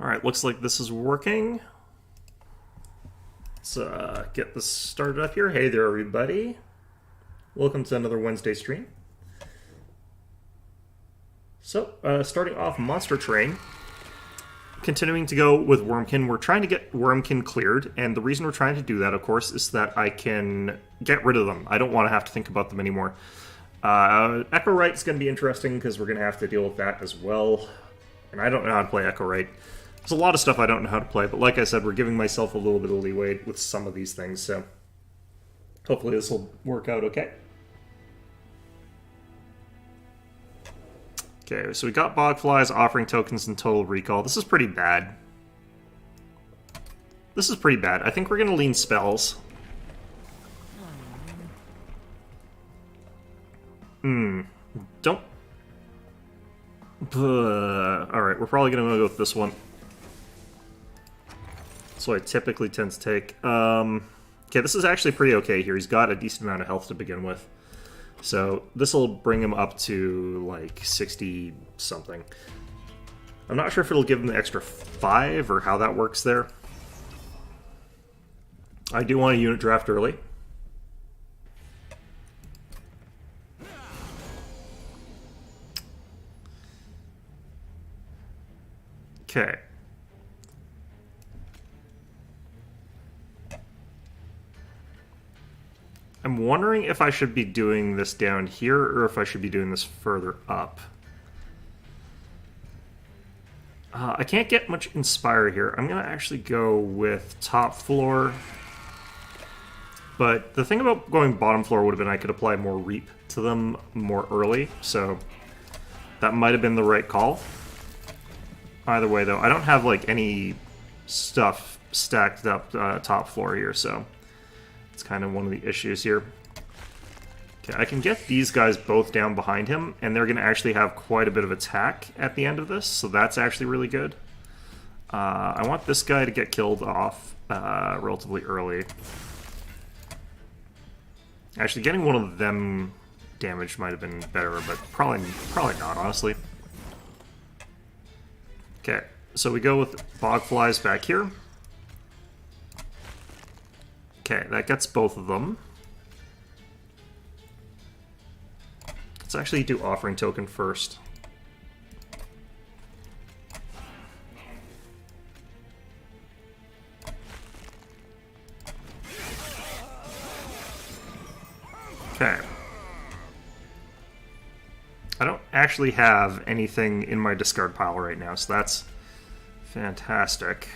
Alright, looks like this is working. Let's get this started up here. Hey there, everybody. Welcome to another Wednesday stream. So, starting off Monster Train. Continuing to go with Wormkin. We're trying to get Wormkin cleared, and the reason we're trying to do that, of course, is that I can get rid of them. I don't want to have to think about them anymore. Echo Right is going to be interesting, because we're going to have to deal with that as well. And I don't know how to play Echo Right. There's a lot of stuff I don't know how to play, but like I said, we're giving myself a little bit of leeway with some of these things, so hopefully this will work out okay. Okay, so we got Bogflies, Offering Tokens, and Total Recall. This is pretty bad. This is pretty bad. I think we're going to lean Spells. Don't... Alright, we're probably going to go with this one. So I typically tend to take. Okay, this is actually pretty okay here. He's got a decent amount of health to begin with. So this will bring him up to like 60-something. I'm not sure if it'll give him the extra 5 or how that works there. I do want a unit draft early. Okay. I'm wondering if I should be doing this down here or if I should be doing this further up. I can't get much Inspire here. I'm going to actually go with top floor. But the thing about going bottom floor would have been I could apply more Reap to them more early. So that might have been the right call. Either way, though, I don't have like any stuff stacked up top floor here, so it's kind of one of the issues here. Okay, I can get these guys both down behind him, and they're going to actually have quite a bit of attack at the end of this, so that's actually really good. I want this guy to get killed off relatively early. Actually, getting one of them damaged might have been better, but probably not, honestly. Okay, so we go with Bogflies back here. Okay, that gets both of them. Let's actually do Offering Token first. Okay. I don't actually have anything in my discard pile right now, so that's fantastic.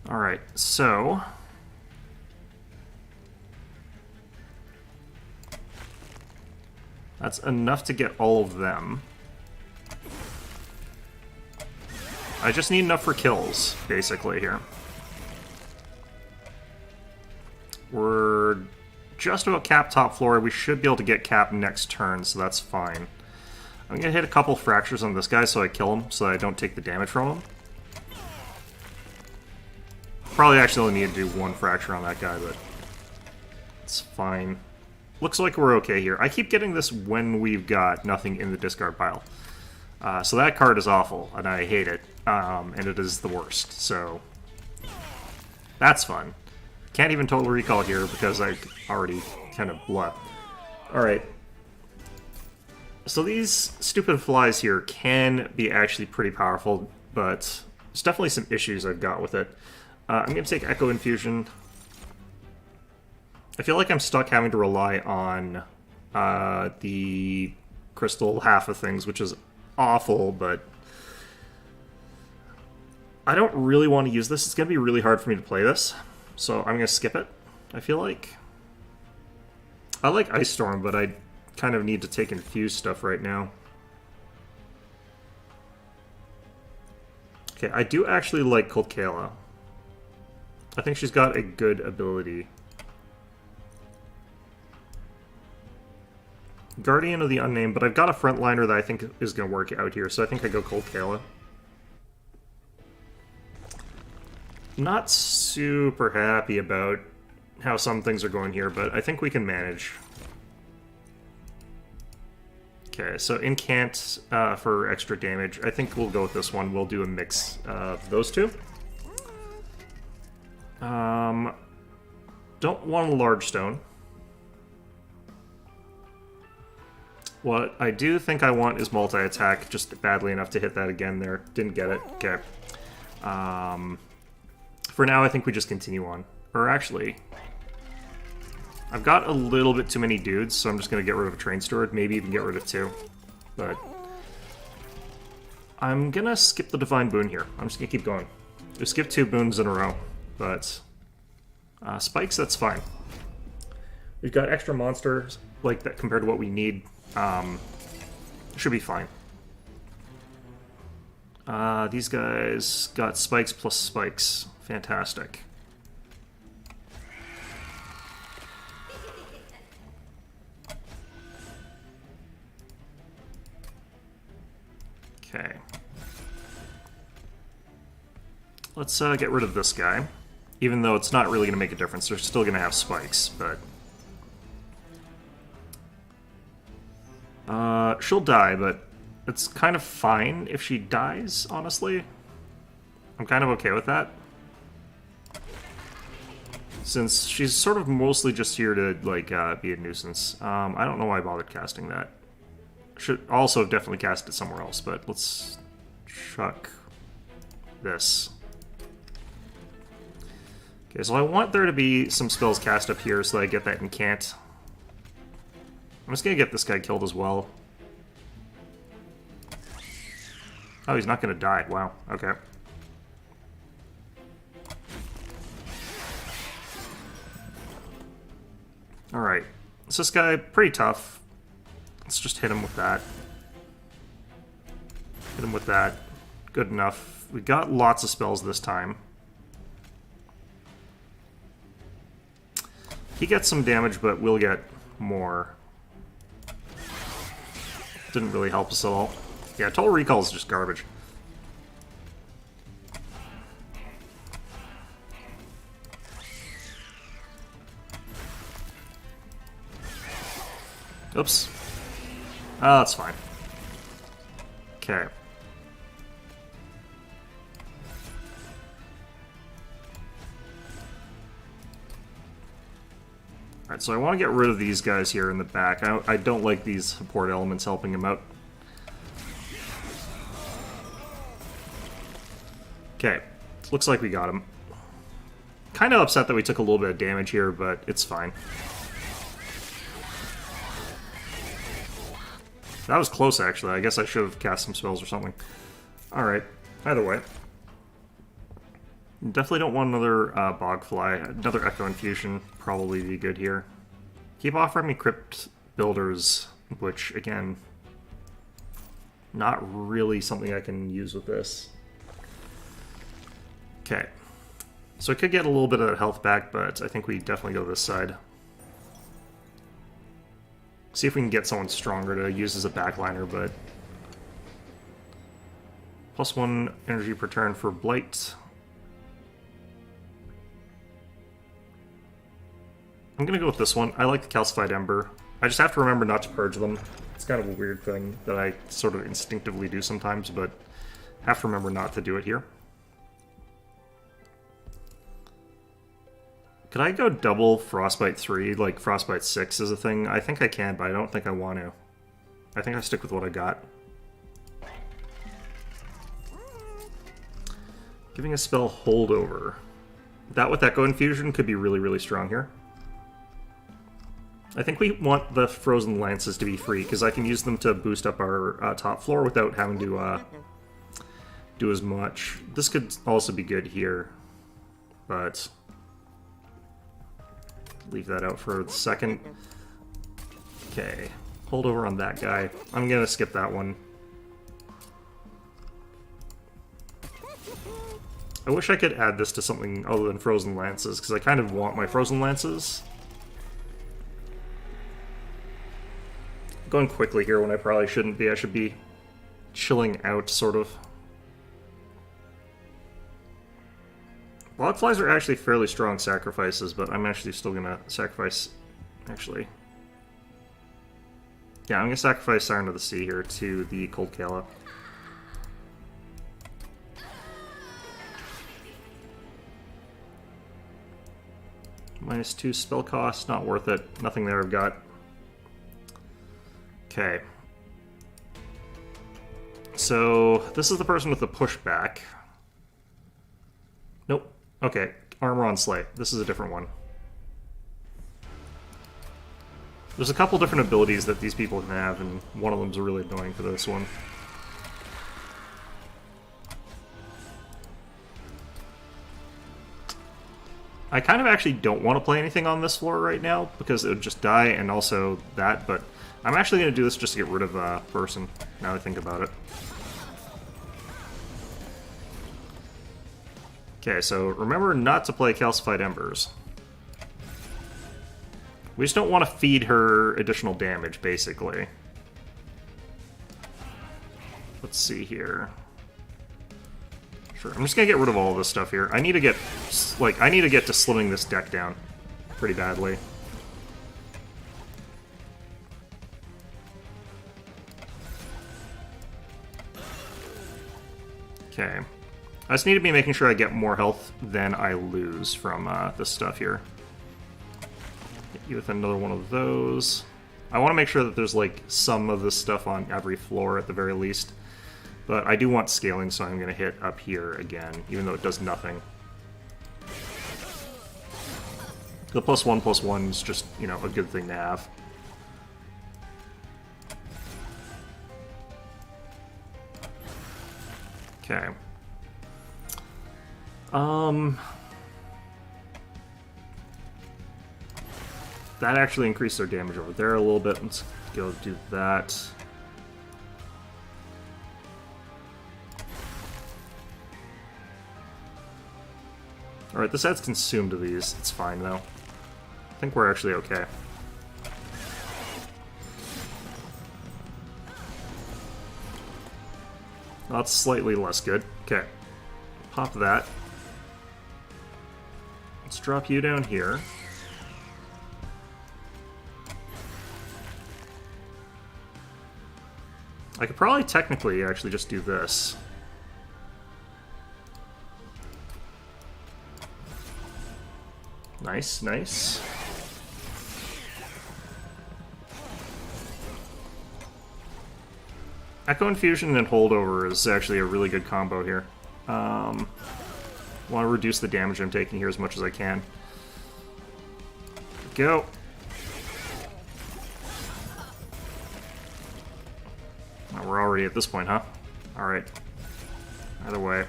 Alright, so that's enough to get all of them. I just need enough for kills, basically, here. We're just about cap top floor. We should be able to get cap next turn, so that's fine. I'm going to hit a couple fractures on this guy so I kill him, so I don't take the damage from him. Probably actually only need to do one fracture on that guy, but it's fine. Looks like we're okay here. I keep getting this when we've got nothing in the discard pile. So that card is awful, and I hate it. And it is the worst, so that's fun. Can't even Total Recall here because I already kind of blew. Alright. So these stupid flies here can be actually pretty powerful, but there's definitely some issues I've got with it. I'm going to take Echo Infusion. I feel like I'm stuck having to rely on the crystal half of things, which is awful, but I don't really want to use this. It's going to be really hard for me to play this, so I'm going to skip it, I feel like. I like Ice Storm, but I kind of need to take Infused stuff right now. Okay, I do actually like Kolkala. I think she's got a good ability. Guardian of the Unnamed, but I've got a frontliner that I think is going to work out here, so I think I go Cold Kayla. Not super happy about how some things are going here, but I think we can manage. Okay, so Incant for extra damage. I think we'll go with this one. We'll do a mix of those two. Don't want a large stone. What I do think I want is multi-attack, just badly enough to hit that again there. Didn't get it. Okay. For now, I think we just continue on. Or actually, I've got a little bit too many dudes, so I'm just going to get rid of a Train Steward, maybe even get rid of 2. But I'm going to skip the Divine Boon here. I'm just going to keep going. We skip 2 boons in a row, but spikes, that's fine. We've got extra monsters like that compared to what we need. Should be fine. These guys got spikes plus spikes. Fantastic. Okay. Let's get rid of this guy. Even though it's not really going to make a difference, they're still going to have spikes, but... she'll die, but it's kind of fine if she dies, honestly. I'm kind of okay with that. Since she's sort of mostly just here to, like, be a nuisance. I don't know why I bothered casting that. Should also have definitely cast it somewhere else, but let's chuck this. Okay, so I want there to be some spells cast up here so that I get that incant. I'm just gonna get this guy killed as well. Oh, he's not gonna die. Wow, okay. Alright, so this guy, pretty tough. Let's just hit him with that. Hit him with that. Good enough. We got lots of spells this time. He gets some damage, but we'll get more. Didn't really help us at all. Yeah, Total Recall is just garbage. Oops. Oh, that's fine. Okay. Alright, so I want to get rid of these guys here in the back. I don't like these support elements helping him out. Okay, looks like we got him. Kind of upset that we took a little bit of damage here, but it's fine. That was close, actually. I guess I should have cast some spells or something. Alright, either way. Definitely don't want another Bogfly. Another Echo Infusion probably be good here. Keep offering me Crypt Builders, which, again, not really something I can use with this. Okay. So I could get a little bit of health back, but I think we definitely go this side. See if we can get someone stronger to use as a backliner, but... +1 energy per turn for Blight. I'm gonna go with this one. I like the Calcified Ember. I just have to remember not to purge them. It's kind of a weird thing that I sort of instinctively do sometimes, but have to remember not to do it here. Could I go double Frostbite 3, like Frostbite 6 is a thing? I think I can, but I don't think I want to. I think I stick with what I got. Giving a spell Holdover. That with Echo Infusion could be really, really strong here. I think we want the Frozen Lances to be free, because I can use them to boost up our top floor without having to do as much. This could also be good here, but... leave that out for the second. Okay, hold over on that guy. I'm gonna skip that one. I wish I could add this to something other than Frozen Lances, because I kind of want my Frozen Lances. going quickly here when I probably shouldn't be. I should be chilling out, sort of. Blockflies are actually fairly strong sacrifices, but I'm actually still going to sacrifice... Actually... Yeah, I'm going to sacrifice Siren of the Sea here to the Cold Kala. -2 spell cost, not worth it. Nothing there I've got. Okay. So, this is the person with the pushback. Nope. Okay, Armor on Slay. This is a different one. There's a couple different abilities that these people can have, and one of them's really annoying for this one. I kind of actually don't want to play anything on this floor right now, because it would just die, and also that, but I'm actually going to do this just to get rid of a person, now I think about it. Okay, so remember not to play Calcified Embers. We just don't want to feed her additional damage, basically. Let's see here. Sure, I'm just gonna get rid of all of this stuff here. I need to get, like, I need to get to slimming this deck down pretty badly. Okay. I just need to be making sure I get more health than I lose from this stuff here. Hit you with another one of those. I want to make sure that there's, like, some of this stuff on every floor at the very least. But I do want scaling, so I'm going to hit up here again, even though it does nothing. The +1/+1 is just, you know, a good thing to have. Okay. That actually increased their damage over there a little bit. Let's go do that. Alright, this adds Consume to these. It's fine, though. I think we're actually okay. That's slightly less good. Okay. Pop that. Let's drop you down here. I could probably technically actually just do this. Nice, nice. Echo Infusion and Holdover is actually a really good combo here. Want to reduce the damage I'm taking here as much as I can. Go. Oh, we're already at this point, huh? Alright. Either way.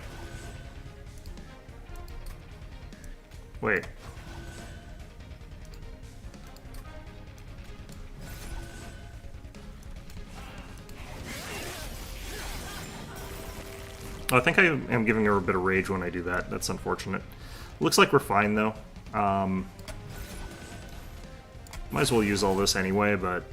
Wait. Oh, I think I am giving her a bit of rage when I do that. That's unfortunate. Looks like we're fine, though. Might as well use all this anyway, but...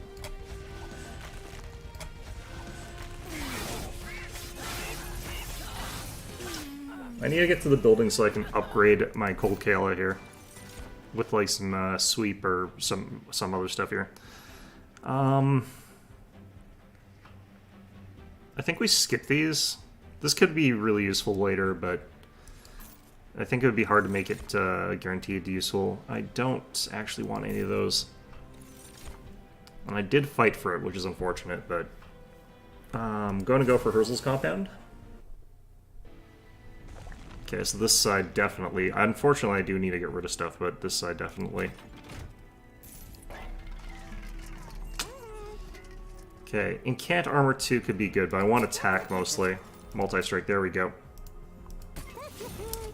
I need to get to the building so I can upgrade my Cold Kala here. With, like, some sweep or some other stuff here. I think we skip these. This could be really useful later, but I think it would be hard to make it guaranteed useful. I don't actually want any of those. And I did fight for it, which is unfortunate, but I'm going to go for Herzl's Compound. Okay, so this side definitely... Unfortunately, I do need to get rid of stuff, but this side definitely. Okay, Incant Armor 2 could be good, but I want attack mostly. Multi-strike, there we go.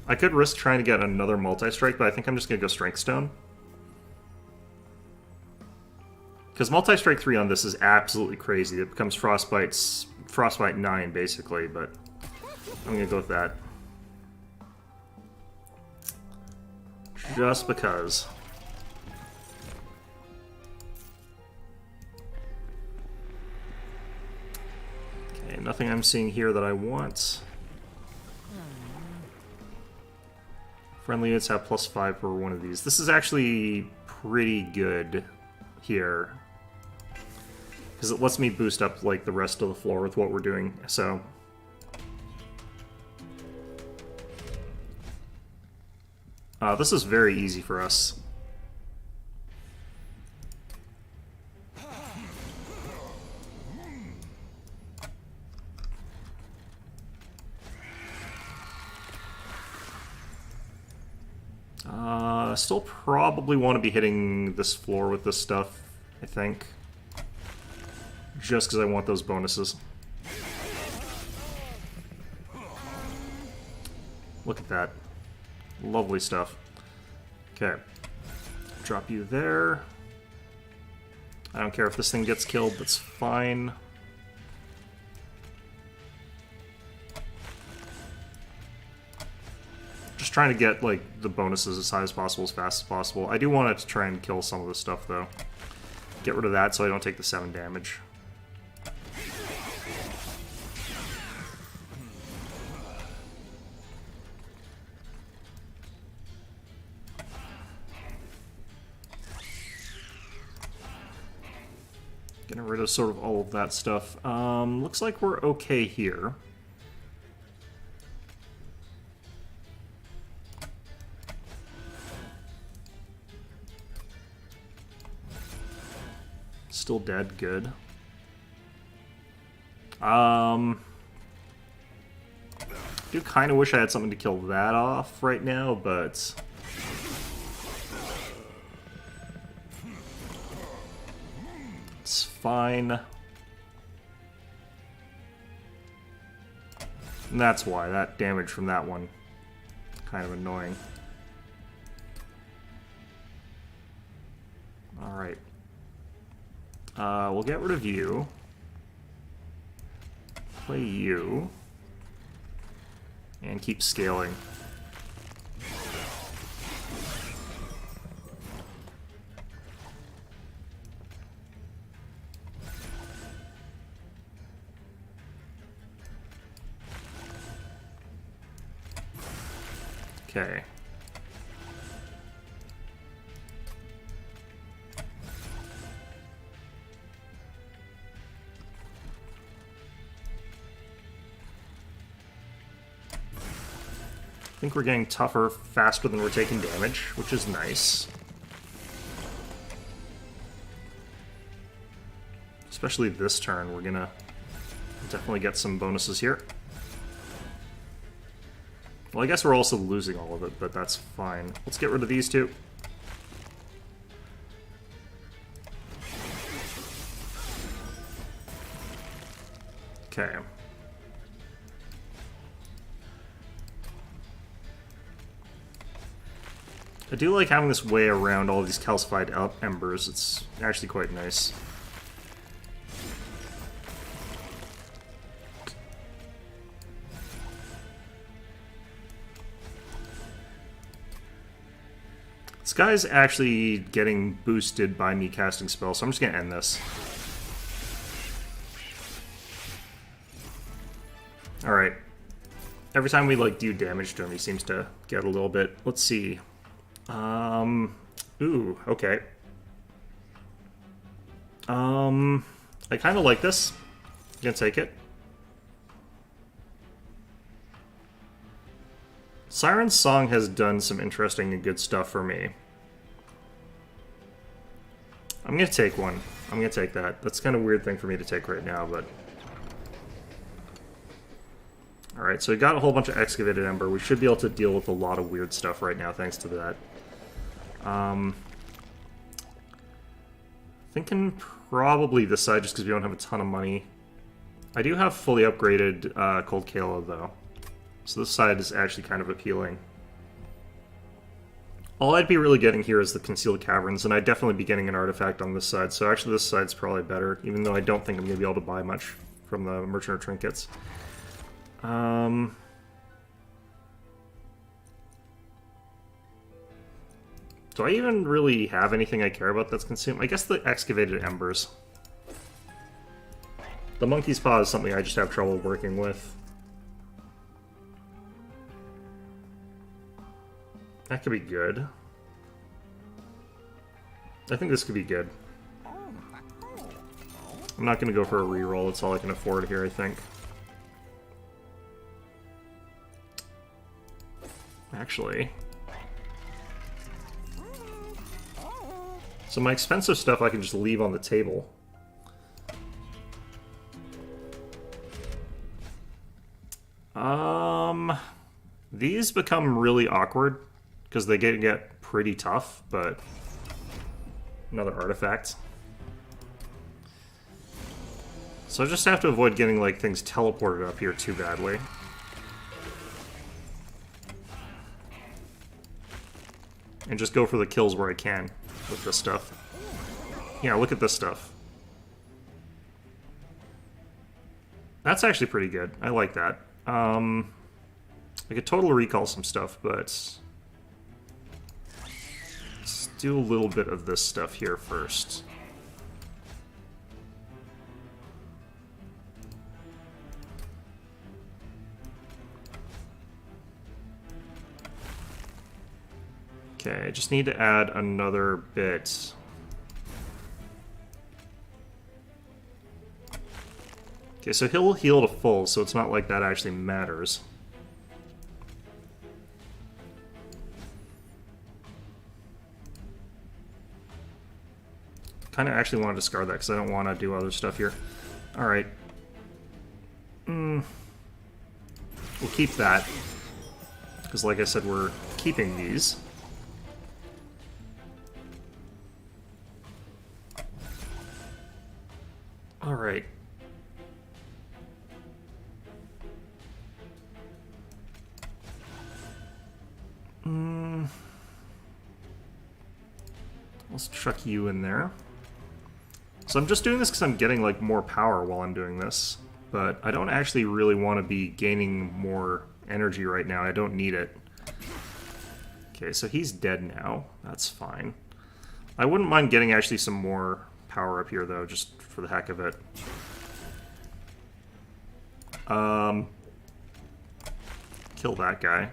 I could risk trying to get another multi-strike, but I think I'm just going to go Strength Stone. Because multi-strike 3 on this is absolutely crazy. It becomes Frostbite 9, basically, but I'm going to go with that. Just because. Nothing I'm seeing here that I want. Friendly units have +5 for one of these. This is actually pretty good here, because it lets me boost up like the rest of the floor with what we're doing. So this is very easy for us. I still probably want to be hitting this floor with this stuff, I think. Just because I want those bonuses. Look at that. Lovely stuff. Okay. Drop you there. I don't care if this thing gets killed, that's fine. Just trying to get, like, the bonuses as high as possible, as fast as possible. I do want to try and kill some of this stuff, though. Get rid of that so I don't take the 7 damage. Getting rid of sort of all of that stuff. Looks like we're okay here. Still dead, good. Do kind of wish I had something to kill that off right now, but it's fine. And that's why, that damage from that one, kind of annoying. Alright. We'll get rid of you. Play you. And keep scaling. Okay. I think we're getting tougher faster than we're taking damage, which is nice. Especially this turn, we're gonna definitely get some bonuses here. Well, I guess we're also losing all of it, but that's fine. Let's get rid of these two. Okay. I do like having this way around all these calcified embers. It's actually quite nice. This guy's actually getting boosted by me casting spells, so I'm just gonna end this. Alright. Every time we like do damage to him, he seems to get a little bit. Let's see. Ooh, okay. I kind of like this. I'm gonna take it. Siren's Song has done some interesting and good stuff for me. I'm gonna take one. I'm gonna take that. That's kind of a weird thing for me to take right now, but... Alright, so we got a whole bunch of Excavated Ember. We should be able to deal with a lot of weird stuff right now, thanks to that. Thinking probably this side, just because we don't have a ton of money. I do have fully upgraded Cold Kalo, though. So this side is actually kind of appealing. All I'd be really getting here is the Concealed Caverns, and I'd definitely be getting an artifact on this side. So actually this side's probably better, even though I don't think I'm going to be able to buy much from the Merchant of Trinkets. Do I even really have anything I care about that's consumed? I guess the Excavated Embers. The monkey's paw is something I just have trouble working with. That could be good. I think this could be good. I'm not going to go for a reroll. That's all I can afford here, I think. Actually. So my expensive stuff I can just leave on the table. These become really awkward because they get pretty tough, but another artifact. So I just have to avoid getting like things teleported up here too badly. And just go for the kills where I can with this stuff. Yeah, look at this stuff. That's actually pretty good. I like that. I could totally recall some stuff, but let's do a little bit of this stuff here first. Okay, I just need to add another bit. Okay, so he'll heal to full, so it's not like that actually matters. Kind of actually want to discard that because I don't want to do other stuff here. Alright. We'll keep that. Because like I said, we're keeping these. Alright. Let's chuck you in there. So I'm just doing this because I'm getting like more power while I'm doing this, but I don't actually really want to be gaining more energy right now. I don't need it. Okay, so he's dead now. That's fine. I wouldn't mind getting actually some more power up here though, just for the heck of it. Kill that guy.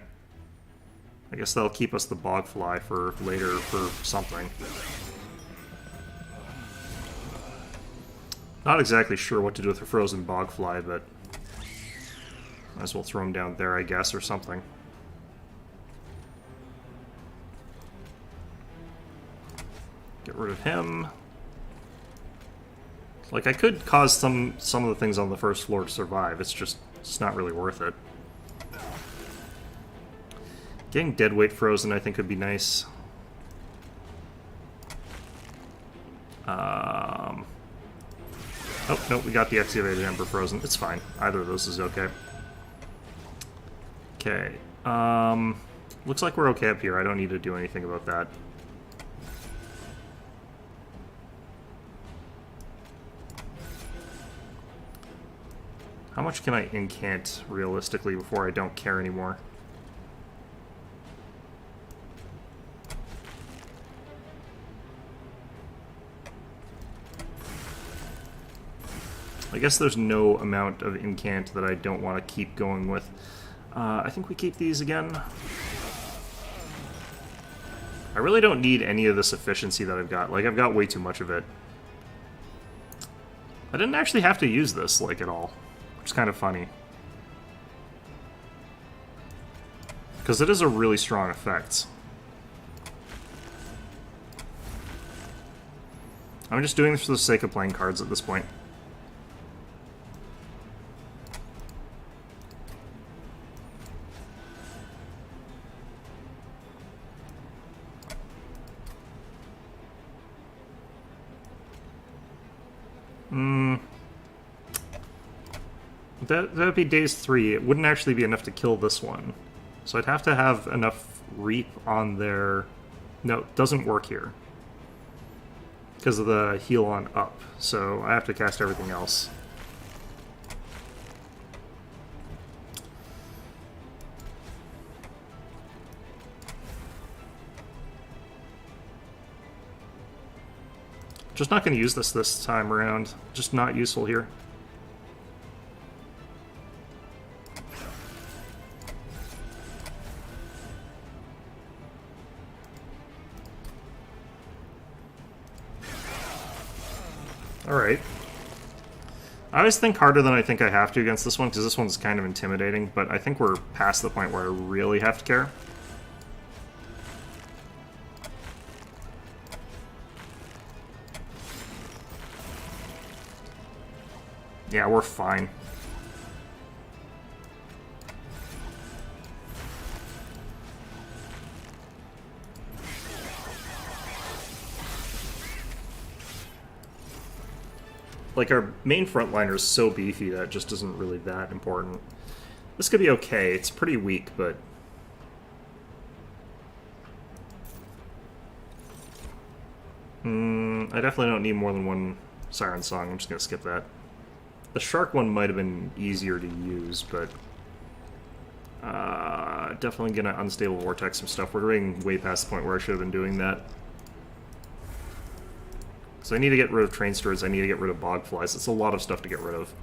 I guess that'll keep us the bogfly for later for something. Not exactly sure what to do with a frozen bogfly, but might as well throw him down there, I guess, or something. Get rid of him. Like, I could cause some of the things on the first floor to survive. It's not really worth it. Getting deadweight frozen, I think, would be nice. Oh, no, we got the excavated ember frozen. It's fine. Either of those is okay. Okay. Looks like we're okay up here. I don't need to do anything about that. How much can I incant realistically before I don't care anymore? I guess there's no amount of incant that I don't want to keep going with. I think we keep these again. I really don't need any of this efficiency that I've got. Like, I've got way too much of it. I didn't actually have to use this, like, at all. Which is kind of funny. Because it is a really strong effect. I'm just doing this for the sake of playing cards at this point. That would be days 3. It wouldn't actually be enough to kill this one. So I'd have to have enough reap on there. No, it doesn't work here. Because of the heal on up. So I have to cast everything else. Just not going to use this time around. Just not useful here. Alright. I always think harder than I think I have to against this one, because this one's kind of intimidating, but I think we're past the point where I really have to care. Yeah, we're fine. Like, our main frontliner is so beefy that it just isn't really that important. This could be okay. It's pretty weak, but... I definitely don't need more than one Siren Song. I'm just going to skip that. The Shark one might have been easier to use, but... definitely going to Unstable Vortex some stuff. We're getting way past the point where I should have been doing that. So I need to get rid of Train Stores, I need to get rid of Bog Flies. It's a lot of stuff to get rid of.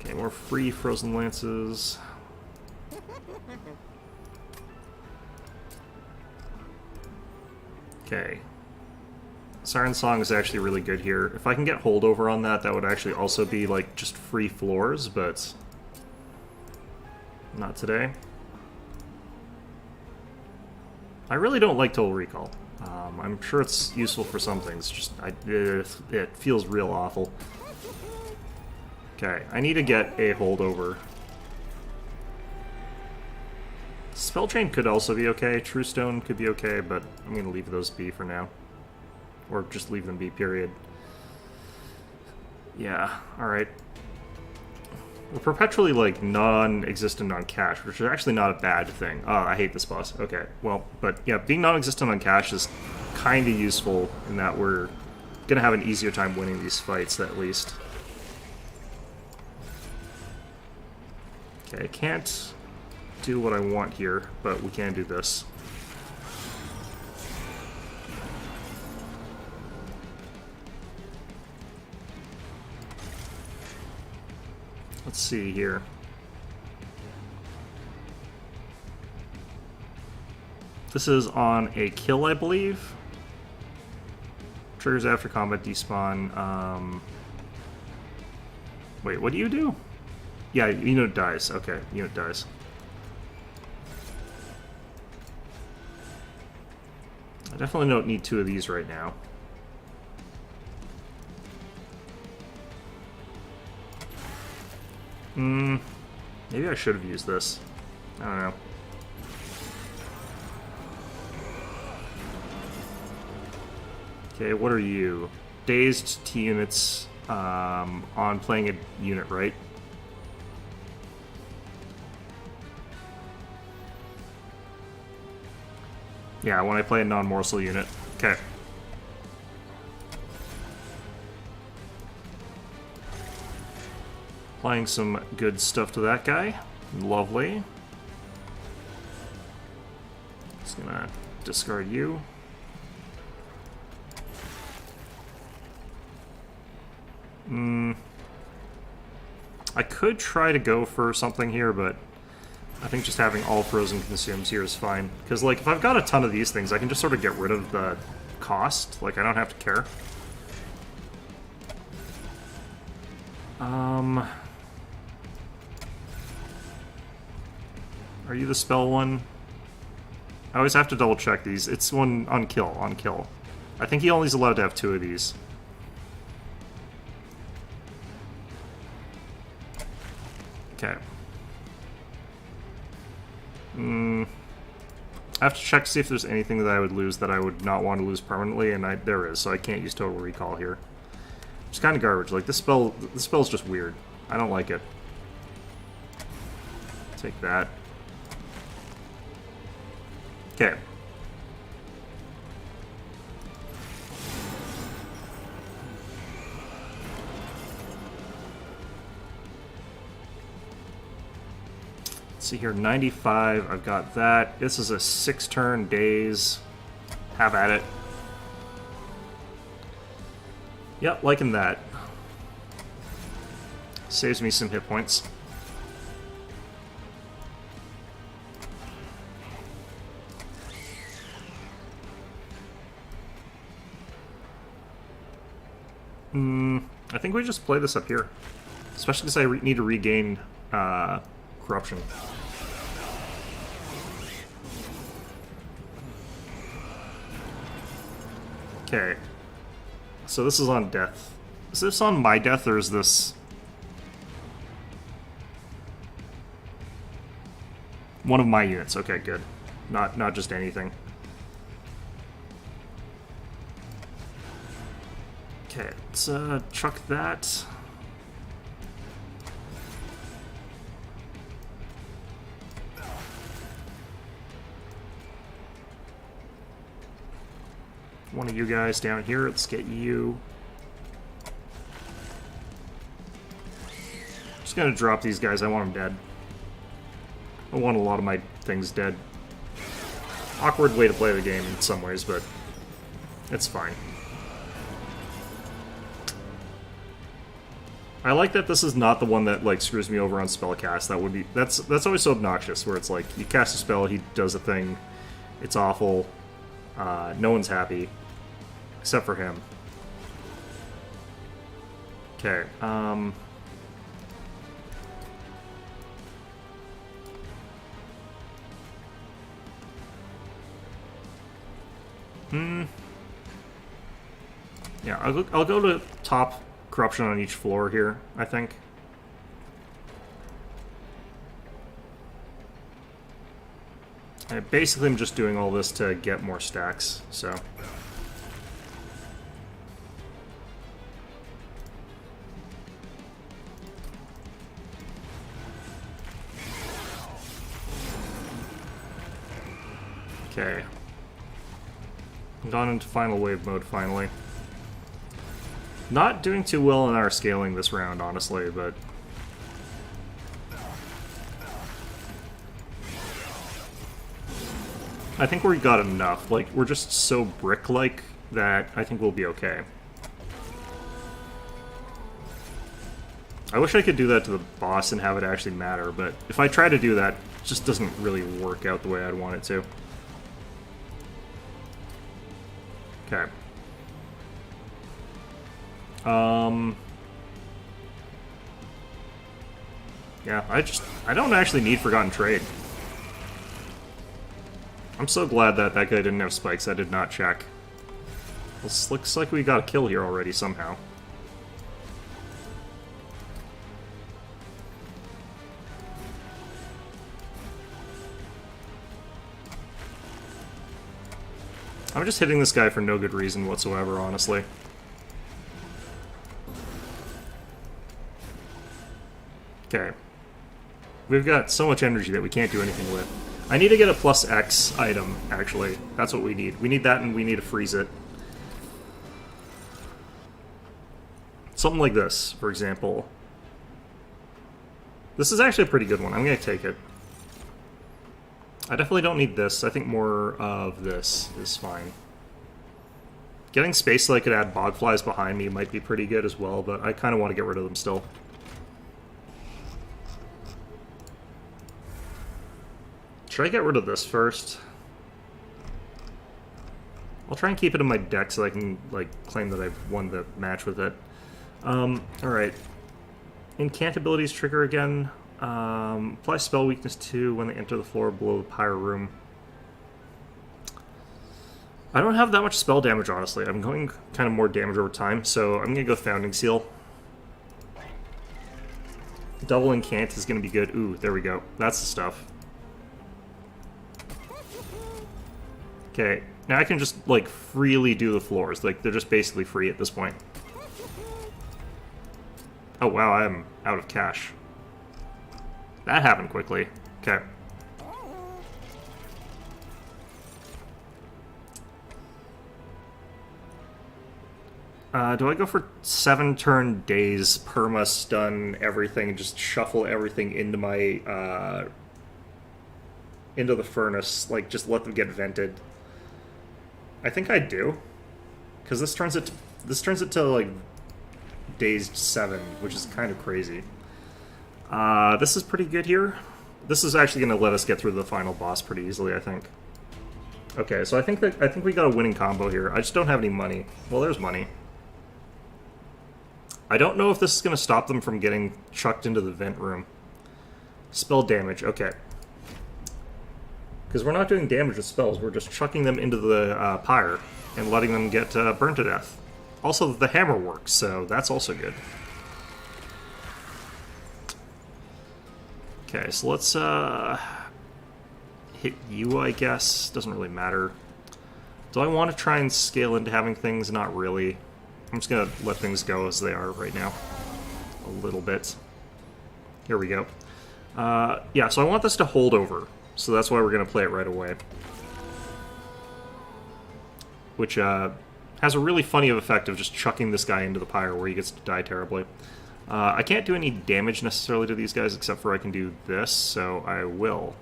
Okay, more free Frozen Lances. Okay. Siren Song is actually really good here. If I can get holdover on that, that would actually also be, like, just free floors, but... not today. I really don't like Total Recall. I'm sure it's useful for some things, just it feels real awful. Okay, I need to get a holdover. Spell Chain could also be okay, True Stone could be okay, but I'm going to leave those be for now. Or just leave them be, period. Yeah, alright. We're perpetually, like, non-existent on cash, which is actually not a bad thing. Oh, I hate this boss. Okay, well, but yeah, being non-existent on cash is kind of useful in that we're going to have an easier time winning these fights, at least. Okay, I can't do what I want here, but we can do this. Let's see here. This is on a kill, I believe. Triggers after combat despawn. Wait, what do you do? Yeah, unit dies. Okay, unit dies. I definitely don't need two of these right now. Maybe I should have used this. I don't know. Okay, what are you? Dazed T units on playing a unit, right? Yeah, when I play a non-morsel unit. Okay. Applying some good stuff to that guy. Lovely. Just gonna discard you. I could try to go for something here, but I think just having all frozen consumes here is fine. Because, like, if I've got a ton of these things, I can just sort of get rid of the cost. Like, I don't have to care. Are you the spell one? I always have to double check these. It's one on kill, on kill. I think he only is allowed to have two of these. Okay. I have to check to see if there's anything that I would lose that I would not want to lose permanently, and there is, so I can't use Total Recall here. It's kind of garbage. Like, this spell's just weird. I don't like it. Take that. Okay. Let's see here, 95, I've got that. This is a 6-turn daze. Have at it. Yep, liking that. Saves me some hit points. I think we just play this up here. Especially because I need to regain corruption. Okay. So this is on death. Is this on my death, or is this... one of my units? Okay, good. Not just anything. Okay, let's chuck that. One of you guys down here, let's get you. Just gonna drop these guys, I want them dead. I want a lot of my things dead. Awkward way to play the game in some ways, but it's fine. I like that this is not the one that like screws me over on spellcast. That would be that's always so obnoxious, where it's like you cast a spell, he does a thing, it's awful, no one's happy, except for him. Okay, yeah, I'll go to top corruption on each floor here, I think. I basically am just doing all this to get more stacks, so... Okay. Gone into final wave mode, finally. Not doing too well in our scaling this round, honestly, but... I think we got enough. Like, we're just so brick-like that I think we'll be okay. I wish I could do that to the boss and have it actually matter, but if I try to do that, it just doesn't really work out the way I'd want it to. Okay. Yeah, I don't actually need Forgotten Trade. I'm so glad that that guy didn't have spikes. I did not check. This looks like we got a kill here already somehow. I'm just hitting this guy for no good reason whatsoever, honestly. Okay. We've got so much energy that we can't do anything with. I need to get a plus X item, actually. That's what we need. We need that, and we need to freeze it. Something like this, for example. This is actually a pretty good one. I'm going to take it. I definitely don't need this. I think more of this is fine. Getting space so I could add bogflies behind me might be pretty good as well, but I kind of want to get rid of them still. Should I get rid of this first? I'll try and keep it in my deck so I can, like, claim that I've won the match with it. Alright. Incant abilities trigger again. Apply spell weakness 2 when they enter the floor below the pyre room. I don't have that much spell damage, honestly. I'm going kind of more damage over time, so I'm going to go Founding Seal. Double Incant is going to be good. Ooh, there we go. That's the stuff. Okay, now I can just, like, freely do the floors. Like, they're just basically free at this point. Oh, wow, I'm out of cash. That happened quickly. Okay. Do I go for 7-turn days, perma, stun, everything, just shuffle everything into my, into the furnace, like, just let them get vented? I think I do. Because this turns it to, like, days 7, which is kind of crazy. This is pretty good here. This is actually going to let us get through the final boss pretty easily, I think. Okay, so I think we got a winning combo here. I just don't have any money. Well, there's money. I don't know if this is going to stop them from getting chucked into the vent room. Spell damage, okay. Because we're not doing damage with spells, we're just chucking them into the pyre and letting them get burned to death. Also, the hammer works, so that's also good. Okay, so let's hit you, I guess. Doesn't really matter. Do I want to try and scale into having things? Not really. I'm just going to let things go as they are right now. A little bit. Here we go. Yeah, so I want this to hold over. So that's why we're going to play it right away. Which has a really funny effect of just chucking this guy into the pyre where he gets to die terribly. I can't do any damage necessarily to these guys except for I can do this, so I will.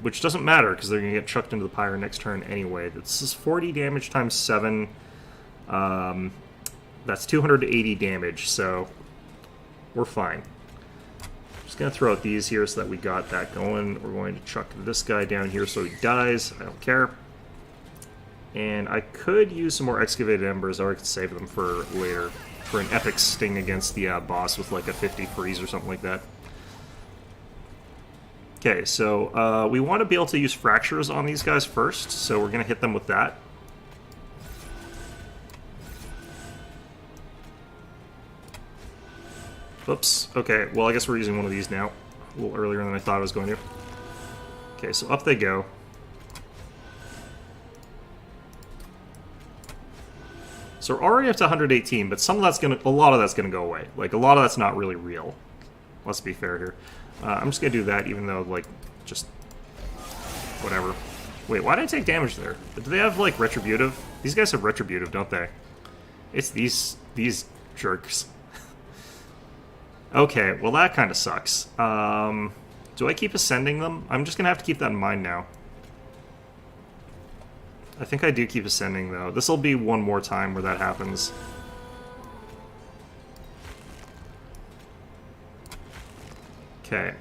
Which doesn't matter because they're going to get chucked into the pyre next turn anyway. This is 40 damage times 7. That's 280 damage, so we're fine. Just going to throw out these here so that we got that going. We're going to chuck this guy down here so he dies. I don't care. And I could use some more excavated embers, or I could save them for later. For an epic sting against the boss with like a 50 freeze or something like that. Okay, so we want to be able to use fractures on these guys first, so we're going to hit them with that. Oops. Okay, well I guess we're using one of these now. A little earlier than I thought I was going to. Okay, so up they go. So we're already up to 118, but a lot of that's gonna go away. Like, a lot of that's not really real. Let's be fair here. I'm just gonna do that, even though, like, just whatever. Wait, why did I take damage there? Do they have, like, retributive? These guys have retributive, don't they? It's these jerks. Okay, well that kind of sucks. Do I keep ascending them? I'm just gonna have to keep that in mind now. I think I do keep ascending, though. This'll be one more time where that happens. Okay.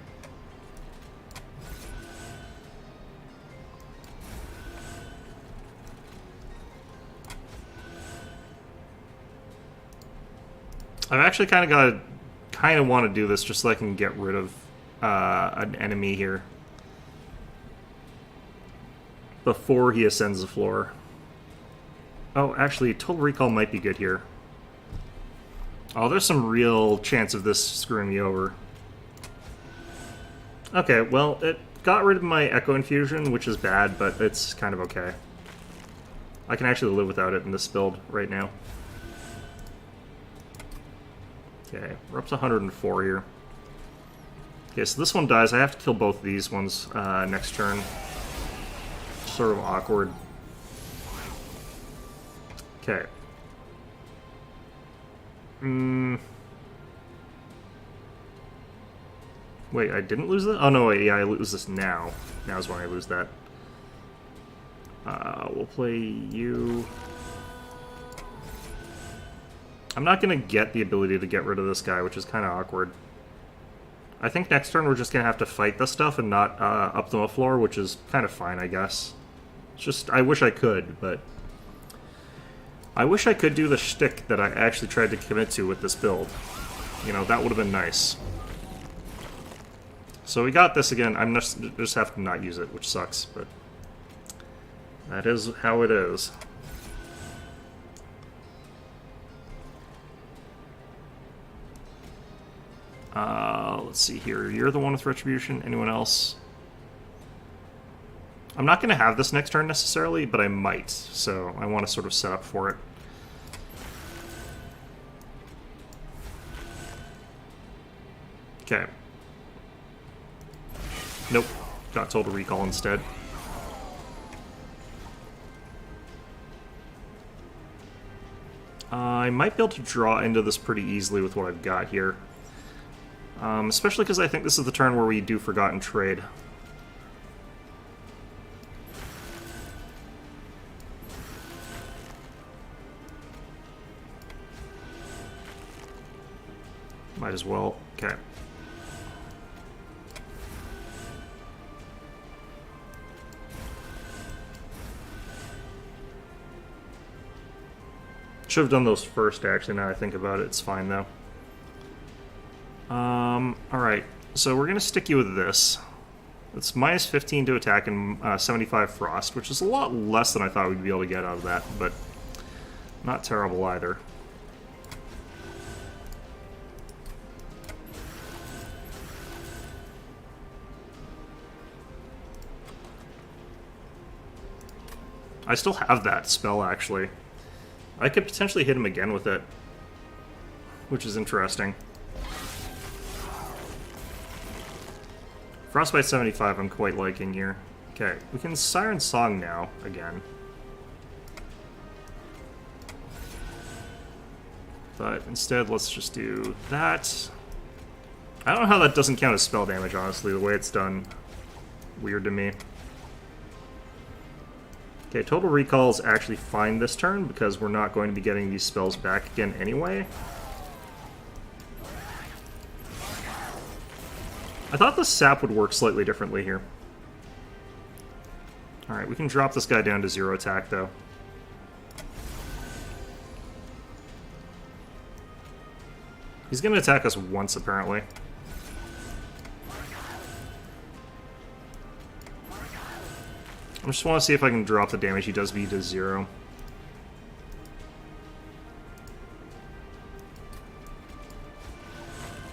I've actually kind of want to do this just so I can get rid of an enemy here before he ascends the floor. Oh, actually, Total Recall might be good here. Oh, there's some real chance of this screwing me over. Okay, well, it got rid of my Echo Infusion, which is bad, but it's kind of okay. I can actually live without it in this build right now. Okay, we're up to 104 here. Okay, so this one dies. I have to kill both of these ones next turn. Sort of awkward. Okay. Wait, I didn't lose that? Oh, no, wait, yeah, I lose this now. Now's when I lose that. We'll play you. I'm not going to get the ability to get rid of this guy, which is kind of awkward. I think next turn we're just going to have to fight this stuff and not up the floor, which is kind of fine, I guess. It's just, I wish I could, but... I wish I could do the shtick that I actually tried to commit to with this build. You know, that would have been nice. So we got this again. I'm just have to not use it, which sucks, but... that is how it is. Let's see here. You're the one with Retribution. Anyone else? I'm not going to have this next turn necessarily, but I might. So I want to sort of set up for it. Okay. Nope. Got Total Recall instead. I might be able to draw into this pretty easily with what I've got here. Especially because I think this is the turn where we do Forgotten Trade. Might as well. Okay. Should have done those first, actually, now I think about it. It's fine, though. Alright. So we're going to stick you with this. It's minus 15 to attack and 75 frost, which is a lot less than I thought we'd be able to get out of that, but not terrible either. I still have that spell, actually. I could potentially hit him again with it, which is interesting. Frostbite 75 I'm quite liking here. Okay, we can Siren Song now, again. But instead, let's just do that. I don't know how that doesn't count as spell damage, honestly, the way it's done. Weird to me. Okay, Total Recall is actually fine this turn, because we're not going to be getting these spells back again anyway. I thought the sap would work slightly differently here. Alright, we can drop this guy down to 0 attack, though. He's going to attack us once, apparently. I just want to see if I can drop the damage he does me to 0.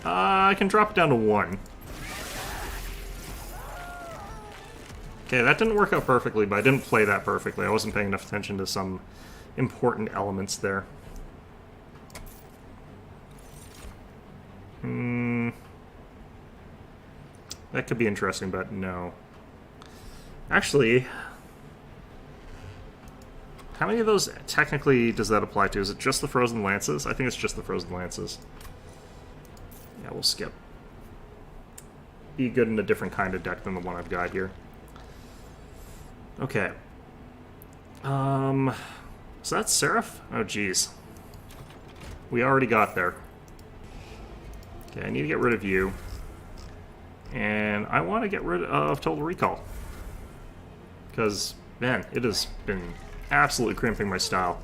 I can drop it down to 1. Okay, that didn't work out perfectly, but I didn't play that perfectly. I wasn't paying enough attention to some important elements there. That could be interesting, but no. Actually, how many of those technically does that apply to? Is it just the Frozen Lances? I think it's just the Frozen Lances. Yeah, we'll skip. Be good in a different kind of deck than the one I've got here. Okay. So that's Seraph? Oh, geez. We already got there. Okay, I need to get rid of you. And I want to get rid of Total Recall. Because, man, it has been absolutely crimping my style.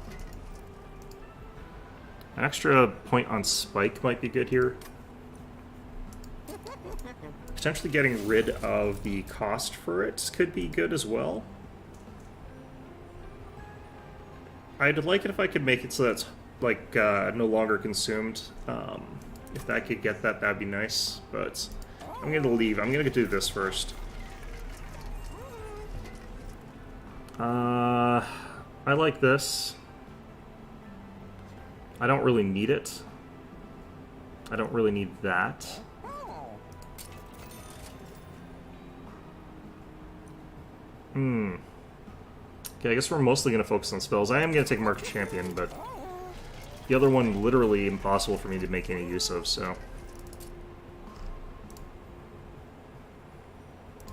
An extra point on Spike might be good here. Potentially getting rid of the cost for it could be good as well. I'd like it if I could make it so that's, like, no longer consumed. If I could get that, that'd be nice. But I'm going to leave. I'm going to do this first. I like this. I don't really need it. I don't really need that. Okay, I guess we're mostly going to focus on spells. I am going to take Mark Champion, but the other one literally impossible for me to make any use of, so...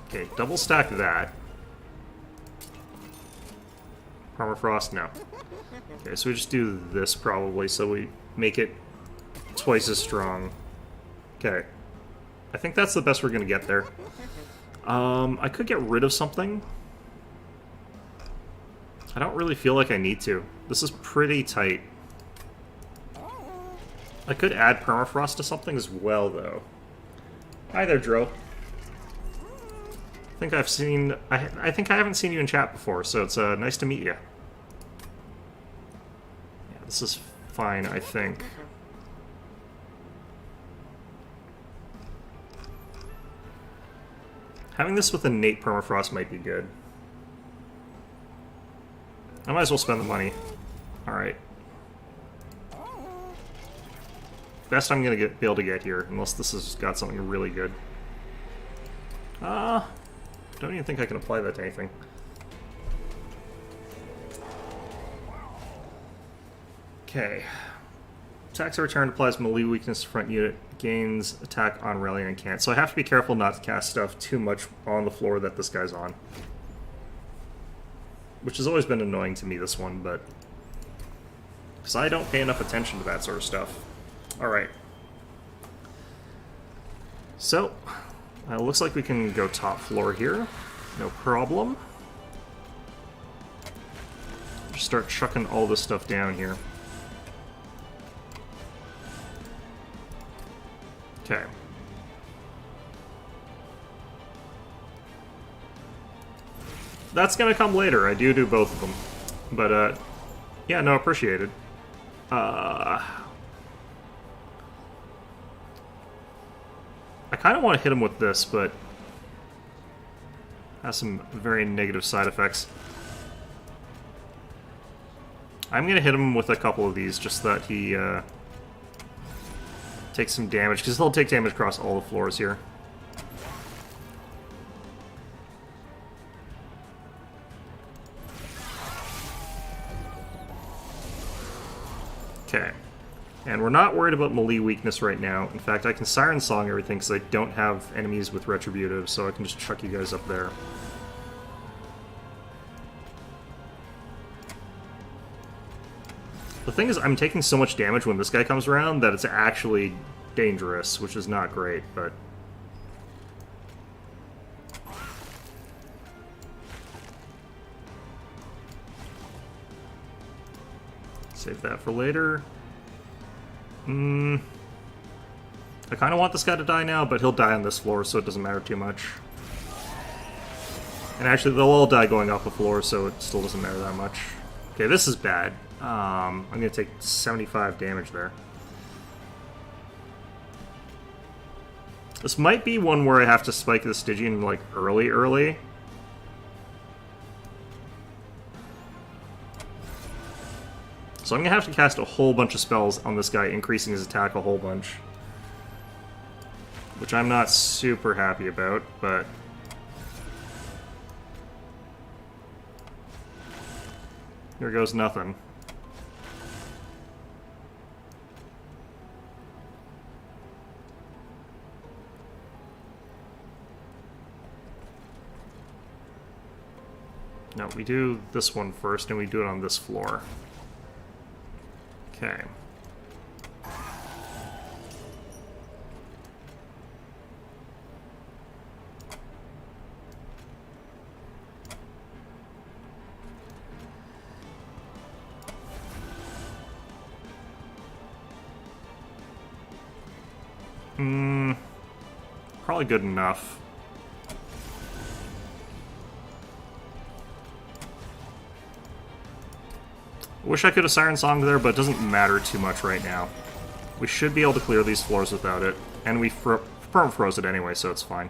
Okay, double stack that. Permafrost? No. Okay, so we just do this probably, so we make it twice as strong. Okay. I think that's the best we're going to get there. I could get rid of something. I don't really feel like I need to. This is pretty tight. I could add Permafrost to something as well, though. Hi there, Dro. I think I've seen... I think I haven't seen you in chat before, so it's nice to meet you. Yeah, this is fine, I think. Having this with innate Permafrost might be good. I might as well spend the money. Alright. Best I'm gonna be able to get here, unless this has got something really good. Don't even think I can apply that to anything. Okay. Attacks are returned, applies melee weakness to front unit, gains attack on rally and can't. So I have to be careful not to cast stuff too much on the floor that this guy's on. Which has always been annoying to me, this one, but... because I don't pay enough attention to that sort of stuff. Alright. So, looks like we can go top floor here. No problem. Just start chucking all this stuff down here. Okay. That's gonna come later. I do both of them. But, yeah, no, appreciated. I kind of want to hit him with this, but has some very negative side effects. I'm going to hit him with a couple of these just so that he takes some damage, because he'll take damage across all the floors here. Okay. And we're not worried about melee weakness right now. In fact, I can Siren Song everything because I don't have enemies with Retributive, so I can just chuck you guys up there. The thing is, I'm taking so much damage when this guy comes around that it's actually dangerous, which is not great, but... Save that for later. I kind of want this guy to die now, but he'll die on this floor, so it doesn't matter too much. And actually, they'll all die going off the floor, so it still doesn't matter that much. Okay, this is bad. I'm going to take 75 damage there. This might be one where I have to spike the Stygian, like, early. So I'm going to have to cast a whole bunch of spells on this guy, increasing his attack a whole bunch. Which I'm not super happy about, but... Here goes nothing. No, we do this one first, and we do it on this floor. Okay. Probably good enough. Wish I could have Siren Songed there, but it doesn't matter too much right now. We should be able to clear these floors without it. And we perma-froze it anyway, so it's fine.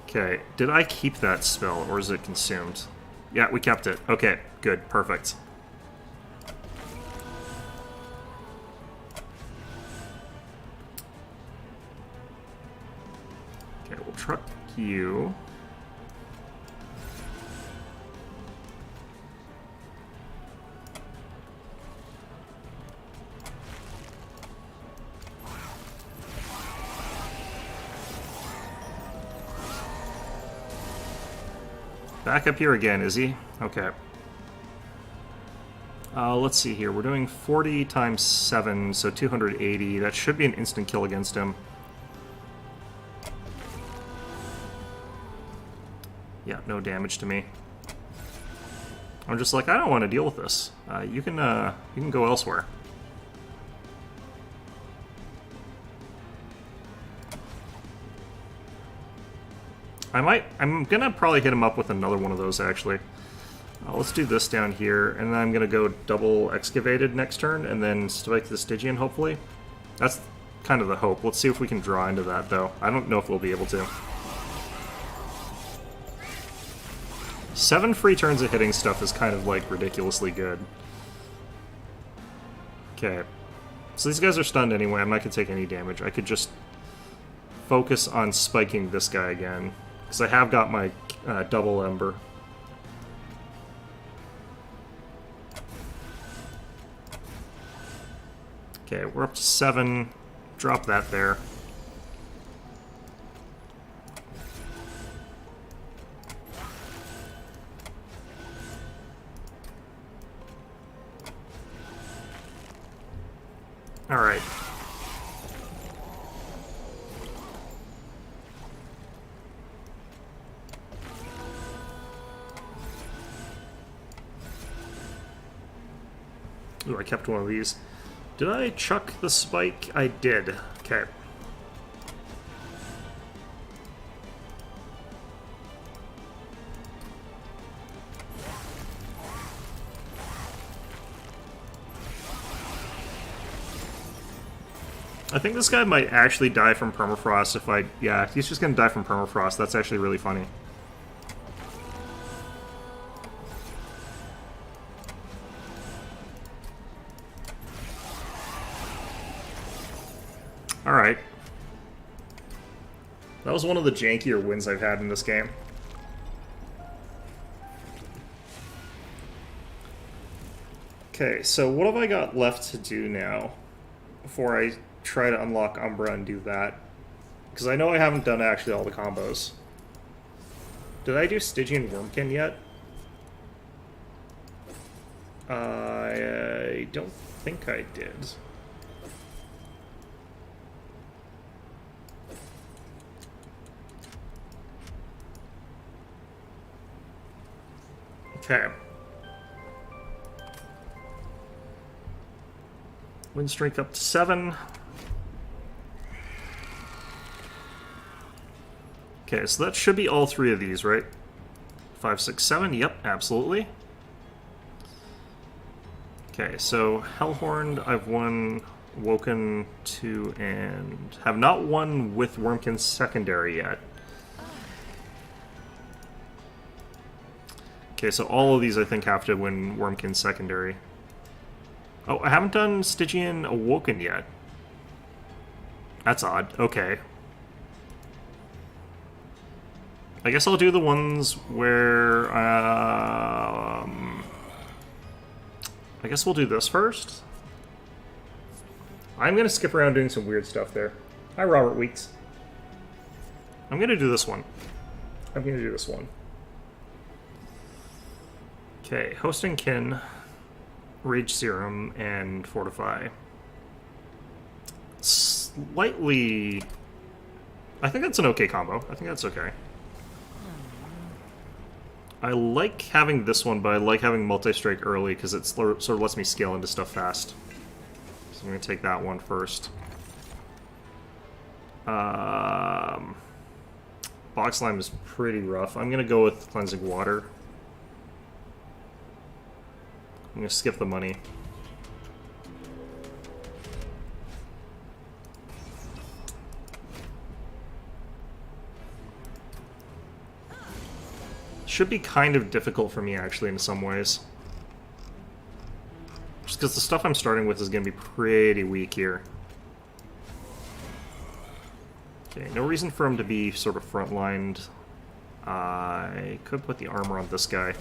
Okay, did I keep that spell, or is it consumed? Yeah, we kept it. Okay, good, perfect. Okay, we'll truck you. Back up here again, is he? Okay. Let's see here. We're doing 40 times 7, so 280. That should be an instant kill against him. Yeah, no damage to me. I'm just like, I don't want to deal with this. You can go elsewhere. I'm gonna probably hit him up with another one of those, actually. Let's do this down here, and then I'm gonna go double excavated next turn, and then strike the Stygian, hopefully. That's kind of the hope. Let's see if we can draw into that, though. I don't know if we'll be able to. 7 free turns of hitting stuff is kind of, like, ridiculously good. Okay. So these guys are stunned anyway. I'm not gonna take any damage. I could just focus on spiking this guy again. Because I have got my double ember. Okay, we're up to 7. Drop that there. Alright. Ooh, I kept one of these. Did I chuck the spike? I did. Okay. I think this guy might actually die from permafrost if I... Yeah, he's just gonna die from permafrost. That's actually really funny. Alright. That was one of the jankier wins I've had in this game. Okay, so what have I got left to do now before I try to unlock Umbra and do that? Because I know I haven't done actually all the combos. Did I do Stygian Wormkin yet? I don't think I did. Okay. Win streak up to 7. Okay, so that should be all 3 of these, right? 5, 6, 7. Yep, absolutely. Okay, so Hellhorned, I've won Woken 2 and have not won with Wormkin's secondary yet. Okay, so all of these I think have to win Wormkin's secondary. Oh, I haven't done Stygian Awoken yet. That's odd. Okay. I guess I'll do the ones where... I guess we'll do this first. I'm going to skip around doing some weird stuff there. Hi, Robert Weeks. I'm going to do this one. Okay, Hosting Kin, Rage Serum, and Fortify. Slightly... I think that's an okay combo. I think that's okay. I like having this one, but I like having Multi-Strike early because it sort of lets me scale into stuff fast. So I'm going to take that one first. Bog Slime is pretty rough. I'm going to go with Cleansing Water. I'm going to skip the money. Should be kind of difficult for me, actually, in some ways. Just because the stuff I'm starting with is going to be pretty weak here. Okay, no reason for him to be sort of front-lined. I could put the armor on this guy.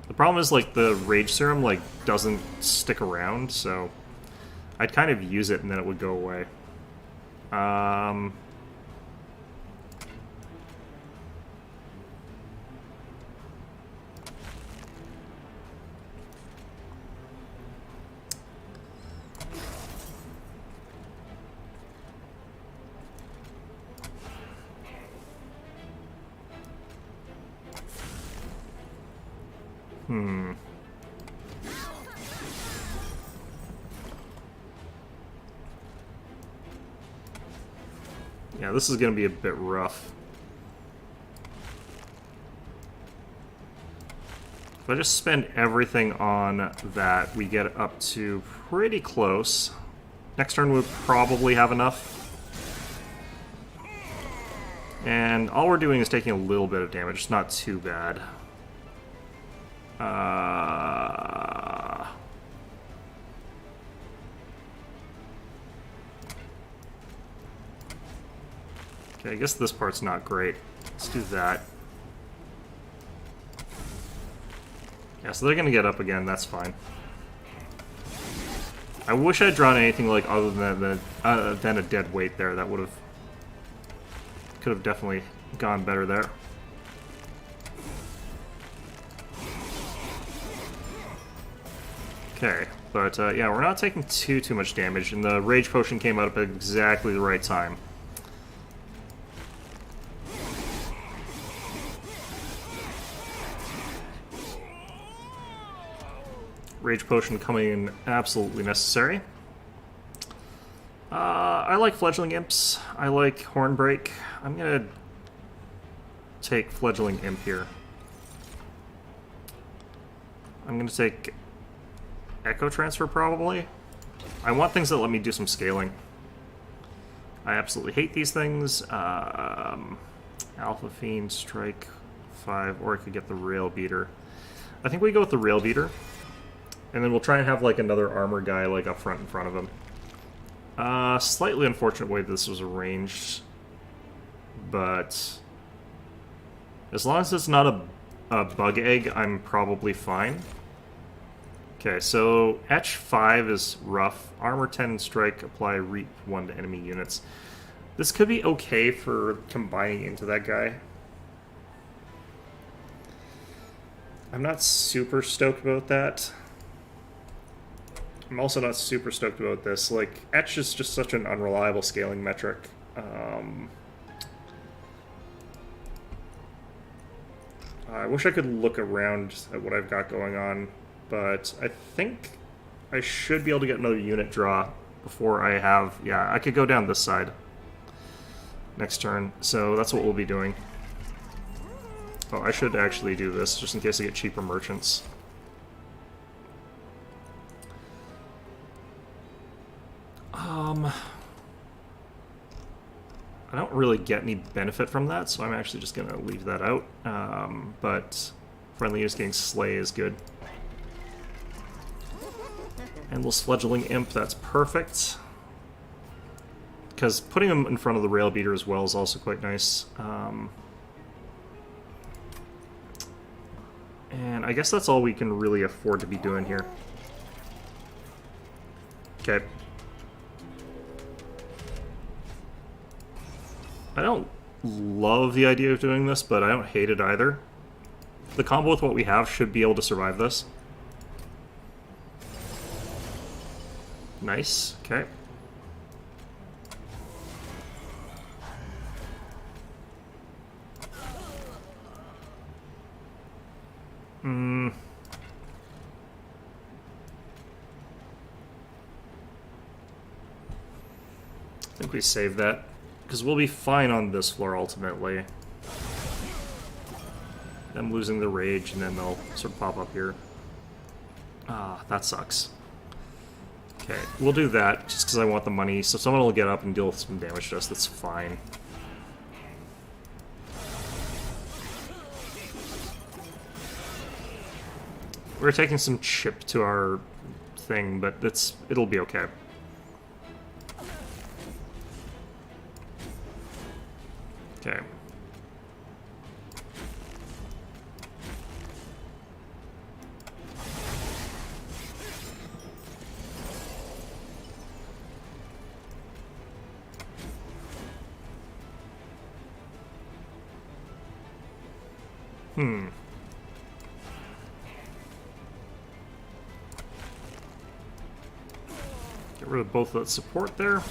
The problem is, like, the Rage Serum, like, doesn't stick around, so I'd kind of use it and then it would go away. Yeah, this is going to be a bit rough. If I just spend everything on that, we get up to pretty close. Next turn we'll probably have enough. And all we're doing is taking a little bit of damage. It's not too bad. Okay, I guess this part's not great. Let's do that. Yeah, so they're gonna get up again, that's fine. I wish I'd drawn anything like other than a dead weight there. That would could have definitely gone better there. Okay, but yeah, we're not taking too much damage, and the Rage Potion came out at exactly the right time. Rage Potion coming in absolutely necessary. I like Fledgling Imps. I like Hornbreak. I'm gonna take Fledgling Imp here. I'm gonna take Echo Transfer, probably. I want things that let me do some scaling. I absolutely hate these things. Alpha Fiend, Strike 5, or I could get the Rail Beater. I think we go with the Rail Beater. And then we'll try and have like another armor guy like up front in front of him. Slightly unfortunate way this was arranged. But as long as it's not a bug egg, I'm probably fine. Okay, so Etch 5 is rough. Armor 10 and Strike, apply Reap 1 to enemy units. This could be okay for combining into that guy. I'm not super stoked about that. I'm also not super stoked about this. Like, Etch is just such an unreliable scaling metric. I wish I could look around at what I've got going on, but I think I should be able to get another unit draw before I have... Yeah, I could go down this side next turn, so that's what we'll be doing. Oh, I should actually do this, just in case I get cheaper merchants. I don't really get any benefit from that, so I'm actually just going to leave that out. But friendly units getting Slay is good. Endless Fledgling Imp, that's perfect. Because putting him in front of the Rail Beater as well is also quite nice. And I guess that's all we can really afford to be doing here. Okay. I don't love the idea of doing this, but I don't hate it either. The combo with what we have should be able to survive this. Nice, okay. I think we save that. Because we'll be fine on this floor, ultimately. Them losing the rage, and then they'll sort of pop up here. Ah, that sucks. Okay, we'll do that, just because I want the money, so someone will get up and deal with some damage to us, that's fine. We're taking some chip to our thing, but it'll be okay. Okay. Get rid of both of that support there.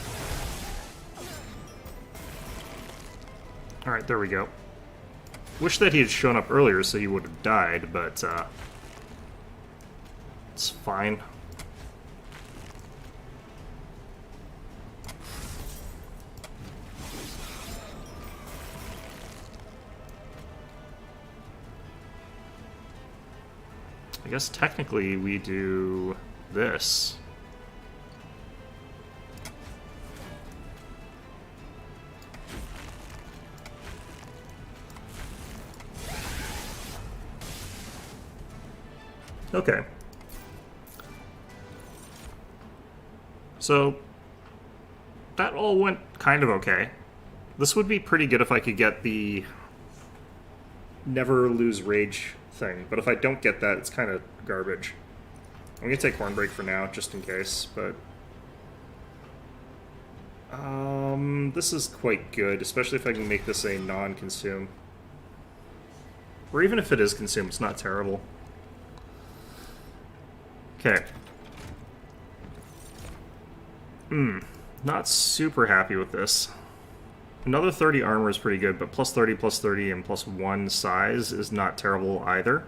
Alright, there we go. Wish that he had shown up earlier so he would have died, but it's fine. I guess technically we do this. Okay. So, that all went kind of okay. This would be pretty good if I could get the never lose rage thing, but if I don't get that, it's kind of garbage. I'm gonna take Hornbreak for now, just in case, but... this is quite good, especially if I can make this a non-consume. Or even if it is consumed, it's not terrible. Okay. Not super happy with this. Another 30 armor is pretty good, but plus 30, and plus 1 size is not terrible either.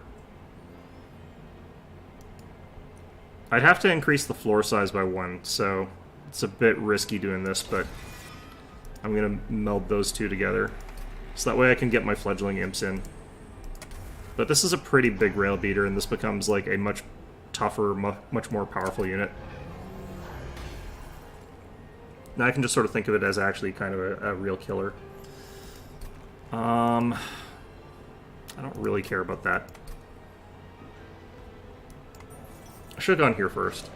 I'd have to increase the floor size by 1, so it's a bit risky doing this, but I'm going to meld those two together. So that way I can get my fledgling imps in. But this is a pretty big rail beater, and this becomes like a much tougher, much more powerful unit. Now I can just sort of think of it as actually kind of a real killer. I don't really care about that. I should have gone here first.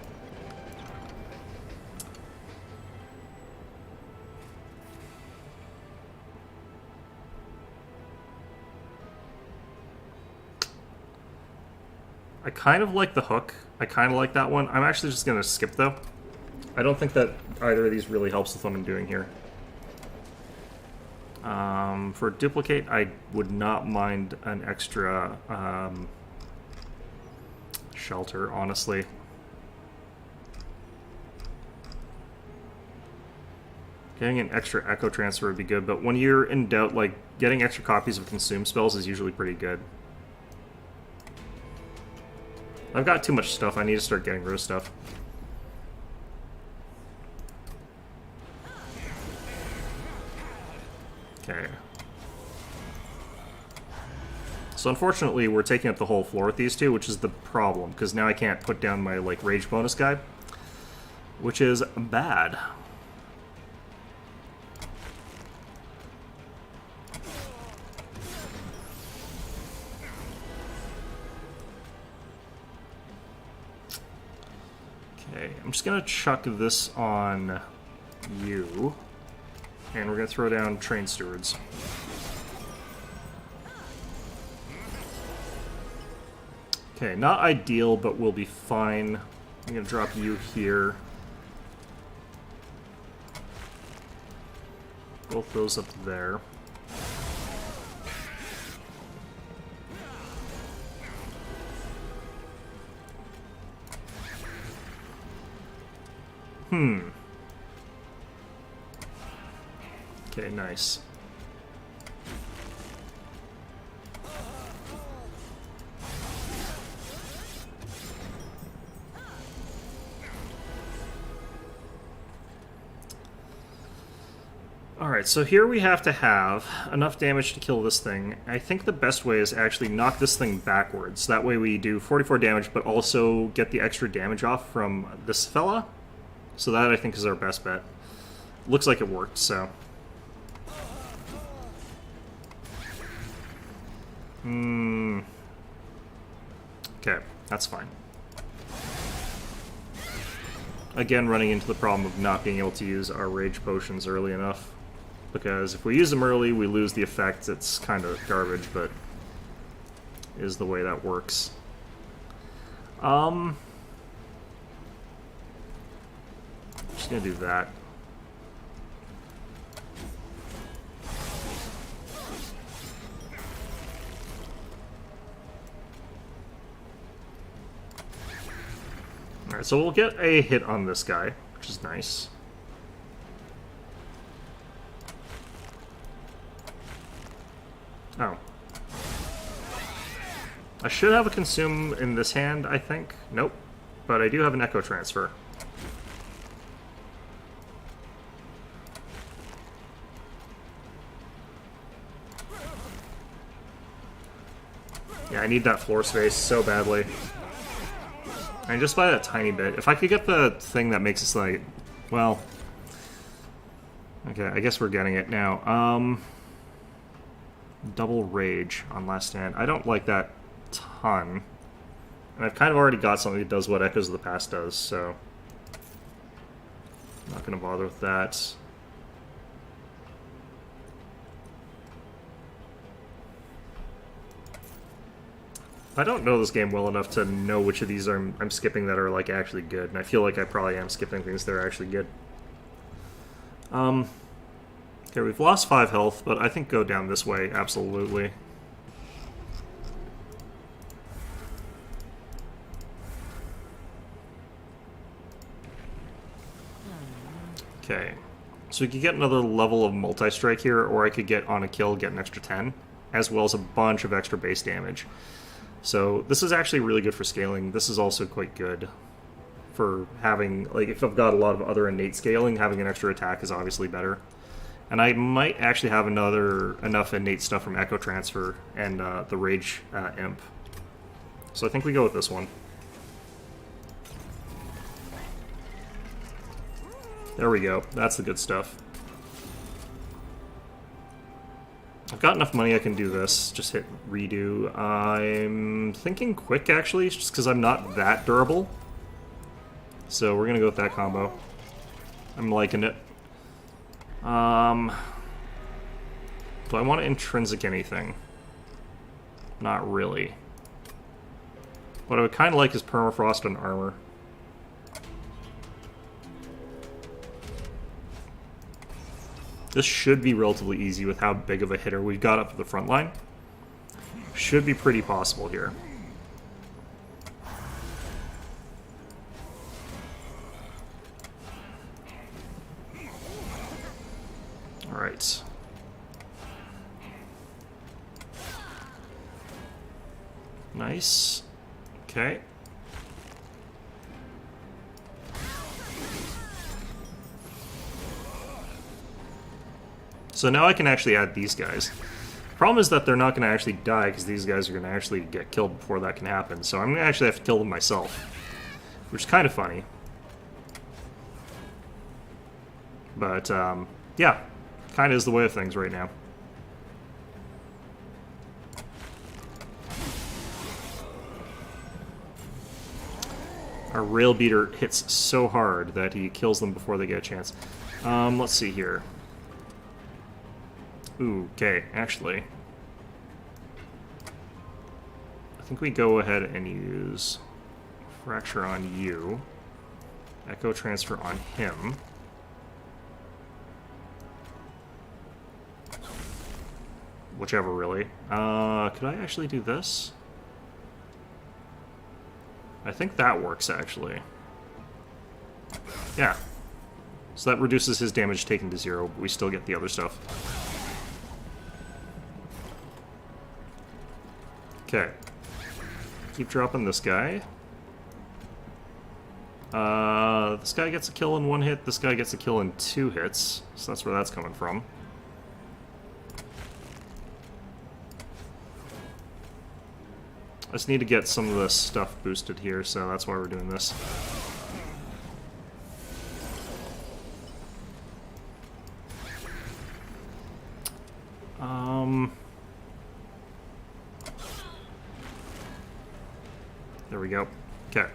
I kind of like the hook. I kind of like that one. I'm actually just going to skip, though. I don't think that either of these really helps with what I'm doing here. For duplicate, I would not mind an extra shelter, honestly. Getting an extra echo transfer would be good, but when you're in doubt, like, getting extra copies of consume spells is usually pretty good. I've got too much stuff. I need to start getting rid of stuff. Okay. So unfortunately, we're taking up the whole floor with these two, which is the problem, because now I can't put down my, like, rage bonus guy, which is bad. Okay, I'm just gonna chuck this on you, and we're gonna throw down train stewards. Okay, not ideal, but we'll be fine. I'm gonna drop you here. Both those up there. Okay, nice. Alright, so here we have to have enough damage to kill this thing. I think the best way is actually knock this thing backwards. That way we do 44 damage, but also get the extra damage off from this fella. So that, I think, is our best bet. Looks like it worked, so... Okay, that's fine. Again, running into the problem of not being able to use our rage potions early enough. Because if we use them early, we lose the effect. It's kind of garbage, but is the way that works. Just gonna do that. Alright, so we'll get a hit on this guy, which is nice. Oh. I should have a consume in this hand, I think. Nope. But I do have an echo transfer. Yeah, I need that floor space so badly. And just by that tiny bit. If I could get the thing that makes us like... Well... Okay, I guess we're getting it now. Double rage on last stand. I don't like that ton. And I've kind of already got something that does what Echoes of the Past does, so... I'm not going to bother with that. I don't know this game well enough to know which of these I'm skipping that are like actually good, and I feel like I probably am skipping things that are actually good. Okay, we've lost 5 health, but I think go down this way, absolutely. Okay, so we could get another level of multi-strike here, or I could get on a kill, get an extra 10, as well as a bunch of extra base damage. So this is actually really good for scaling. This is also quite good for having, like, if I've got a lot of other innate scaling, having an extra attack is obviously better. And I might actually have enough innate stuff from Echo Transfer and the Rage Imp. So I think we go with this one. There we go. That's the good stuff. I've got enough money I can do this. Just hit redo. I'm thinking quick, actually, just because I'm not that durable. So we're going to go with that combo. I'm liking it. Do I want to intrinsic anything? Not really. What I would kind of like is permafrost on armor. This should be relatively easy with how big of a hitter we've got up at the front line. Should be pretty possible here. Alright. Nice. Okay. So now I can actually add these guys. Problem is that they're not going to actually die because these guys are going to actually get killed before that can happen. So I'm going to actually have to kill them myself, which is kind of funny. But, yeah, kind of is the way of things right now. Our rail beater hits so hard that he kills them before they get a chance. Let's see here. Ooh, okay, actually. I think we go ahead and use Fracture on you. Echo Transfer on him. Whichever, really. Could I actually do this? I think that works, actually. Yeah. So that reduces his damage taken to 0, but we still get the other stuff. Okay. Keep dropping this guy. This guy gets a kill in 1 hit, this guy gets a kill in 2 hits, so that's where that's coming from. I just need to get some of the stuff boosted here, so that's why we're doing this. There we go. Okay.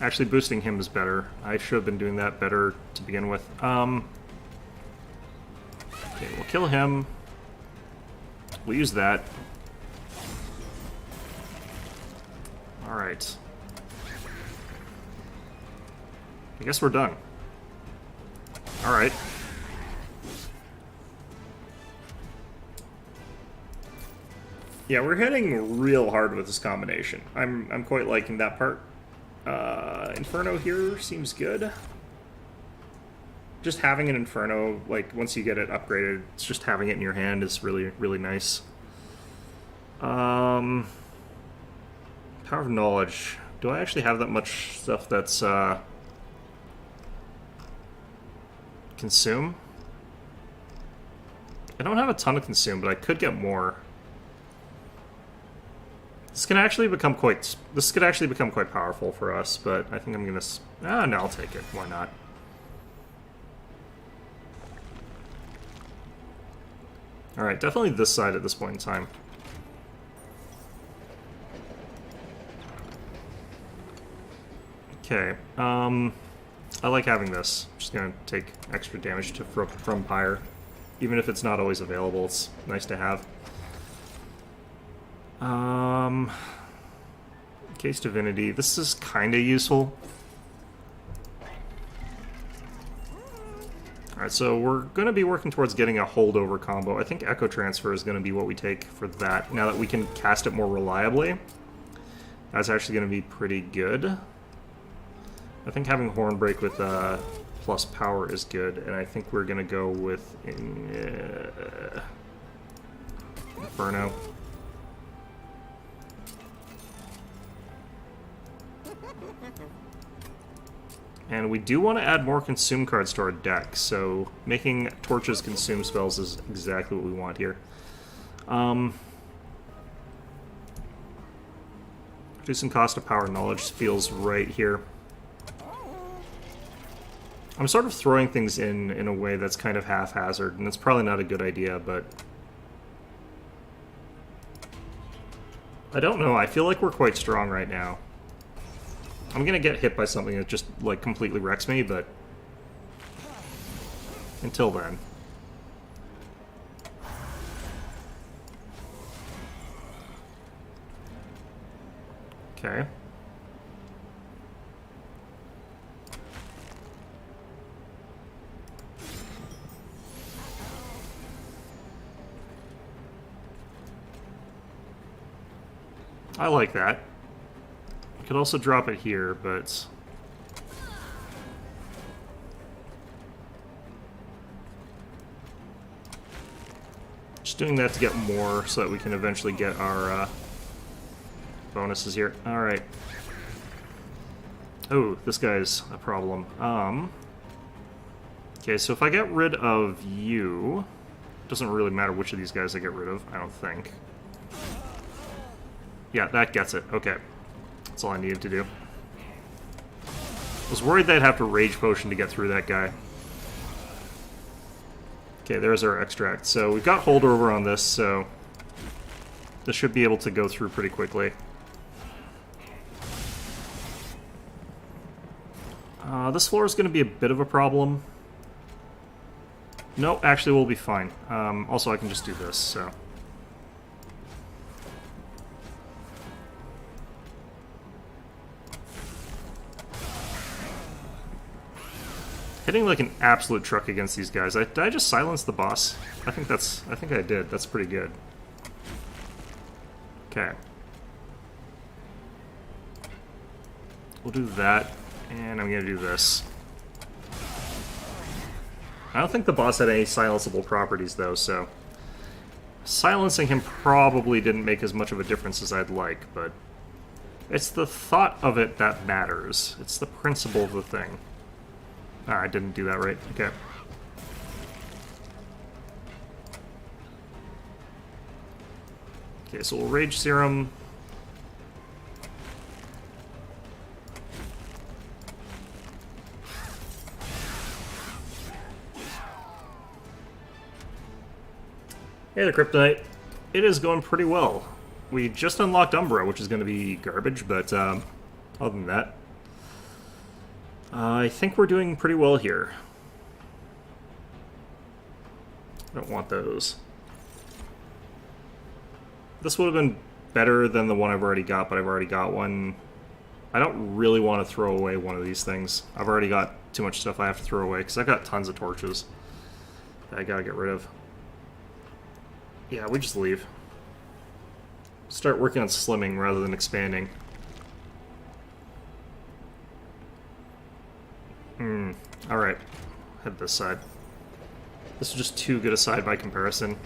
Actually, boosting him is better. I should have been doing that better to begin with. Okay, we'll kill him. We'll use that. Alright. I guess we're done. Alright. Yeah, we're hitting real hard with this combination. I'm quite liking that part. Inferno here seems good. Just having an Inferno, like, once you get it upgraded, it's just having it in your hand is really, really nice. Power of Knowledge. Do I actually have that much stuff that's, Consume? I don't have a ton of Consume, but I could get more. This could actually become quite powerful for us, but I think I'm gonna... no, I'll take it. Why not? Alright, definitely this side at this point in time. Okay, I like having this. I'm just gonna take extra damage from Pyre. Even if it's not always available, it's nice to have. Case Divinity. This is kind of useful. Alright, so we're going to be working towards getting a holdover combo. I think Echo Transfer is going to be what we take for that. Now that we can cast it more reliably, that's actually going to be pretty good. I think having Hornbreak with plus power is good, and I think we're going to go with Inferno. And we do want to add more consume cards to our deck, so making torches consume spells is exactly what we want here. Reducing cost of power knowledge feels right here. I'm sort of throwing things in a way that's kind of haphazard, and it's probably not a good idea, but... I don't know, I feel like we're quite strong right now. I'm gonna get hit by something that just, like, completely wrecks me, but... until then. Okay. I like that. I could also drop it here, but... just doing that to get more so that we can eventually get our bonuses here. Alright. Oh, this guy's a problem. Okay, so if I get rid of you... it doesn't really matter which of these guys I get rid of, I don't think. Yeah, that gets it. Okay. That's all I needed to do. I was worried they'd have to Rage Potion to get through that guy. Okay, there's our extract. So we've got holdover on this, so this should be able to go through pretty quickly. This floor is going to be a bit of a problem. No, actually we'll be fine. Also, I can just do this, so... hitting like an absolute truck against these guys. Did I just silence the boss? I think I did. That's pretty good. Okay. We'll do that, and I'm gonna do this. I don't think the boss had any silenceable properties though, so... silencing him probably didn't make as much of a difference as I'd like, but... it's the thought of it that matters. It's the principle of the thing. Ah, I didn't do that right. Okay. Okay, so we'll Rage Serum. Hey there, Kryptonite. It is going pretty well. We just unlocked Umbra, which is going to be garbage, but other than that, I think we're doing pretty well here. I don't want those. This would have been better than the one I've already got, but I've already got one. I don't really want to throw away one of these things. I've already got too much stuff I have to throw away, because I've got tons of torches that I gotta get rid of. Yeah, we just leave. Start working on slimming rather than expanding. Alright. Head this side. This is just too good a side by comparison.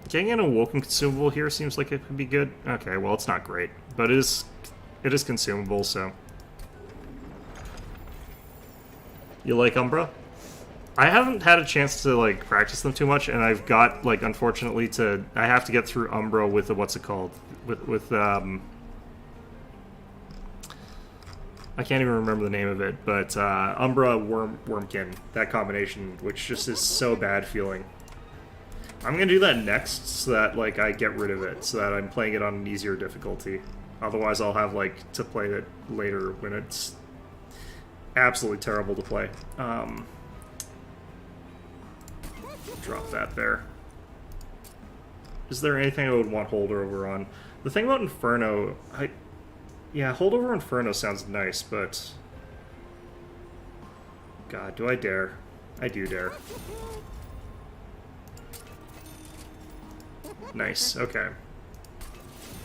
Getting an Awoken consumable here seems like it could be good. Okay, well, it's not great, but it is consumable, so... you like Umbra? I haven't had a chance to, like, practice them too much, and I've got, like, unfortunately I have to get through Umbra with the, what's it called? With I can't even remember the name of it, but, Umbra Wormkin, that combination, which just is so bad feeling. I'm gonna do that next, so that, like, I get rid of it, so that I'm playing it on an easier difficulty. Otherwise, I'll have, like, to play it later when it's absolutely terrible to play. Drop that there. Is there anything I would want holdover on? The thing about Inferno, yeah, holdover Inferno sounds nice, but... God, do I dare? I do dare. Nice, okay.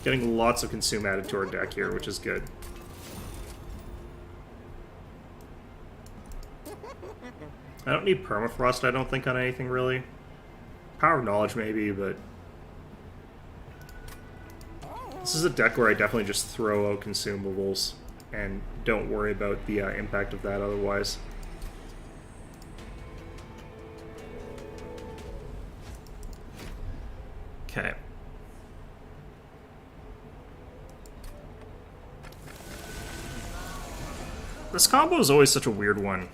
Getting lots of consume added to our deck here, which is good. I don't need Permafrost, I don't think, on anything, really. Power of Knowledge, maybe, but... This is a deck where I definitely just throw out consumables and don't worry about the impact of that otherwise. Okay. This combo is always such a weird one,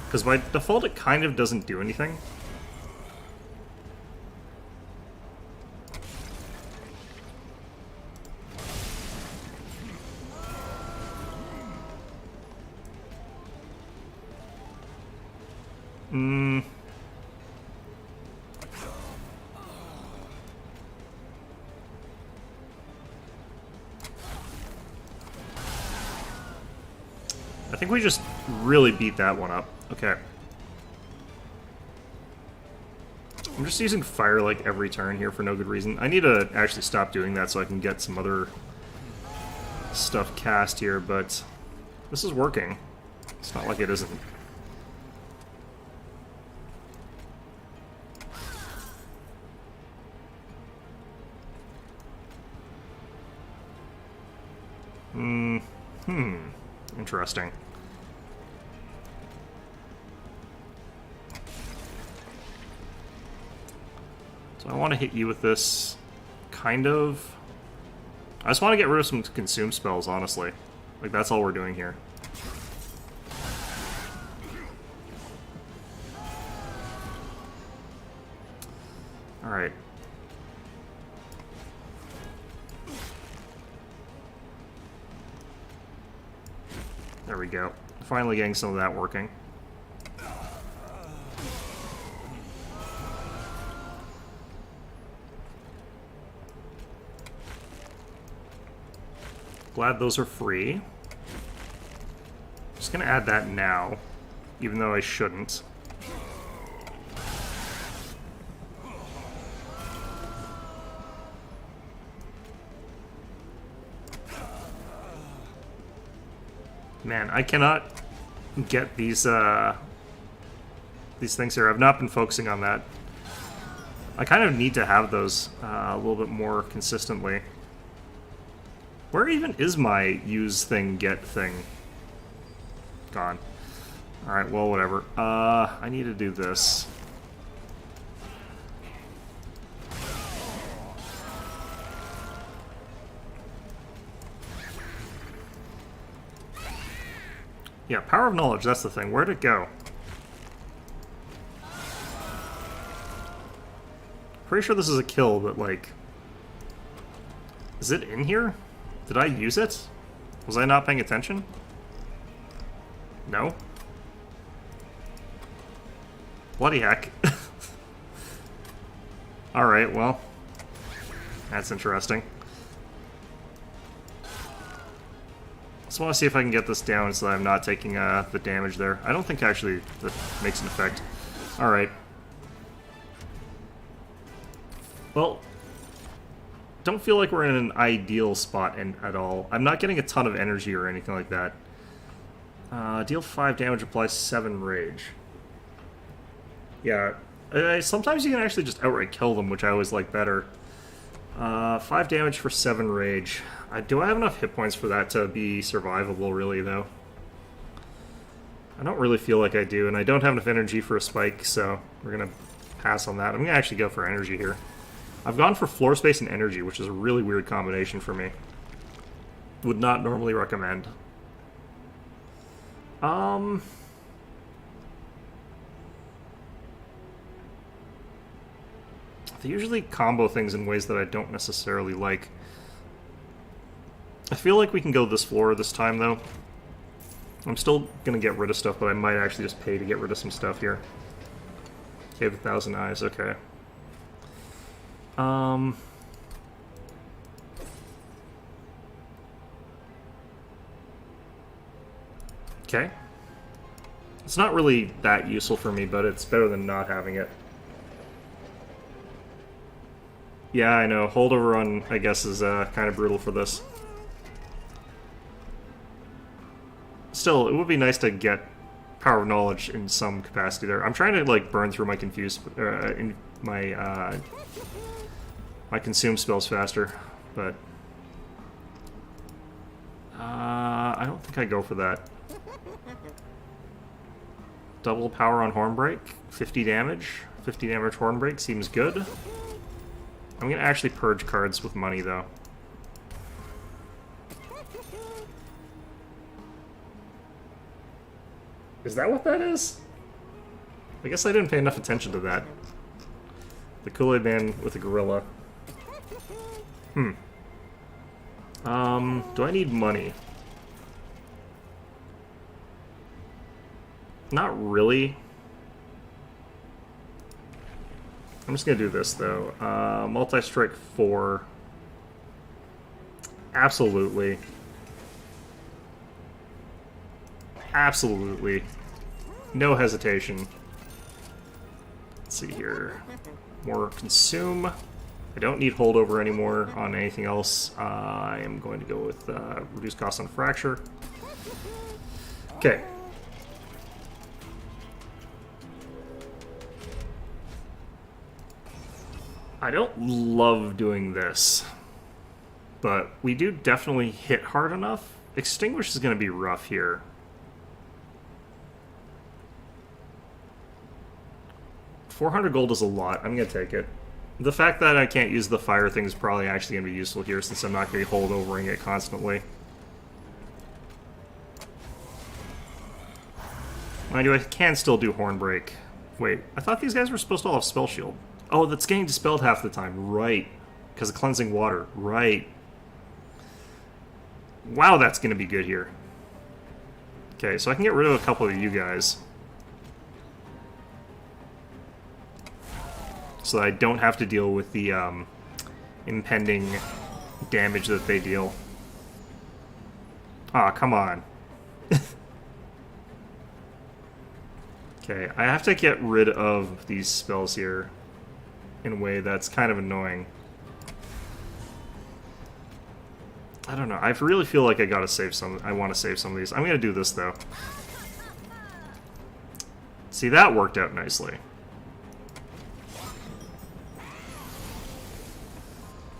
because by default it kind of doesn't do anything. I think we just really beat that one up. Okay. I'm just using fire like every turn here for no good reason. I need to actually stop doing that so I can get some other stuff cast here, but this is working. It's not like it isn't. Interesting. So I want to hit you with this, kind of. I just want to get rid of some consume spells, honestly. Like, that's all we're doing here. Alright. There we go. Finally getting some of that working. Glad those are free. Just gonna add that now, even though I shouldn't. Man, I cannot get these things here. I've not been focusing on that. I kind of need to have those a little bit more consistently. Where even is my use thing, get thing? Gone. Alright, well, whatever. I need to do this. Yeah, Power of Knowledge, that's the thing. Where'd it go? Pretty sure this is a kill, but, like... Is it in here? Did I use it? Was I not paying attention? No? Bloody heck. Alright, well. That's interesting. Just want to see if I can get this down so that I'm not taking the damage there. I don't think actually that makes an effect. Alright. Well, don't feel like we're in an ideal spot at all. I'm not getting a ton of energy or anything like that. Deal 5 damage, applies 7 rage. Yeah, sometimes you can actually just outright kill them, which I always like better. 5 damage for 7 rage. Do I have enough hit points for that to be survivable, really, though? I don't really feel like I do, and I don't have enough energy for a spike, so we're going to pass on that. I'm going to actually go for energy here. I've gone for floor space and energy, which is a really weird combination for me. Would not normally recommend. They usually combo things in ways that I don't necessarily like. I feel like we can go this floor this time, though. I'm still gonna get rid of stuff, but I might actually just pay to get rid of some stuff here. Cave of 1,000 Eyes, okay. Okay. It's not really that useful for me, but it's better than not having it. Yeah, I know. Holdover run, I guess, is kind of brutal for this. Still, it would be nice to get Power of Knowledge in some capacity there. I'm trying to, like, burn through my my consume spells faster, but don't think I go for that. Double power on Hornbreak, 50 damage. 50 damage Hornbreak seems good. I'm gonna actually purge cards with money, though. Is that what that is? I guess I didn't pay enough attention to that. The Kool-Aid Man with a gorilla. Do I need money? Not really. I'm just gonna do this, though. Multi-strike 4. Absolutely. Absolutely. No hesitation. Let's see here. More consume. I don't need holdover anymore on anything else. I am going to go with reduced cost on fracture. Okay. I don't love doing this, but we do definitely hit hard enough. Extinguish is going to be rough here. $400 gold is a lot. I'm going to take it. The fact that I can't use the fire thing is probably actually going to be useful here since I'm not going to be holdovering it constantly. Mind you, I can still do Hornbreak. Wait, I thought these guys were supposed to all have Spell Shield. Oh, that's getting dispelled half the time. Right. Because of Cleansing Water. Right. Wow, that's going to be good here. Okay, so I can get rid of a couple of you guys. So that I don't have to deal with the impending damage that they deal. Aw, come on. Okay, I have to get rid of these spells here in a way that's kind of annoying. I don't know. I really feel like I gotta save some. I want to save some of these. I'm gonna do this though. See, that worked out nicely.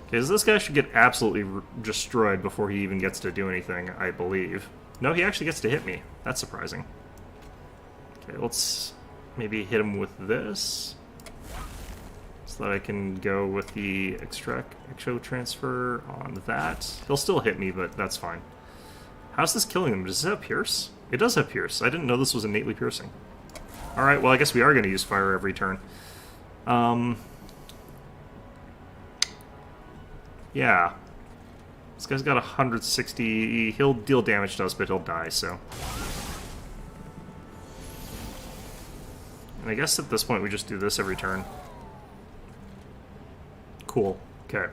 Okay, so this guy should get absolutely destroyed before he even gets to do anything, I believe. No, he actually gets to hit me. That's surprising. Okay, let's maybe hit him with this. So that I can go with the exo transfer on that. He'll still hit me, but that's fine. How's this killing him? Does it have Pierce? It does have Pierce. I didn't know this was innately piercing. Alright, well I guess we are going to use fire every turn. Yeah. This guy's got 160. He'll deal damage to us, but he'll die, so. And I guess at this point we just do this every turn. Cool. Okay.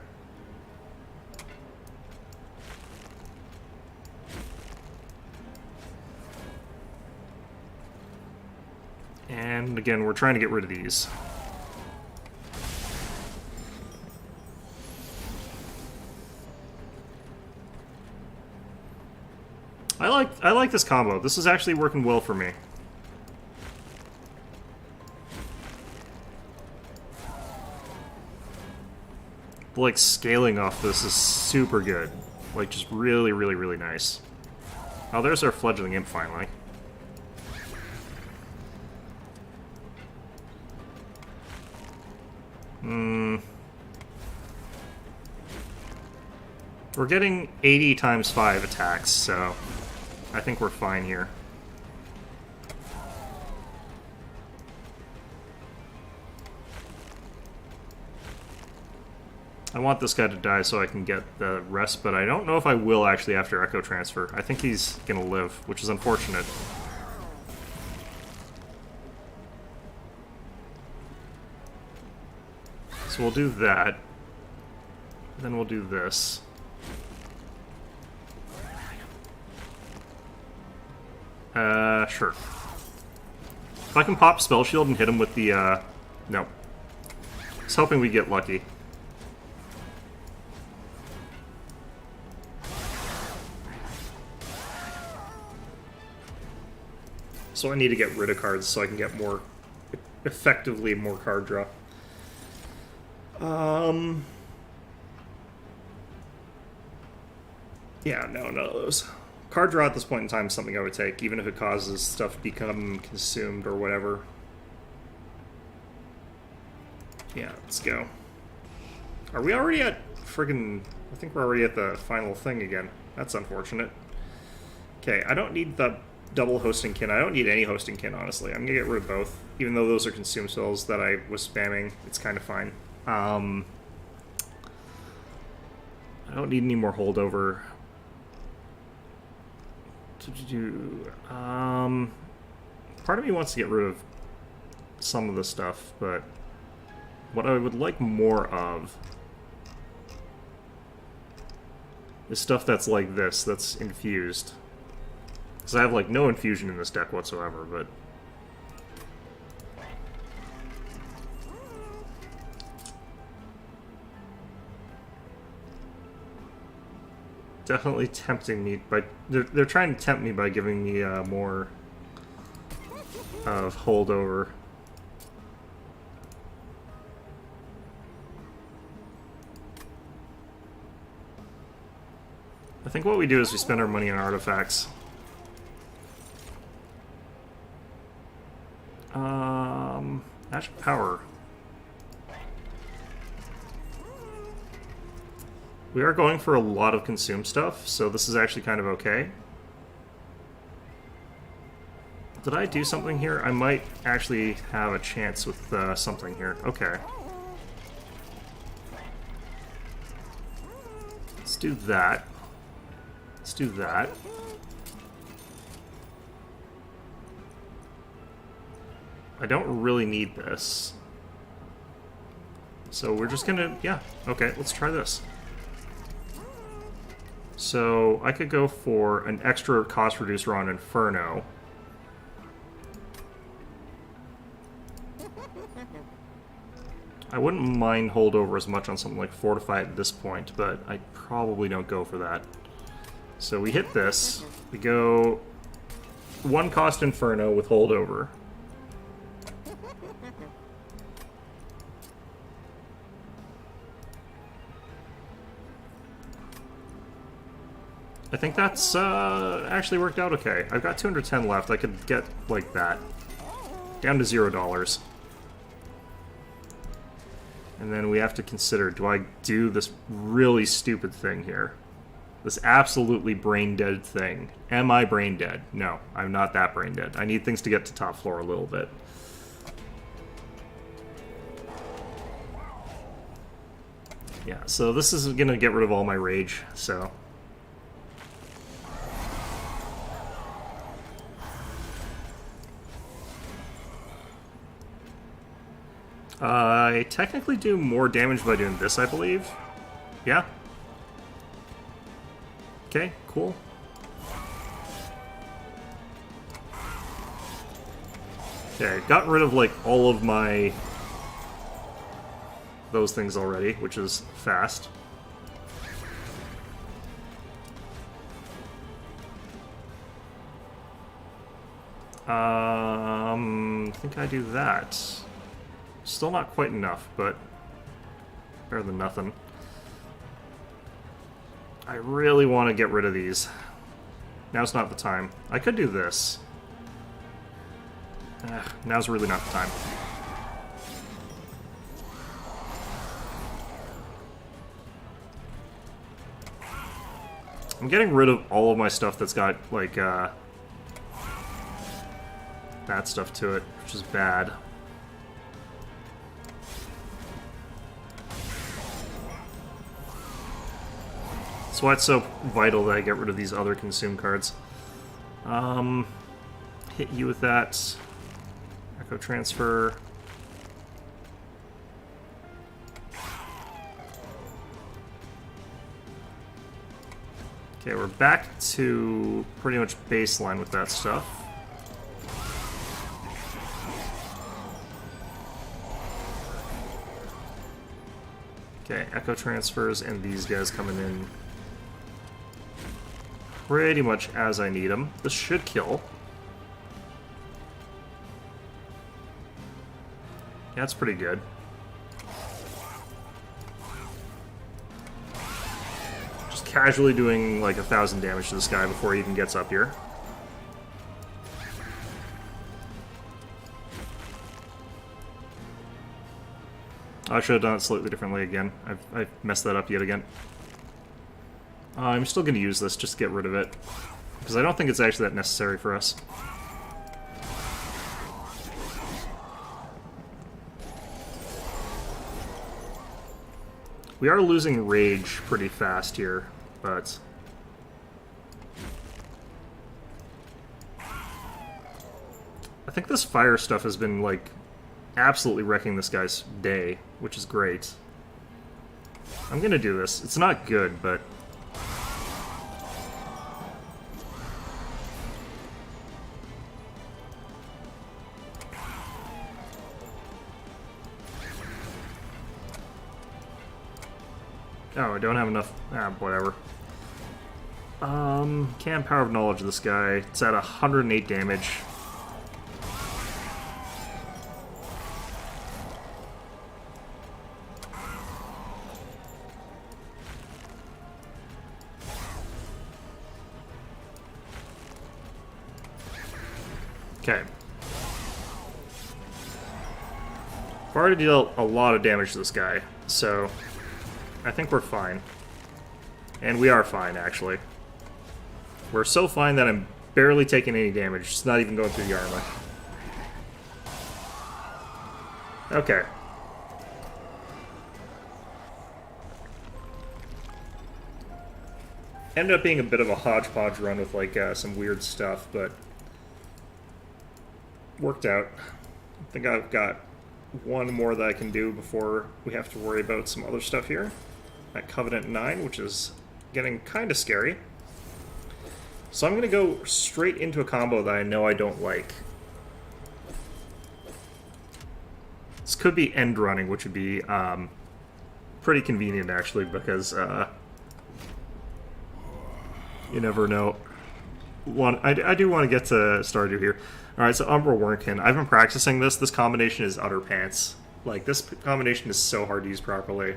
And again, we're trying to get rid of these. I like this combo. This is actually working well for me. Like, scaling off this is super good. Like, just really, really, really nice. Oh, there's our fledgling imp finally. We're getting 80 times 5 attacks, so I think we're fine here. I want this guy to die so I can get the rest, but I don't know if I will actually after Echo Transfer. I think he's gonna live, which is unfortunate. So we'll do that. Then we'll do this. Sure. If I can pop Spell Shield and hit him with the, no. I was hoping we'd get lucky. So I need to get rid of cards so I can get more, effectively more card draw. Yeah, no, none of those. Card draw at this point in time is something I would take, even if it causes stuff to become consumed or whatever. Yeah, let's go. Are we already at friggin'... I think we're already at the final thing again. That's unfortunate. Okay, I don't need the double hosting kin. I don't need any hosting kin, honestly. I'm gonna get rid of both. Even though those are consume spells that I was spamming, it's kind of fine. I don't need any more holdover. Part of me wants to get rid of some of the stuff, but what I would like more of is stuff that's like this, that's infused. Because I have, like, no infusion in this deck whatsoever, but... Definitely tempting me by... They're trying to tempt me by giving me more of holdover. I think what we do is we spend our money on artifacts. Magic power. We are going for a lot of consume stuff, so this is actually kind of okay. Did I do something here? I might actually have a chance with something here. Okay. Let's do that. Let's do that. I don't really need this. So we're just gonna... Yeah, okay, let's try this. So I could go for an extra cost reducer on Inferno. I wouldn't mind holdover as much on something like Fortify at this point, but I probably don't go for that. So we hit this. We go 1 cost Inferno with holdover. I think that's actually worked out okay. I've got 210 left. I could get like that. Down to $0. And then we have to consider, do I do this really stupid thing here? This absolutely brain-dead thing. Am I brain-dead? No, I'm not that brain-dead. I need things to get to top floor a little bit. Yeah, so this is going to get rid of all my rage, so... I technically do more damage by doing this, I believe. Yeah. Okay, cool. Okay, got rid of, like, all of my... those things already, which is fast. I think I do that. Still not quite enough, but better than nothing. I really want to get rid of these. Now's not the time. I could do this. Now's really not the time. I'm getting rid of all of my stuff that's got, like, that stuff to it, which is bad. That's why it's so vital that I get rid of these other consume cards. Hit you with that. Echo transfer. Okay, we're back to pretty much baseline with that stuff. Okay, echo transfers and these guys coming in pretty much as I need them. This should kill. Yeah, that's pretty good. Just casually doing like 1,000 damage to this guy before he even gets up here. I should have done it slightly differently again. I've messed that up yet again. I'm still going to use this just to get rid of it, because I don't think it's actually that necessary for us. We are losing rage pretty fast here, but... I think this fire stuff has been, like, absolutely wrecking this guy's day, which is great. I'm gonna do this. It's not good, but... Oh, I don't have enough... whatever. Can Power of Knowledge this guy. It's at 108 damage. Okay. I've already dealt a lot of damage to this guy, so I think we're fine. And we are fine, actually. We're so fine that I'm barely taking any damage. It's not even going through the armor. Okay. Ended up being a bit of a hodgepodge run with, like, some weird stuff, but... worked out. I think I've got one more that I can do before we have to worry about some other stuff here. At Covenant 9, which is getting kind of scary. So I'm going to go straight into a combo that I know I don't like. This could be end running, which would be pretty convenient, actually, because you never know. I do want to get to Stardew here. Alright, so Umbra Wormkin. I've been practicing this. This combination is utter pants. Like, this combination is so hard to use properly.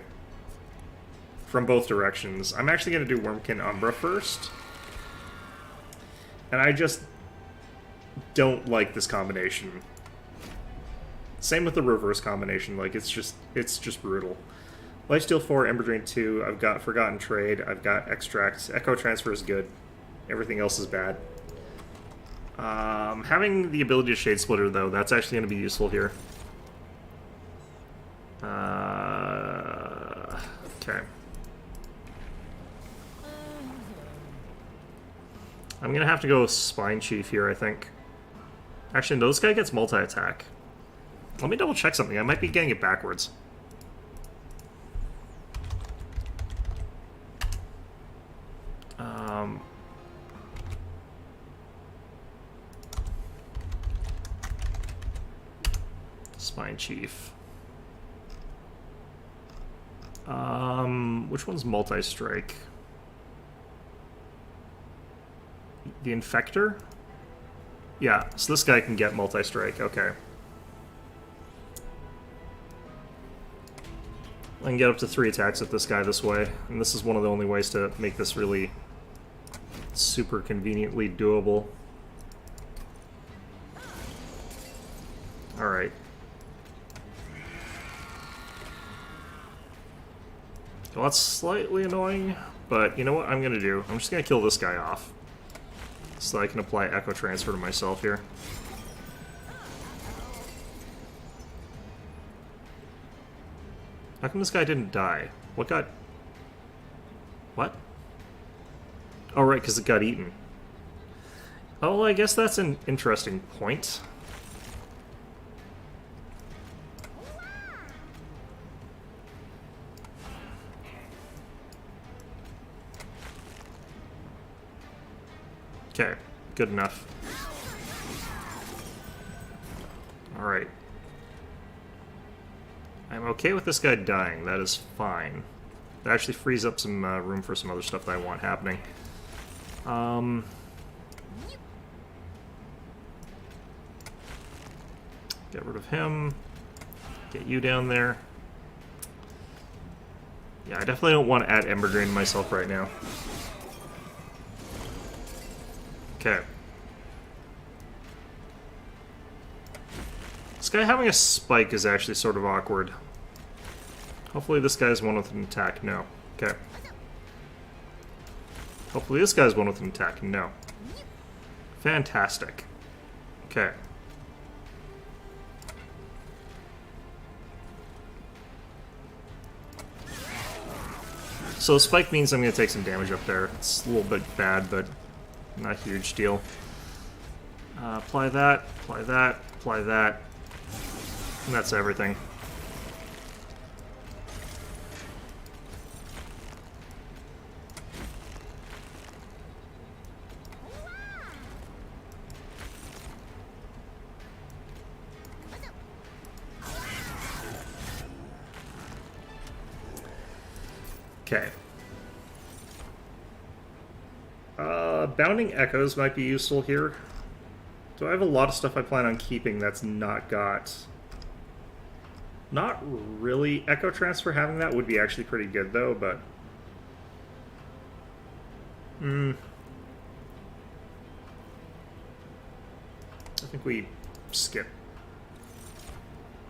From both directions. I'm actually going to do Wormkin Umbra first. And I just don't like this combination. Same with the reverse combination. Like, it's just brutal. Lifesteal 4, Ember Drain 2. I've got Forgotten Trade. I've got Extract. Echo Transfer is good. Everything else is bad. Having the ability to Shade Splitter, though, that's actually going to be useful here. Okay. I'm going to have to go with Spine Chief here, I think. Actually, no, this guy gets multi-attack. Let me double check something. I might be getting it backwards. Spine Chief. Which one's multi-strike? The Infector? Yeah, so this guy can get multi-strike, okay. I can get up to 3 attacks with this guy this way, and this is one of the only ways to make this really super conveniently doable. Alright. Well, that's slightly annoying, but you know what I'm going to do? I'm just going to kill this guy off. So that I can apply Echo Transfer to myself here. How come this guy didn't die? What got... What? Oh, right, because it got eaten. Oh, well, I guess that's an interesting point. Okay, good enough. Alright. I'm okay with this guy dying, that is fine. That actually frees up some room for some other stuff that I want happening. Get rid of him. Get you down there. Yeah, I definitely don't want to add Ember Drain to myself right now. Okay. This guy having a spike is actually sort of awkward. Hopefully this guy's one with an attack. No. Okay. Hopefully this guy's one with an attack. No. Fantastic. Okay. So spike means I'm going to take some damage up there. It's a little bit bad, but not a huge deal. Apply that, apply that, apply that. And that's everything. Okay. Bounding Echoes might be useful here. Do I have a lot of stuff I plan on keeping that's not got... Not really. Echo Transfer having that would be actually pretty good, though, but... I think we skip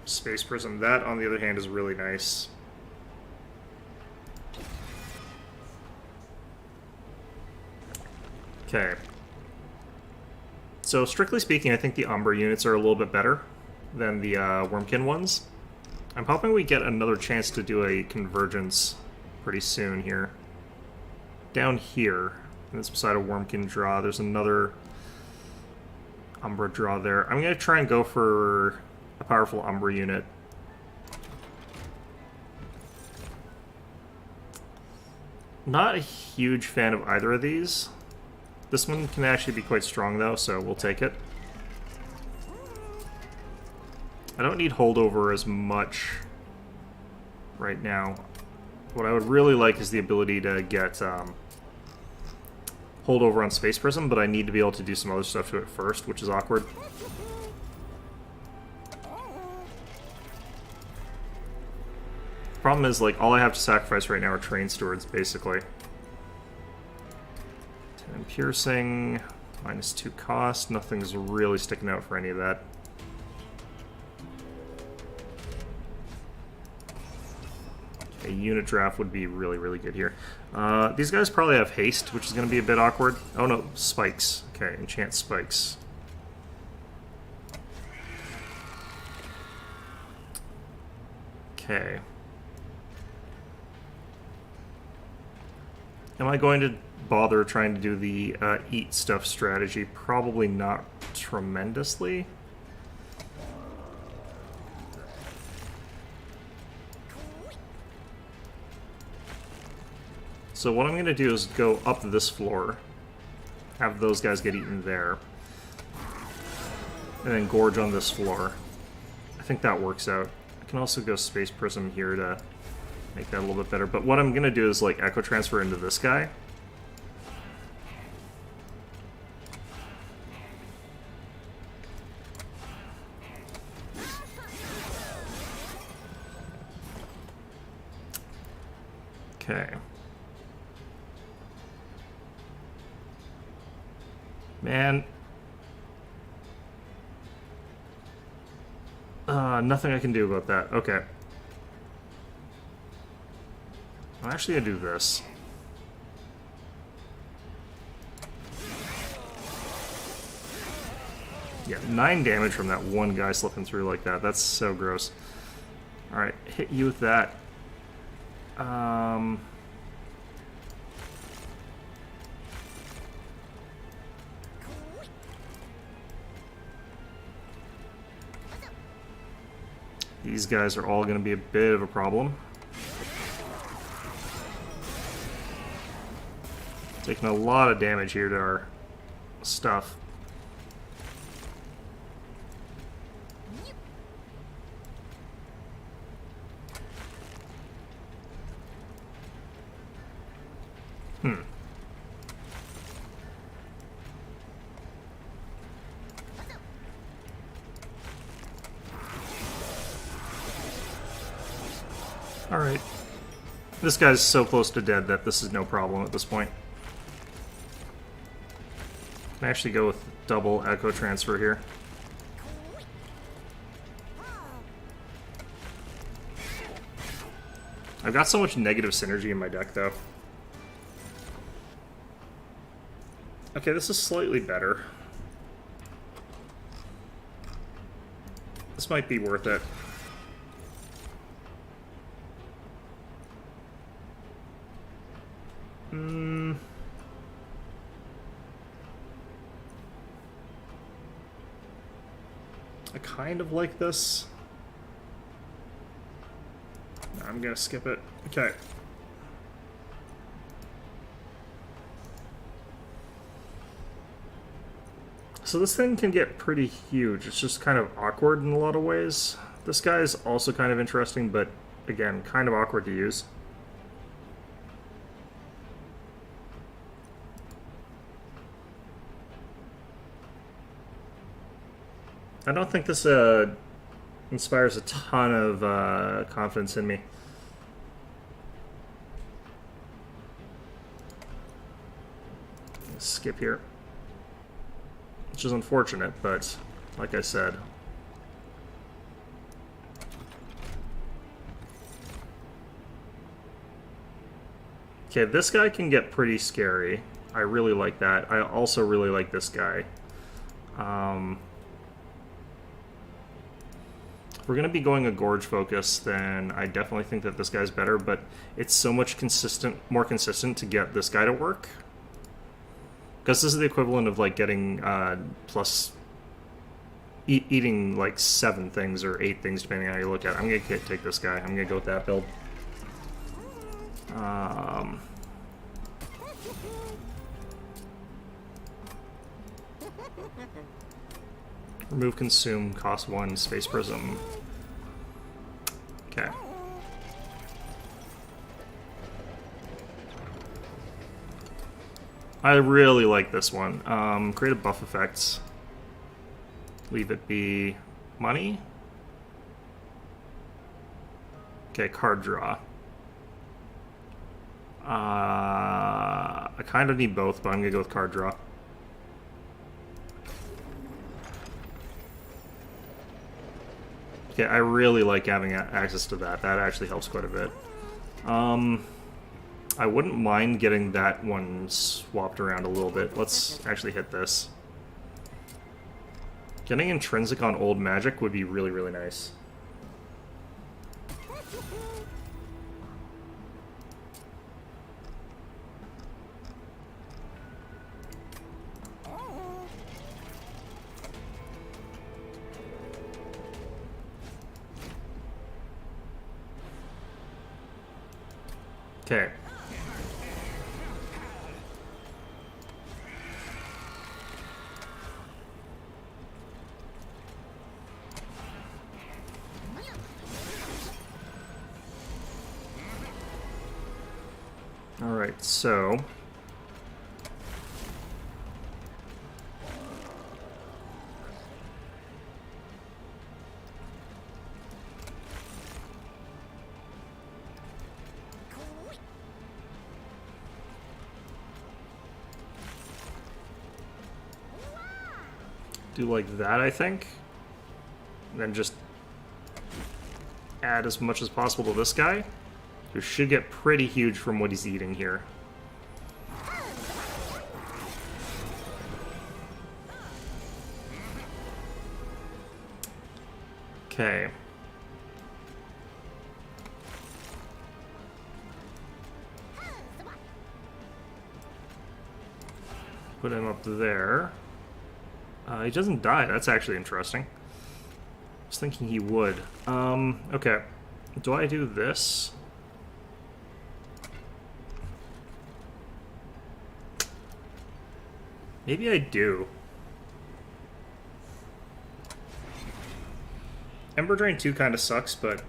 Space Prism. That, on the other hand, is really nice. Okay. So, strictly speaking, I think the Umbra units are a little bit better than the Wormkin ones. I'm hoping we get another chance to do a convergence pretty soon here. Down here, and it's beside a Wormkin draw, there's another Umbra draw there. I'm going to try and go for a powerful Umbra unit. Not a huge fan of either of these. This one can actually be quite strong, though, so we'll take it. I don't need holdover as much right now. What I would really like is the ability to get holdover on Space Prism, but I need to be able to do some other stuff to it first, which is awkward. Problem is, like, all I have to sacrifice right now are Train Stewards, basically. 10 piercing, -2 cost. Nothing's really sticking out for any of that. A unit draft would be really, really good here. These guys probably have haste, which is going to be a bit awkward. Oh no, spikes. Okay, enchant spikes. Okay. Am I going to bother trying to do the eat stuff strategy? Probably not tremendously. So what I'm going to do is go up this floor, have those guys get eaten there, and then gorge on this floor. I think that works out. I can also go Space Prism here to make that a little bit better. But what I'm going to do is like Echo Transfer into this guy. Okay. Man. Nothing I can do about that. Okay. I'm actually gonna do this. Yeah, 9 damage from that one guy slipping through like that. That's so gross. Alright, hit you with that. These guys are all going to be a bit of a problem. Taking a lot of damage here to our stuff. Alright. This guy's so close to dead that this is no problem at this point. Can I actually go with double echo transfer here? I've got so much negative synergy in my deck, though. Okay, this is slightly better. This might be worth it. I kind of like this. No, I'm gonna skip it. Okay. So this thing can get pretty huge. It's just kind of awkward in a lot of ways. This guy is also kind of interesting, but again, kind of awkward to use. I don't think this inspires a ton of confidence in me. Skip here. Which is unfortunate, but like I said. Okay, this guy can get pretty scary. I really like that. I also really like this guy. If we're going to be going a Gorge focus, then I definitely think that this guy's better, but it's so much more consistent to get this guy to work. Because this is the equivalent of like getting eating like 7 things or 8 things depending on how you look at it. I'm going to take this guy. I'm going to go with that build. Remove consume, cost 1, space prism. Okay. I really like this one. Create a buff effects. Leave it be money. Okay, card draw. I kind of need both, but I'm gonna go with card draw. Okay, I really like having access to that. That actually helps quite a bit. I wouldn't mind getting that one swapped around a little bit. Let's actually hit this. Getting intrinsic on old magic would be really, really nice. Okay. Alright, so... do like that, I think. And then just add as much as possible to this guy. Who should get pretty huge from what he's eating here. Okay. Put him up there. He doesn't die. That's actually interesting. I was thinking he would. Okay. Do I do this? Maybe I do. Ember Drain 2 kind of sucks, but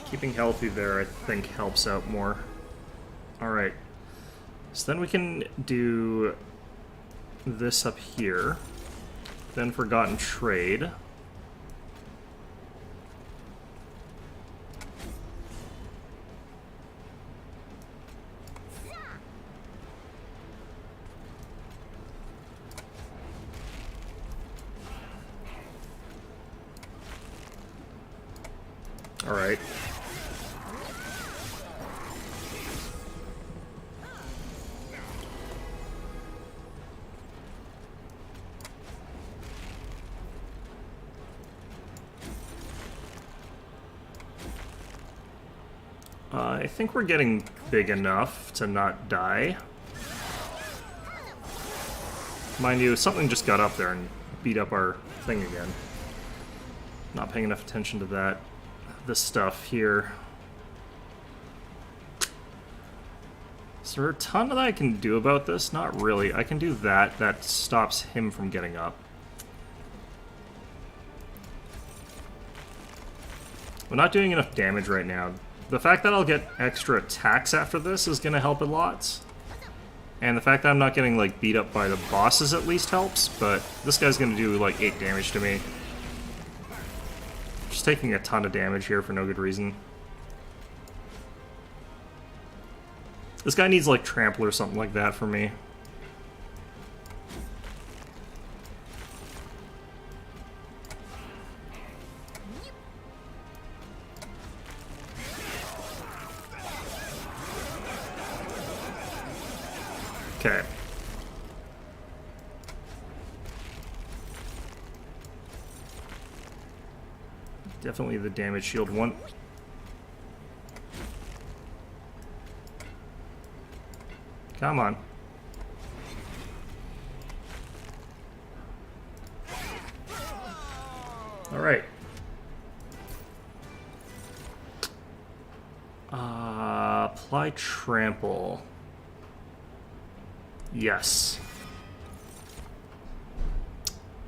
keeping healthy there, I think, helps out more. Alright. So then we can do this up here. Then Forgotten Trade. Alright. I think we're getting big enough to not die. Mind you, something just got up there and beat up our thing again. Not paying enough attention to that. This stuff here. Is there a ton that I can do about this? Not really. I can do that. That stops him from getting up. We're not doing enough damage right now. The fact that I'll get extra attacks after this is going to help a lot. And the fact that I'm not getting, like, beat up by the bosses at least helps, but this guy's going to do, like, 8 damage to me. Just taking a ton of damage here for no good reason. This guy needs, like, trample or something like that for me. Okay. Definitely the damage shield one. Come on. All right. Apply trample. Yes.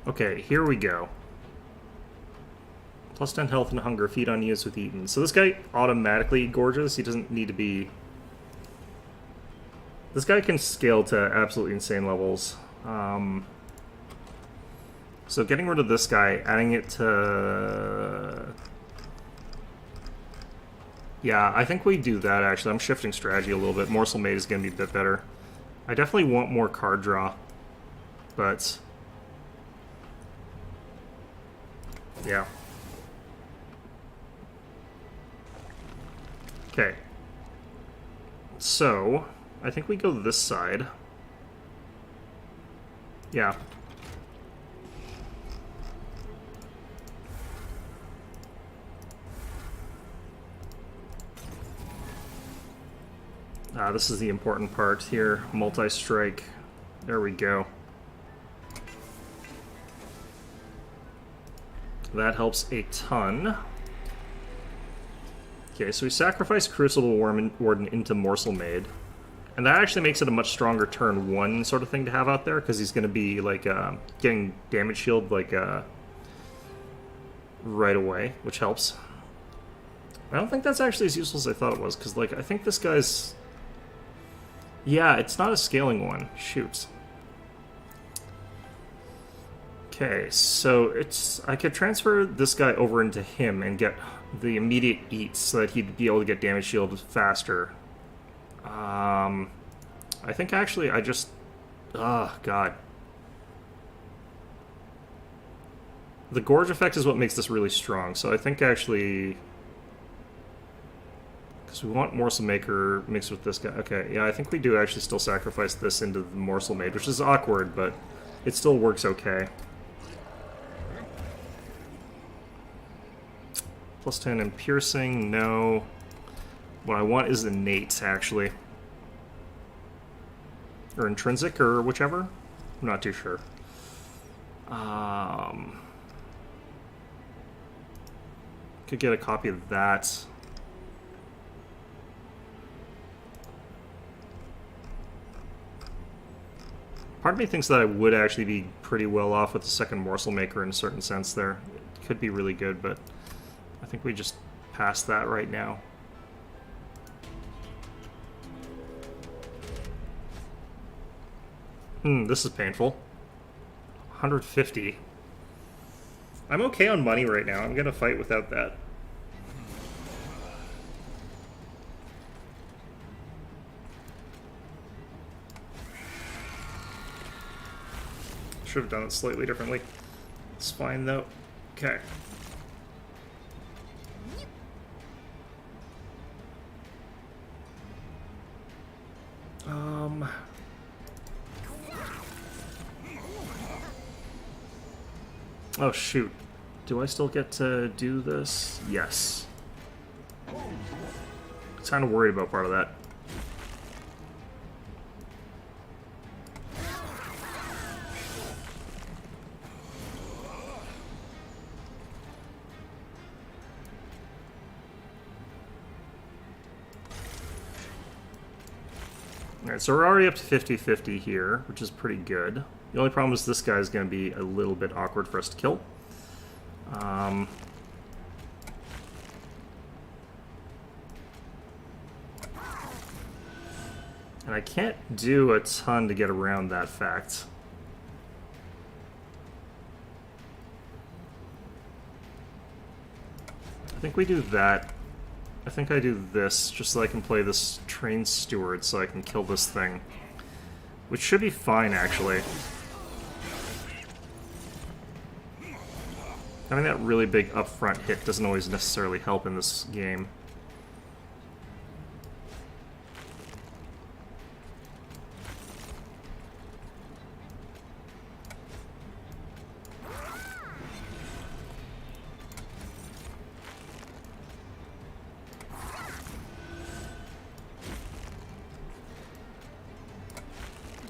Okay, here we go. Plus 10 health and hunger, feed on use with eaten. So this guy automatically gorges. He doesn't need to be... This guy can scale to absolutely insane levels. So getting rid of this guy, adding it to... Yeah, I think we do that, actually. I'm shifting strategy a little bit. Morsel Maid is going to be a bit better. I definitely want more card draw, but... Yeah. Okay. So, I think we go this side. Yeah. This is the important part here. Multi-strike. There we go. That helps a ton. Okay, so we sacrifice Crucible Warden into Morsel Maid. And that actually makes it a much stronger turn 1 sort of thing to have out there, because he's going to be, like, getting damage shield, like, right away, which helps. I don't think that's actually as useful as I thought it was, because, like, I think this guy's... Yeah, it's not a scaling one. Shoot. Okay, so it's... I could transfer this guy over into him and get the immediate eats so that he'd be able to get damage shield faster. I think actually I just... Oh, God. The Gorge effect is what makes this really strong, so I think actually... Because we want Morsel Maker mixed with this guy. Okay, yeah, I think we do actually still sacrifice this into the Morsel Maid, which is awkward, but it still works okay. Plus 10 in piercing, no. What I want is innate, actually. Or intrinsic, or whichever. I'm not too sure. Could get a copy of that. Part of me thinks that I would actually be pretty well off with the second Morsel Maker in a certain sense there. It could be really good, but I think we just pass that right now. This is painful. 150. I'm okay on money right now. I'm gonna fight without that. Should have done it slightly differently. It's fine though. Okay. Oh, shoot. Do I still get to do this? Yes. Kind of worried about part of that. Alright, so we're already up to 50-50 here, which is pretty good. The only problem is this guy's going to be a little bit awkward for us to kill. And I can't do a ton to get around that fact. I think we do that. I think I do this just so I can play this train steward so I can kill this thing. Which should be fine, actually. Having that really big upfront hit doesn't always necessarily help in this game.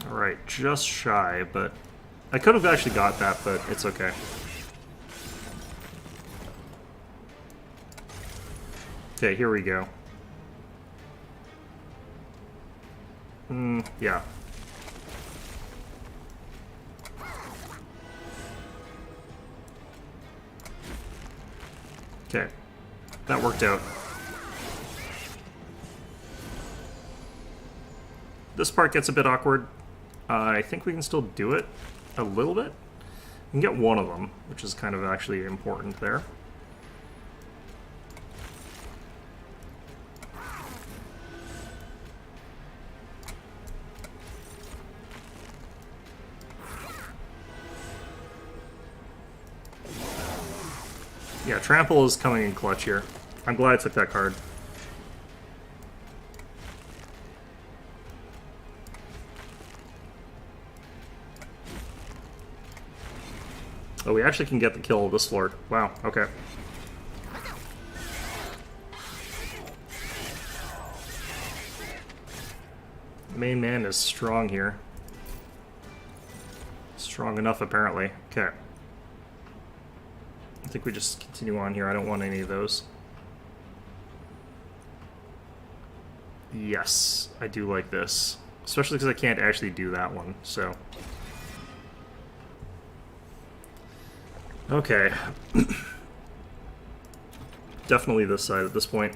Alright, just shy, but I could have actually got that, but it's okay. Okay, here we go. Yeah. Okay, that worked out. This part gets a bit awkward. I think we can still do it a little bit. We can get one of them, which is kind of actually important there. Yeah, Trample is coming in clutch here. I'm glad I took that card. Oh, we actually can get the kill of this Lord. Wow, okay. Main man is strong here. Strong enough, apparently. Okay. I think we just continue on here. I don't want any of those. Yes, I do like this. Especially because I can't actually do that one, so... Okay. Definitely this side at this point.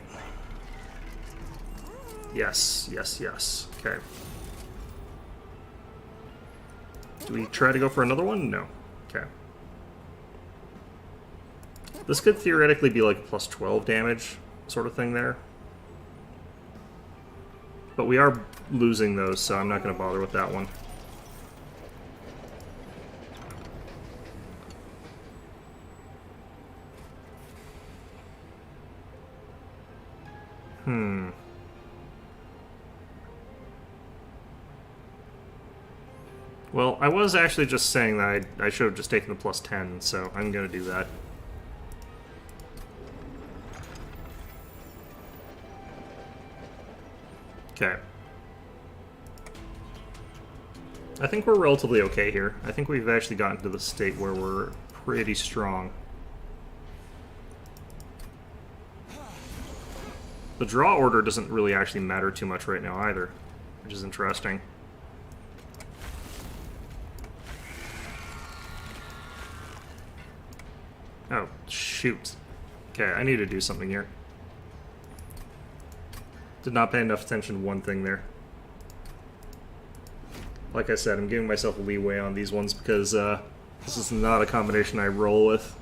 Yes, yes, yes. Okay. Do we try to go for another one? No. Okay. This could theoretically be like a plus 12 damage sort of thing there. But we are losing those, so I'm not going to bother with that one. Well, I was actually just saying that I should have just taken the plus 10, so I'm going to do that. Okay. I think we're relatively okay here. I think we've actually gotten to the state where we're pretty strong. The draw order doesn't really actually matter too much right now either, which is interesting. Oh, shoot. Okay, I need to do something here. Did not pay enough attention to one thing there. Like I said, I'm giving myself leeway on these ones because this is not a combination I roll with.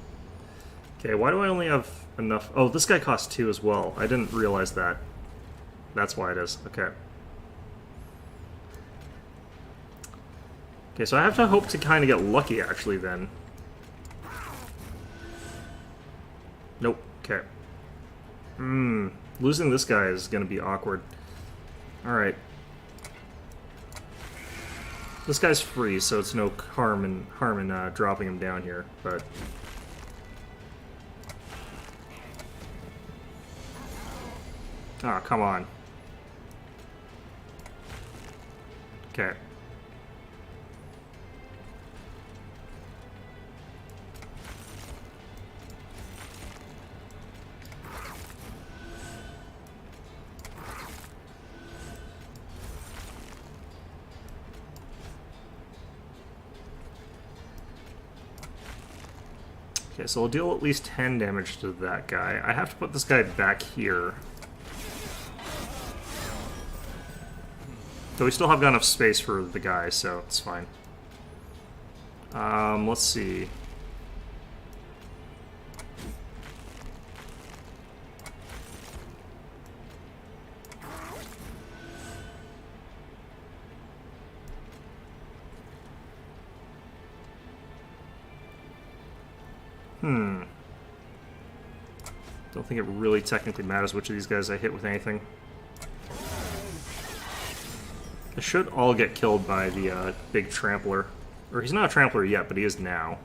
Okay, why do I only have enough? Oh, this guy costs 2 as well. I didn't realize that. That's why it is. Okay. Okay, so I have to hope to kind of get lucky, actually, then. Nope. Okay. Losing this guy is going to be awkward. Alright. This guy's free, so it's no harm in dropping him down here, but Oh, come on. Okay. Okay, so we'll deal at least 10 damage to that guy. I have to put this guy back here. So we still have got enough space for the guy, so it's fine. Let's see. Don't think it really technically matters which of these guys I hit with anything. They should all get killed by the big trampler. Or he's not a trampler yet, but he is now.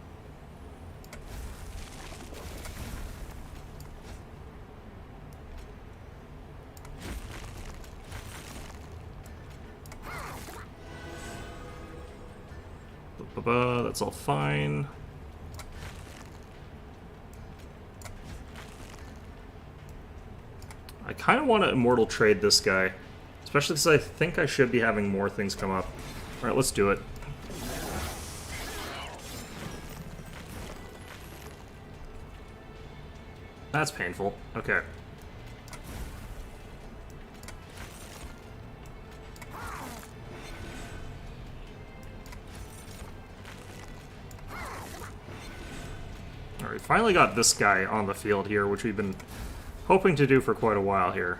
That's all fine. I kind of want to immortal trade this guy. Especially because I think I should be having more things come up. Alright, let's do it. That's painful. Okay. Alright, finally got this guy on the field here, which we've been hoping to do for quite a while here.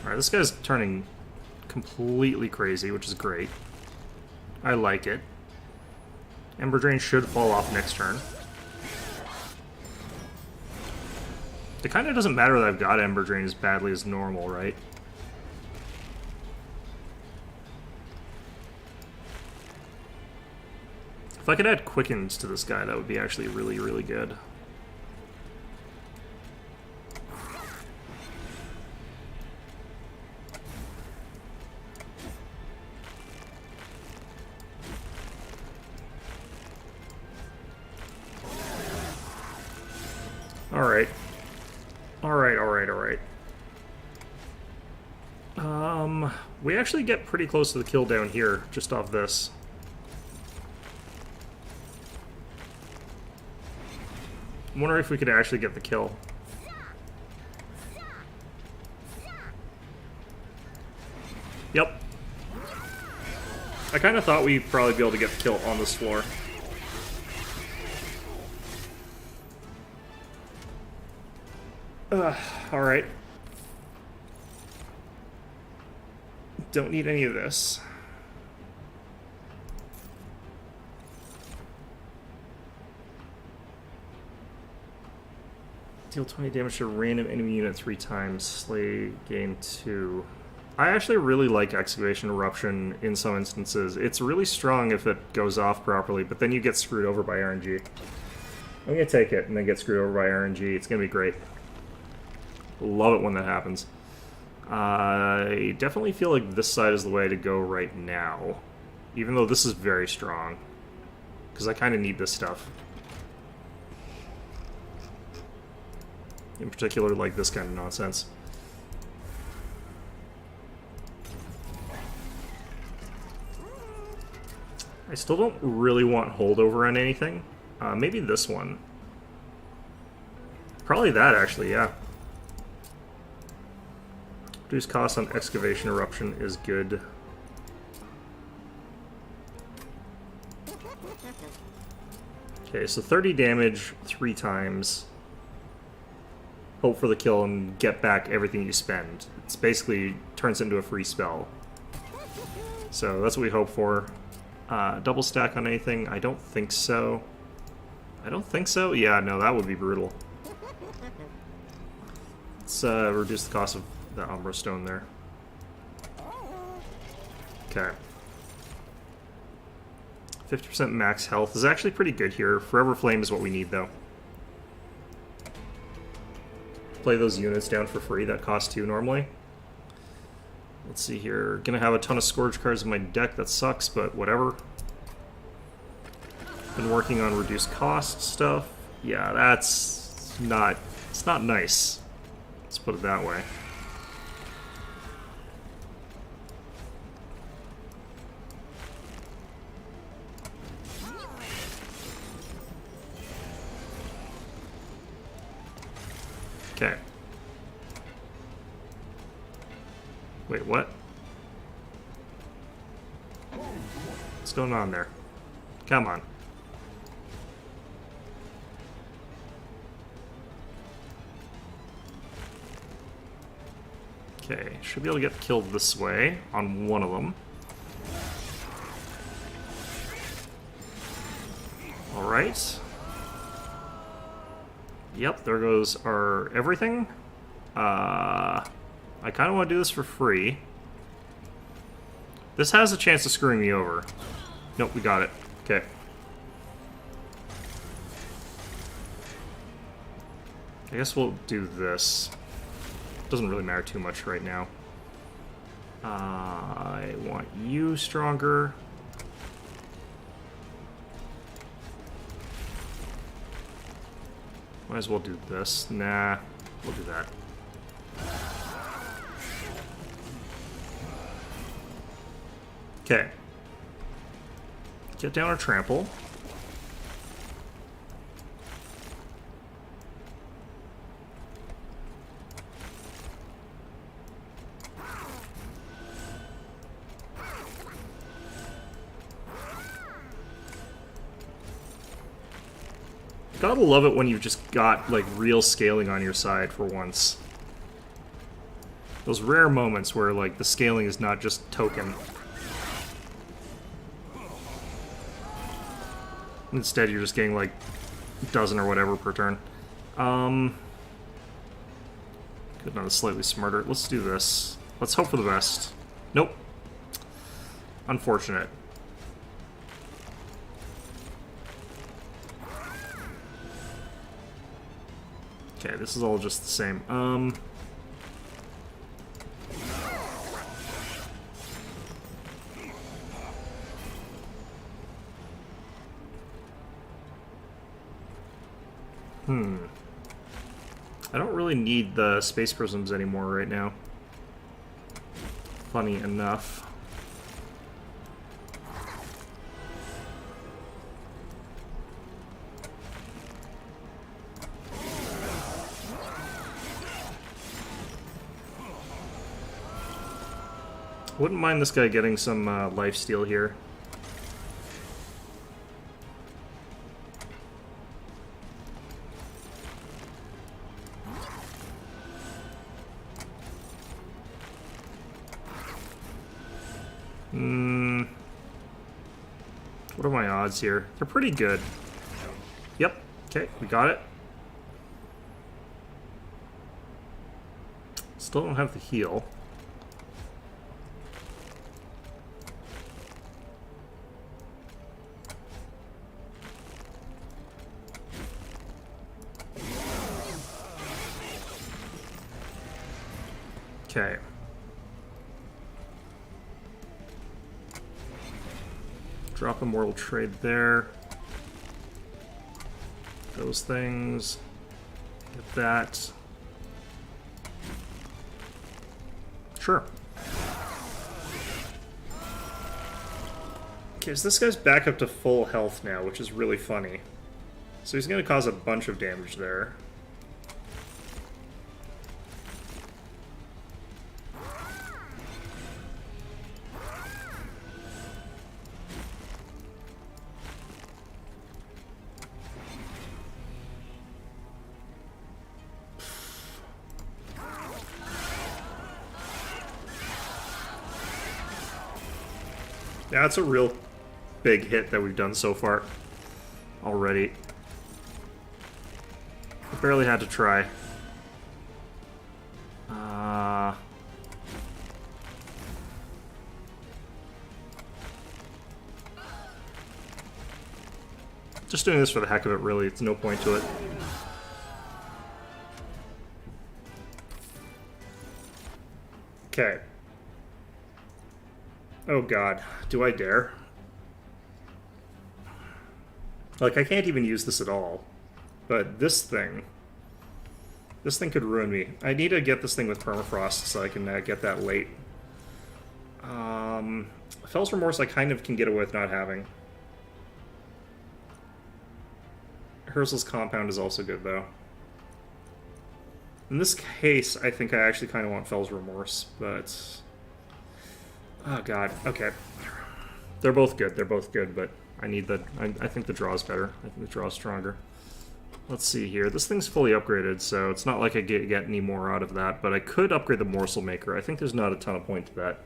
Alright, this guy's turning completely crazy, which is great. I like it. Ember Drain should fall off next turn. It kind of doesn't matter that I've got Ember Drain as badly as normal, right? If I could add Quickens to this guy, that would be actually really, really good. Alright. Alright. We actually get pretty close to the kill down here, just off this. I'm wondering if we could actually get the kill. Yep. I kind of thought we'd probably be able to get the kill on this floor. Alright. Don't need any of this. Deal 20 damage to random enemy unit 3 times. Slay, gain 2. I actually really like Excavation Eruption in some instances. It's really strong if it goes off properly, but then you get screwed over by RNG. I'm gonna take it and then get screwed over by RNG. It's gonna be great. Love it when that happens. I definitely feel like this side is the way to go right now. Even though this is very strong. Because I kind of need this stuff. In particular, like this kind of nonsense. I still don't really want holdover on anything. Maybe this one. Probably that, actually, yeah. Reduce cost on Excavation Eruption is good. Okay, so 30 damage 3 times. Hope for the kill and get back everything you spend. It's basically turns into a free spell. So that's what we hope for. Double stack on anything? I don't think so. I don't think so? Yeah, no, that would be brutal. Let's reduce the cost of the Umbra Stone there. Okay. 50% max health is actually pretty good here. Forever Flame is what we need, though. play those units down for free that cost 2 normally. Let's see here. Gonna have a ton of Scourge cards in my deck. That sucks, but whatever. Been working on reduced cost stuff. Yeah, that's not... It's not nice. Let's put it that way. Okay. Wait, what? What's going on there? Come on. Okay, should be able to get killed this way on one of them. Alright. Yep, there goes our everything. I kind of want to do this for free. This has a chance of screwing me over. Nope, we got it. Okay. I guess we'll do this. Doesn't really matter too much right now. I want you stronger. Might as well do this. Nah, we'll do that. Okay. Get down our trample. Gotta love it when you've just got, like, real scaling on your side for once. Those rare moments where, like, the scaling is not just token. Instead, you're just getting, like, a dozen or whatever per turn. Could not have slightly smarter. Let's do this. Let's hope for the best. Nope. Unfortunate. Okay, this is all just the same. I don't really need the space prisms anymore right now. Funny enough. Wouldn't mind this guy getting some lifesteal here. What are my odds here? They're pretty good. Yep. Okay, we got it. Still don't have the heal. Okay. Drop a mortal trade there. Those things. Get that. Sure. Okay, so this guy's back up to full health now, which is really funny. So he's going to cause a bunch of damage there. Yeah, that's a real big hit that we've done so far already. I barely had to try. Just doing this for the heck of it, really. It's no point to it. Okay. Oh god, do I dare? Like, I can't even use this at all. But this thing could ruin me. I need to get this thing with permafrost so I can get that late. Fell's Remorse I kind of can get away with not having. Herzl's Compound is also good, though. In this case, I think I actually kind of want Fell's Remorse, but... Oh god, okay. They're both good, but I need the... I think the draw's better. I think the draw's stronger. Let's see here. This thing's fully upgraded, so it's not like I get any more out of that, but I could upgrade the Morsel Maker. I think there's not a ton of point to that.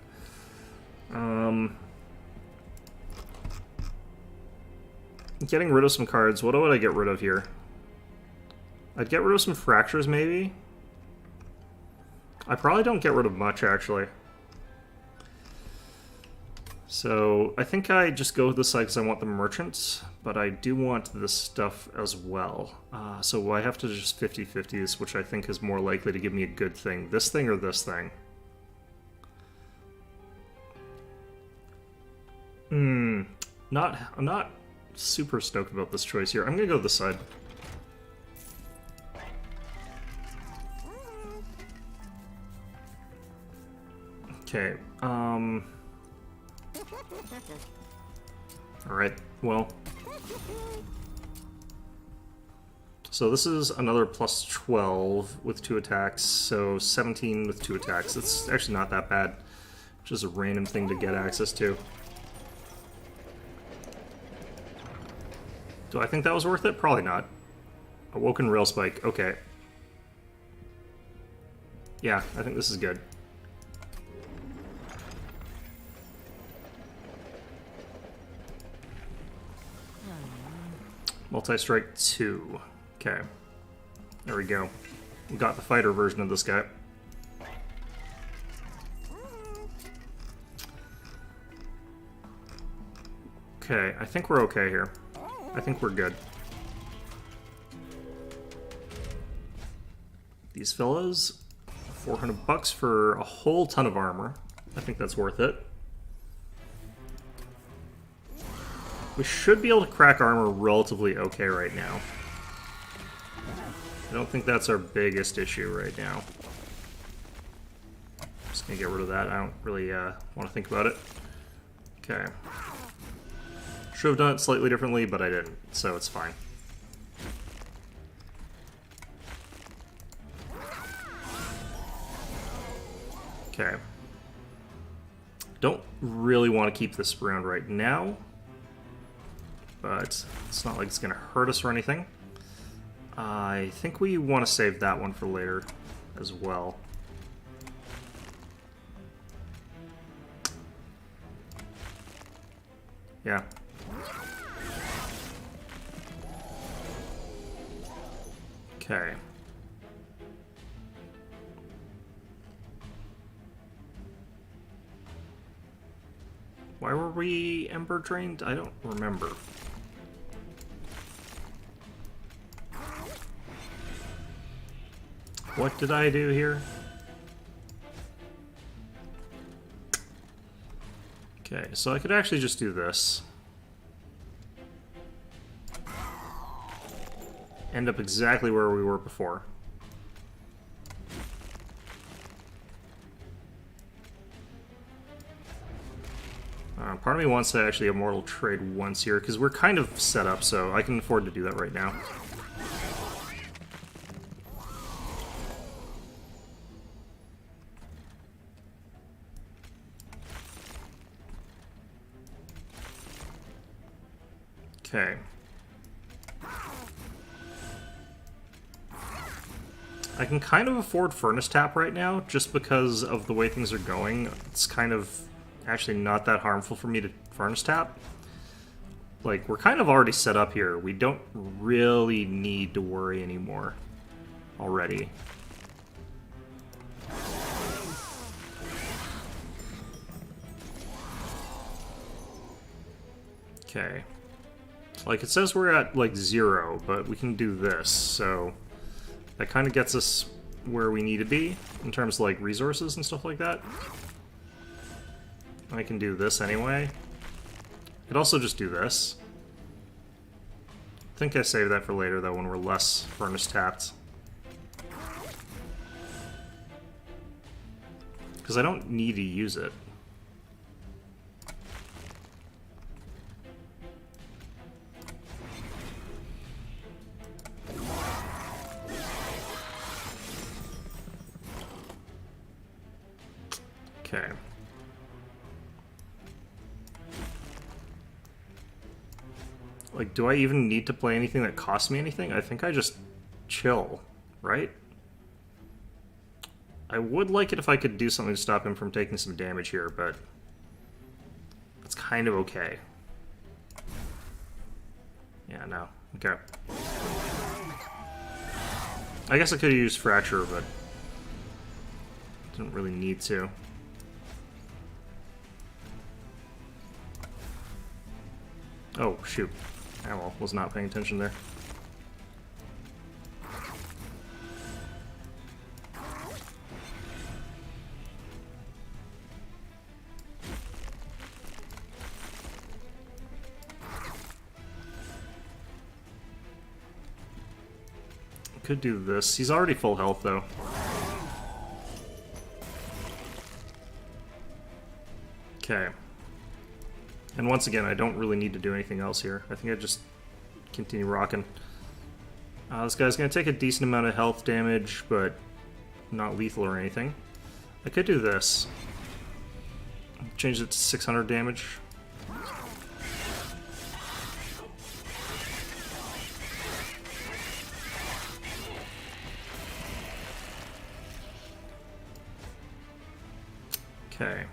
Getting rid of some cards. What would I get rid of here? I'd get rid of some Fractures, maybe? I probably don't get rid of much, actually. So, I think I just go with this side because I want the Merchants, but I do want this stuff as well. So I have to just 50-50 this, which I think is more likely to give me a good thing. This thing or this thing? I'm not super stoked about this choice here. I'm gonna go this side. Okay, Alright, well... So this is another plus 12 with 2 attacks, so 17 with 2 attacks. It's actually not that bad. Just a random thing to get access to. Do I think that was worth it? Probably not. Awoken Rail Spike, okay. Yeah, I think this is good. Multi-strike 2. Okay. There we go. We got the fighter version of this guy. Okay, I think we're okay here. I think we're good. These fellas, 400 bucks for a whole ton of armor. I think that's worth it. We should be able to crack armor relatively okay right now. I don't think that's our biggest issue right now. Just gonna get rid of that. I don't really want to think about it. Okay. Should have done it slightly differently, but I didn't, so it's fine. Okay. Don't really want to keep this around right now, but it's not like it's going to hurt us or anything. I think we want to save that one for later as well. Yeah. Okay. Why were we Ember Drained? I don't remember. What did I do here? Okay, so I could actually just do this. End up exactly where we were before. Part of me wants to actually Immortal Trade once here, because we're kind of set up, so I can afford to do that right now. Okay. I can kind of afford Furnace Tap right now, just because of the way things are going. It's kind of actually not that harmful for me to Furnace Tap. Like, we're kind of already set up here. We don't really need to worry anymore already. Okay. Like, it says we're at, like, 0, but we can do this, so that kind of gets us where we need to be in terms of like resources and stuff like that. I can do this anyway. I could also just do this. I think I saved that for later though when we're less furnace tapped. Because I don't need to use it. Okay. Like, do I even need to play anything that costs me anything? I think I just chill, right? I would like it if I could do something to stop him from taking some damage here, but it's kind of okay. Yeah, no. Okay. I guess I could have used Fracture, but didn't really need to. Oh, shoot. Oh, well, was not paying attention there. Could do this. He's already full health, though. Okay. And once again, I don't really need to do anything else here. I think I just continue rocking. This guy's going to take a decent amount of health damage, but not lethal or anything. I could do this. Change it to 600 damage. Okay.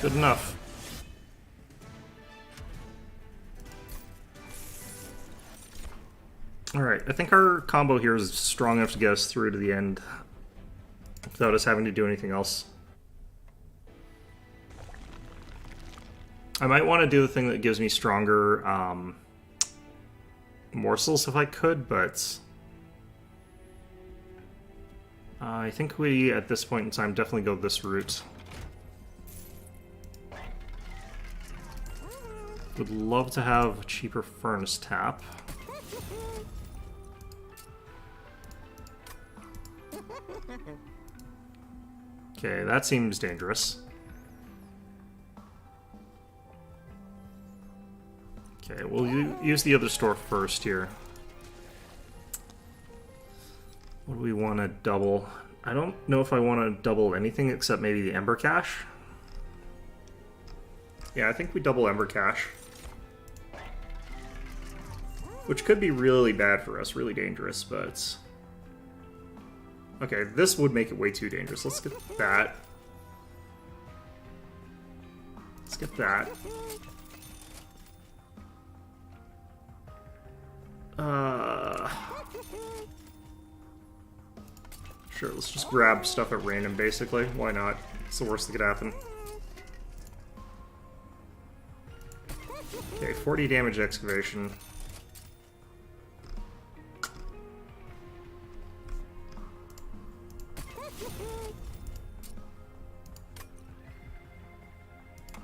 Good enough. Alright, I think our combo here is strong enough to get us through to the end without us having to do anything else. I might want to do the thing that gives me stronger morsels if I could, but I think we, at this point in time, definitely go this route. Would love to have a cheaper furnace tap. Okay, that seems dangerous. Okay, we'll use the other store first here. What do we want to double? I don't know if I want to double anything except maybe the Ember Cache. Yeah, I think we double Ember Cache. Which could be really bad for us, really dangerous, but... Okay, this would make it way too dangerous. Let's get that. Let's get that. Sure, let's just grab stuff at random, basically. Why not? It's the worst that could happen. Okay, 40 damage excavation.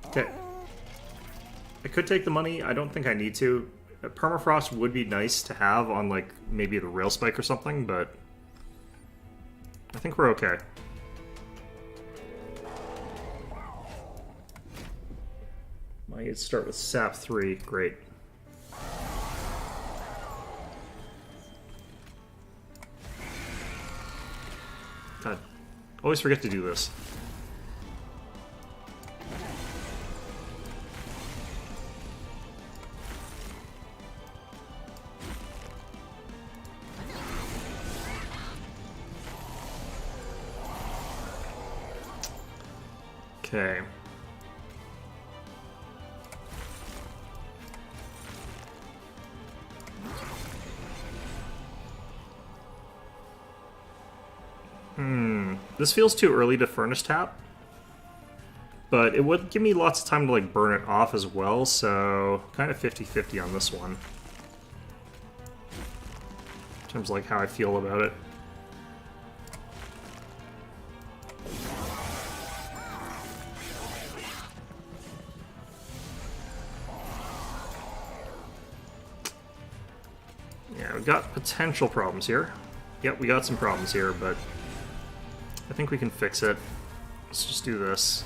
Okay. I could take the money. I don't think I need to. Permafrost would be nice to have on, like, maybe the rail spike or something, but I think we're okay. Might start with Sap 3. Great. God, always forget to do this. Okay. This feels too early to furnace tap, but it would give me lots of time to like burn it off as well, so kind of 50-50 on this one. In terms of like how I feel about it. Yeah, we got potential problems here. Yep, we got some problems here, but I think we can fix it. Let's just do this.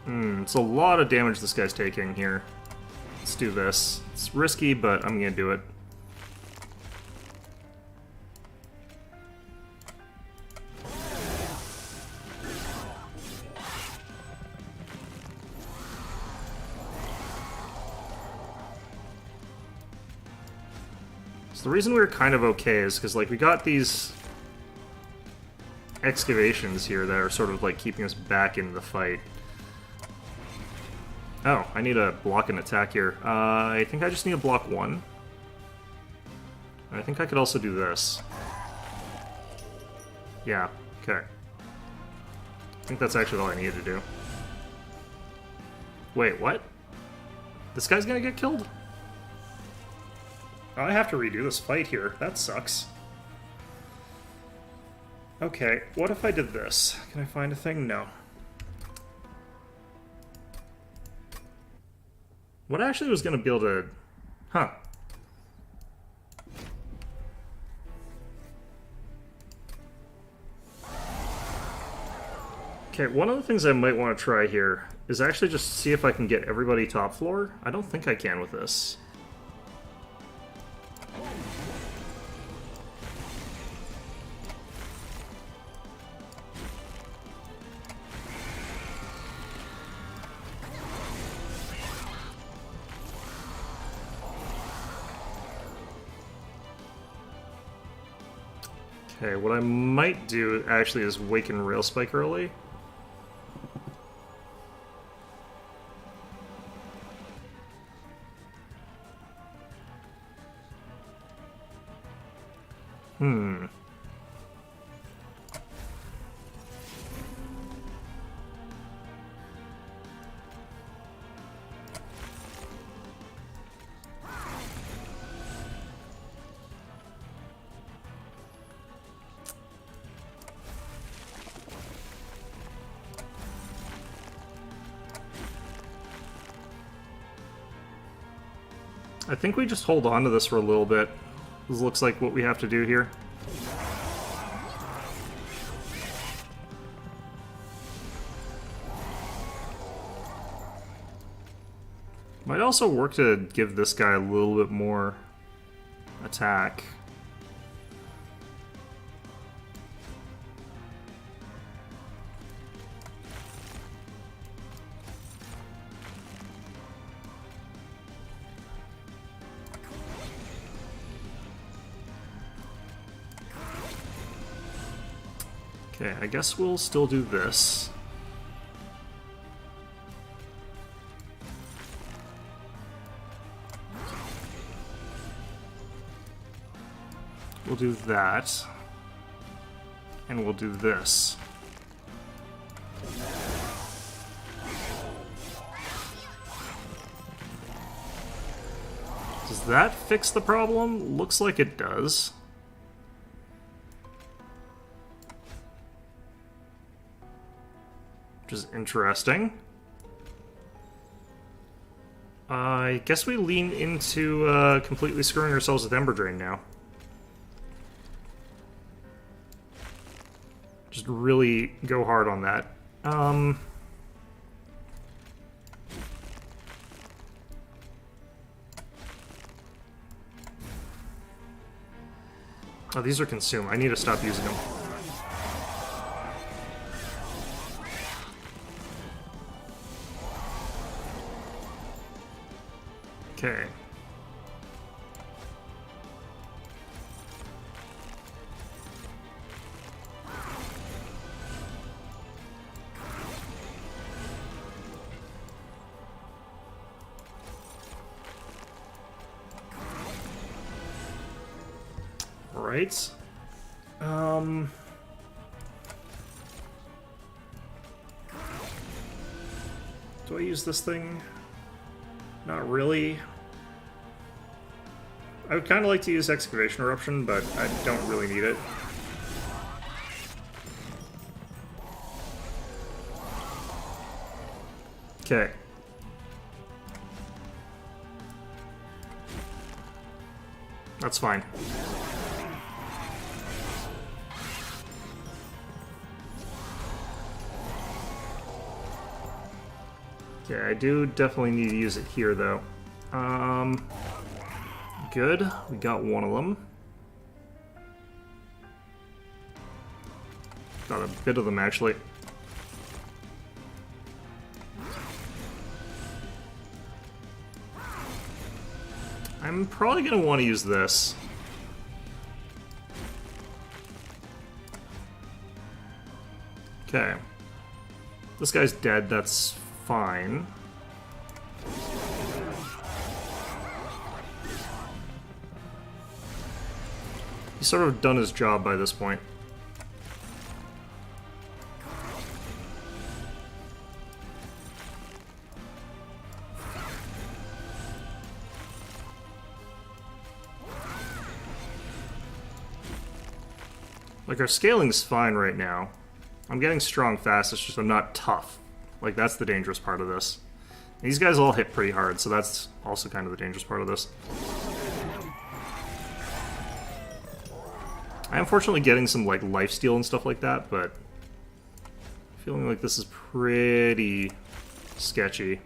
It's a lot of damage this guy's taking here. Let's do this. It's risky, but I'm gonna do it. The reason we were kind of okay is because, like, we got these excavations here that are sort of, like, keeping us back in the fight. Oh, I need to block an attack here. I think I just need to block one. I think I could also do this. Yeah, okay. I think that's actually all I needed to do. Wait, what? This guy's gonna get killed? I have to redo this fight here. That sucks. Okay, what if I did this? Can I find a thing? No. What I actually was going to be able to... Huh. Okay, one of the things I might want to try here is actually just see if I can get everybody top floor. I don't think I can with this. Okay, what I might do actually is waken Rail Spike early. I think we just hold on to this for a little bit. This looks like what we have to do here. Might also work to give this guy a little bit more attack. Okay, I guess we'll still do this. We'll do that. And we'll do this. Does that fix the problem? Looks like it does. Which is interesting. I guess we lean into completely screwing ourselves with Ember Drain now. Just really go hard on that. Oh, these are consumed. I need to stop using them. Okay. Alright. Do I use this thing? Not really. I would kind of like to use Excavation Eruption, but I don't really need it. Okay. That's fine. Okay, I do definitely need to use it here, though. Good. We got one of them. Got a bit of them, actually. I'm probably going to want to use this. Okay. This guy's dead, that's fine. He's sort of done his job by this point. Like, our scaling's fine right now. I'm getting strong fast, it's just I'm not tough. Like, that's the dangerous part of this. These guys all hit pretty hard, so that's also kind of the dangerous part of this. I am fortunately getting some, like, lifesteal and stuff like that, but feeling like this is pretty sketchy.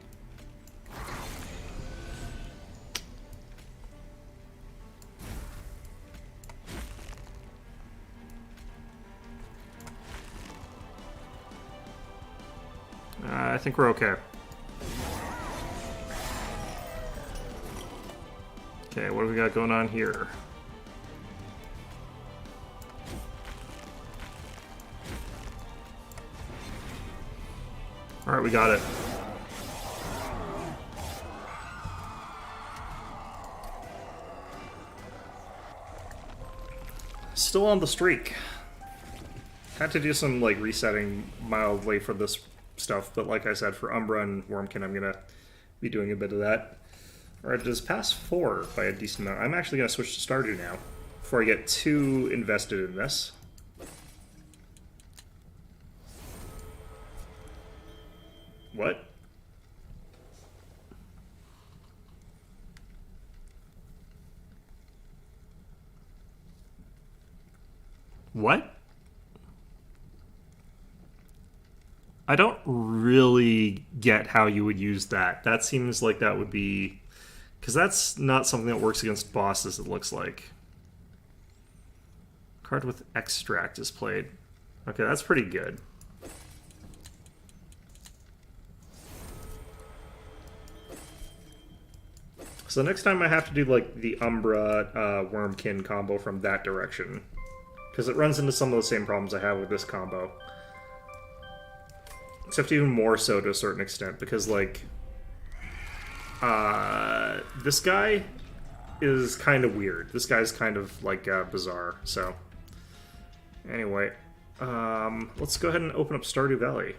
I think we're okay. Okay, what do we got going on here? Alright, we got it. Still on the streak. Had to do some, like, resetting mildly for this stuff, but like I said, for Umbra and Wormkin, I'm gonna be doing a bit of that. Alright, it is past 4 by a decent amount. I'm actually gonna switch to Stardew now, before I get too invested in this. What? What? I don't really get how you would use that. That seems like that would be... Because that's not something that works against bosses, it looks like. Card with Extract is played. Okay, that's pretty good. So next time I have to do, like, the Umbra Wormkin combo from that direction. Because it runs into some of the same problems I have with this combo. Except even more so to a certain extent, because, like, this guy is kind of weird. This guy's kind of, like, bizarre, so. Anyway, let's go ahead and open up Stardew Valley.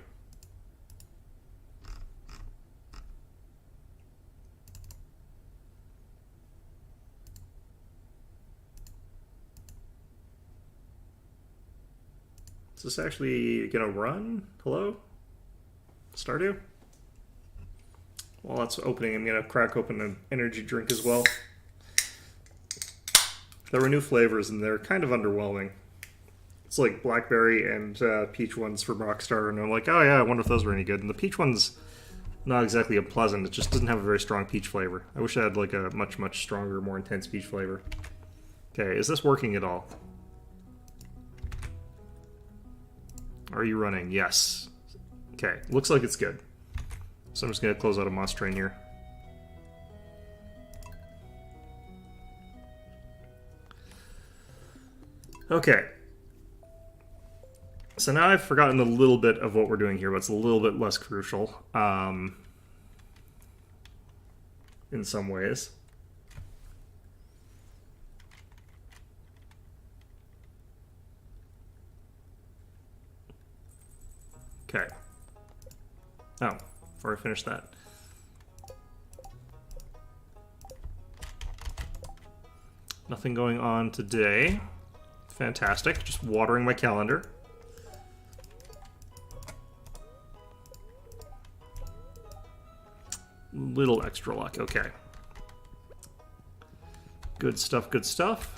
Is this actually gonna run? Hello? Stardew? While that's opening, I'm gonna crack open an energy drink as well. There were new flavors and they're kind of underwhelming. It's like blackberry and peach ones from Rockstar, and I'm like, oh yeah, I wonder if those were any good. And the peach one's not exactly unpleasant, it just doesn't have a very strong peach flavor. I wish I had like a much, much stronger, more intense peach flavor. Okay, is this working at all? Are you running? Yes. Okay, looks like it's good. So I'm just going to close out a Moss Train here. Okay. So now I've forgotten a little bit of what we're doing here, but it's a little bit less crucial. In some ways. Oh, before I finish that. Nothing going on today. Fantastic. Just watering my calendar. Little extra luck. Okay. Good stuff, good stuff.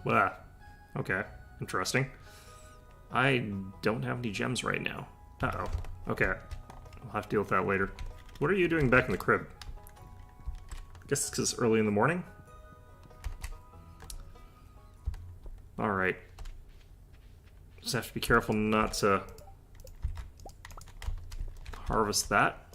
Ah, okay. Interesting. I don't have any gems right now. Uh-oh. Okay. I'll have to deal with that later. What are you doing back in the crib? I guess it's because it's early in the morning? Alright. Just have to be careful not to harvest that.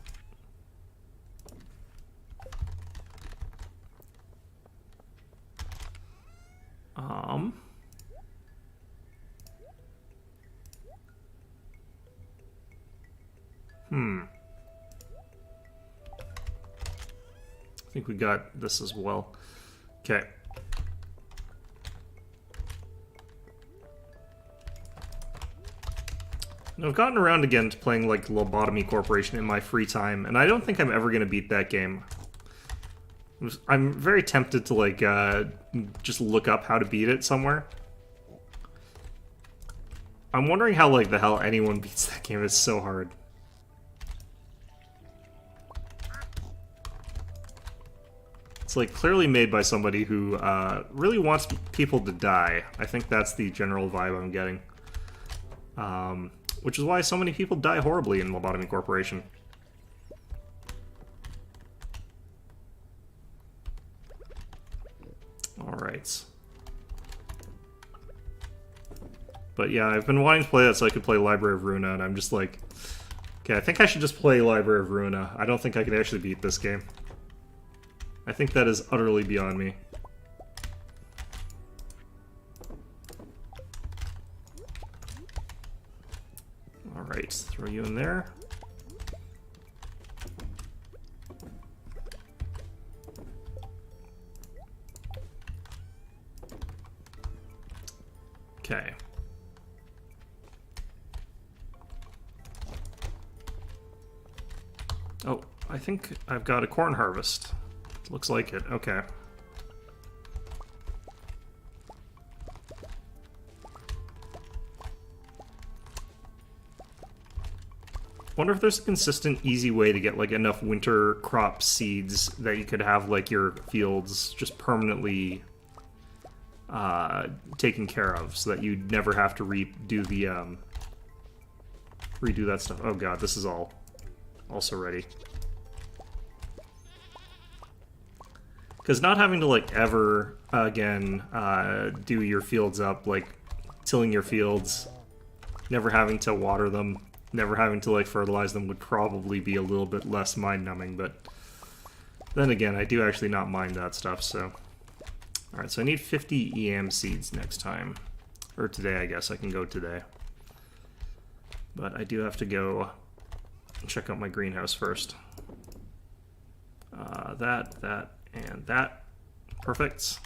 I think we got this as well. Okay. Now, I've gotten around again to playing like Lobotomy Corporation in my free time, and I don't think I'm ever going to beat that game. I'm very tempted to like just look up how to beat it somewhere. I'm wondering how like the hell anyone beats that game. It's so hard. It's like clearly made by somebody who really wants people to die. I think that's the general vibe I'm getting. Which is why so many people die horribly in Lobotomy Corporation. Alright. But yeah, I've been wanting to play that so I could play Library of Ruina, and I'm just like... Okay, I think I should just play Library of Ruina. I don't think I can actually beat this game. I think that is utterly beyond me. Alright, throw you in there. Okay. Oh, I think I've got a corn harvest. Looks like it. Okay. Wonder if there's a consistent, easy way to get like enough winter crop seeds that you could have like your fields just permanently taken care of, so that you'd never have to redo that stuff. Oh god, this is all also ready. Because not having to like ever again do your fields up, like tilling your fields, never having to water them, never having to like fertilize them would probably be a little bit less mind-numbing, but then again, I do actually not mind that stuff, so... Alright, so I need 50 EM seeds next time. Or today, I guess. I can go today. But I do have to go check out my greenhouse first. That, and that. Perfect.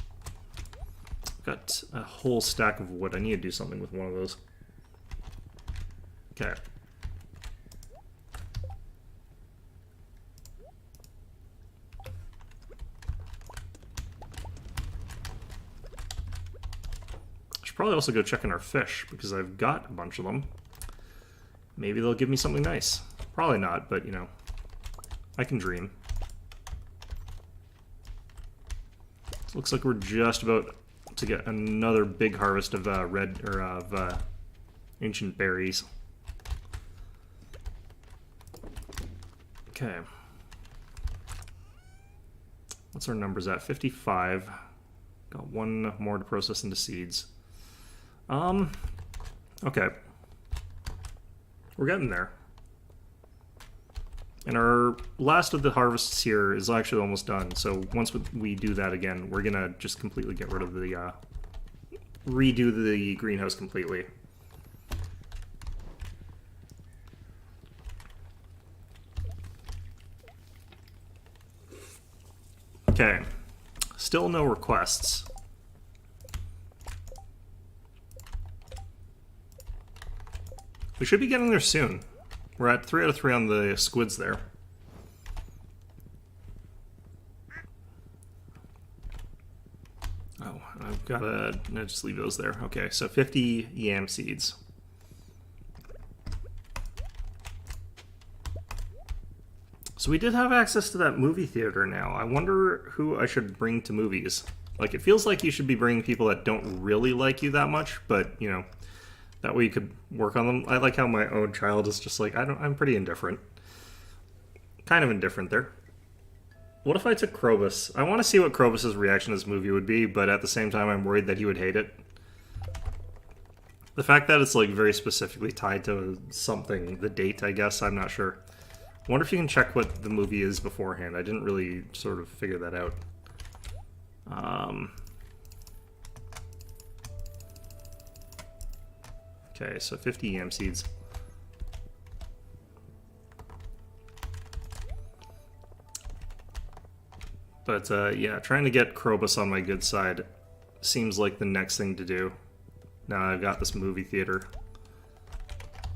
I've got a whole stack of wood. I need to do something with one of those. Okay. Probably also go check on our fish, because I've got a bunch of them. Maybe they'll give me something nice. Probably not, but, you know, I can dream. It looks like we're just about to get another big harvest of ancient berries. Okay. What's our numbers at? 55. Got one more to process into seeds. Okay. We're getting there. And our last of the harvests here is actually almost done, so once we do that again, we're gonna just completely get rid of the, redo the greenhouse completely. Okay. Still no requests. We should be getting there soon. We're at 3 out of 3 on the squids there. Oh, I've got to just leave those there. Okay, so 50 yam seeds. So we did have access to that movie theater now. I wonder who I should bring to movies. Like, it feels like you should be bringing people that don't really like you that much, but, you know, that way you could work on them. I like how my own child is just like, I'm pretty indifferent. Kind of indifferent there. What if I took Krobus? I want to see what Krobus' reaction to this movie would be, but at the same time I'm worried that he would hate it. The fact that it's, like, very specifically tied to something, the date, I guess, I'm not sure. I wonder if you can check what the movie is beforehand. I didn't really sort of figure that out. Okay, so 50 yam seeds. But yeah, trying to get Krobus on my good side seems like the next thing to do. Now I've got this movie theater.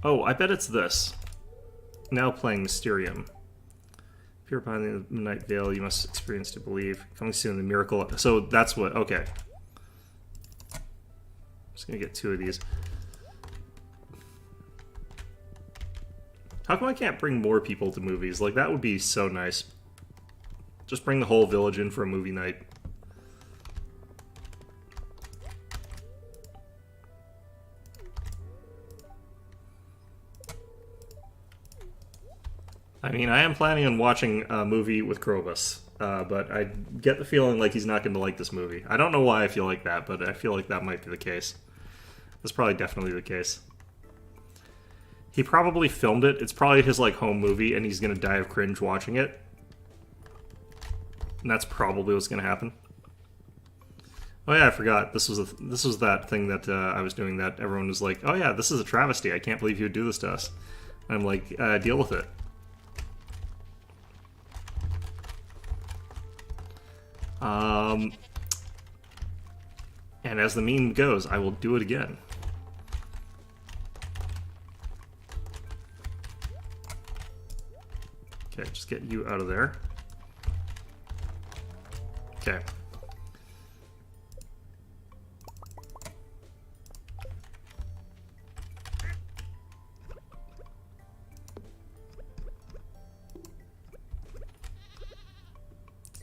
Oh, I bet it's this. Now playing Mysterium. If you're behind the Midnight Veil, you must experience to believe. Coming soon, the miracle. So that's what. Okay. I'm just gonna get 2 of these. How come I can't bring more people to movies? Like, that would be so nice. Just bring the whole village in for a movie night. I mean, I am planning on watching a movie with Krobus, but I get the feeling like he's not going to like this movie. I don't know why I feel like that, but I feel like that might be the case. That's probably definitely the case. He probably filmed it. It's probably his, like, home movie, and he's going to die of cringe watching it. And that's probably what's going to happen. Oh yeah, I forgot. This was that thing that I was doing that everyone was like, oh yeah, this is a travesty. I can't believe you would do this to us. And I'm like, deal with it. And as the meme goes, I will do it again. Okay, just get you out of there. Okay.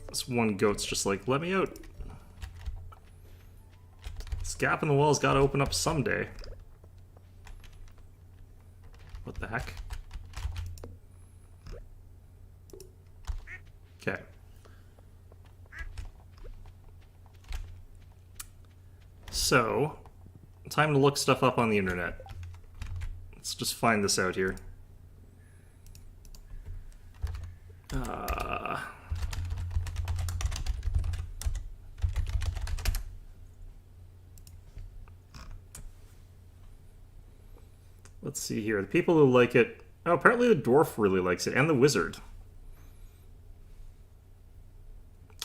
This one goat's just like, let me out. This gap in the wall's got to open up someday. What the heck? Okay. So, time to look stuff up on the internet. Let's just find this out here. Let's see here. The people who like it... Oh, apparently the dwarf really likes it, and the wizard.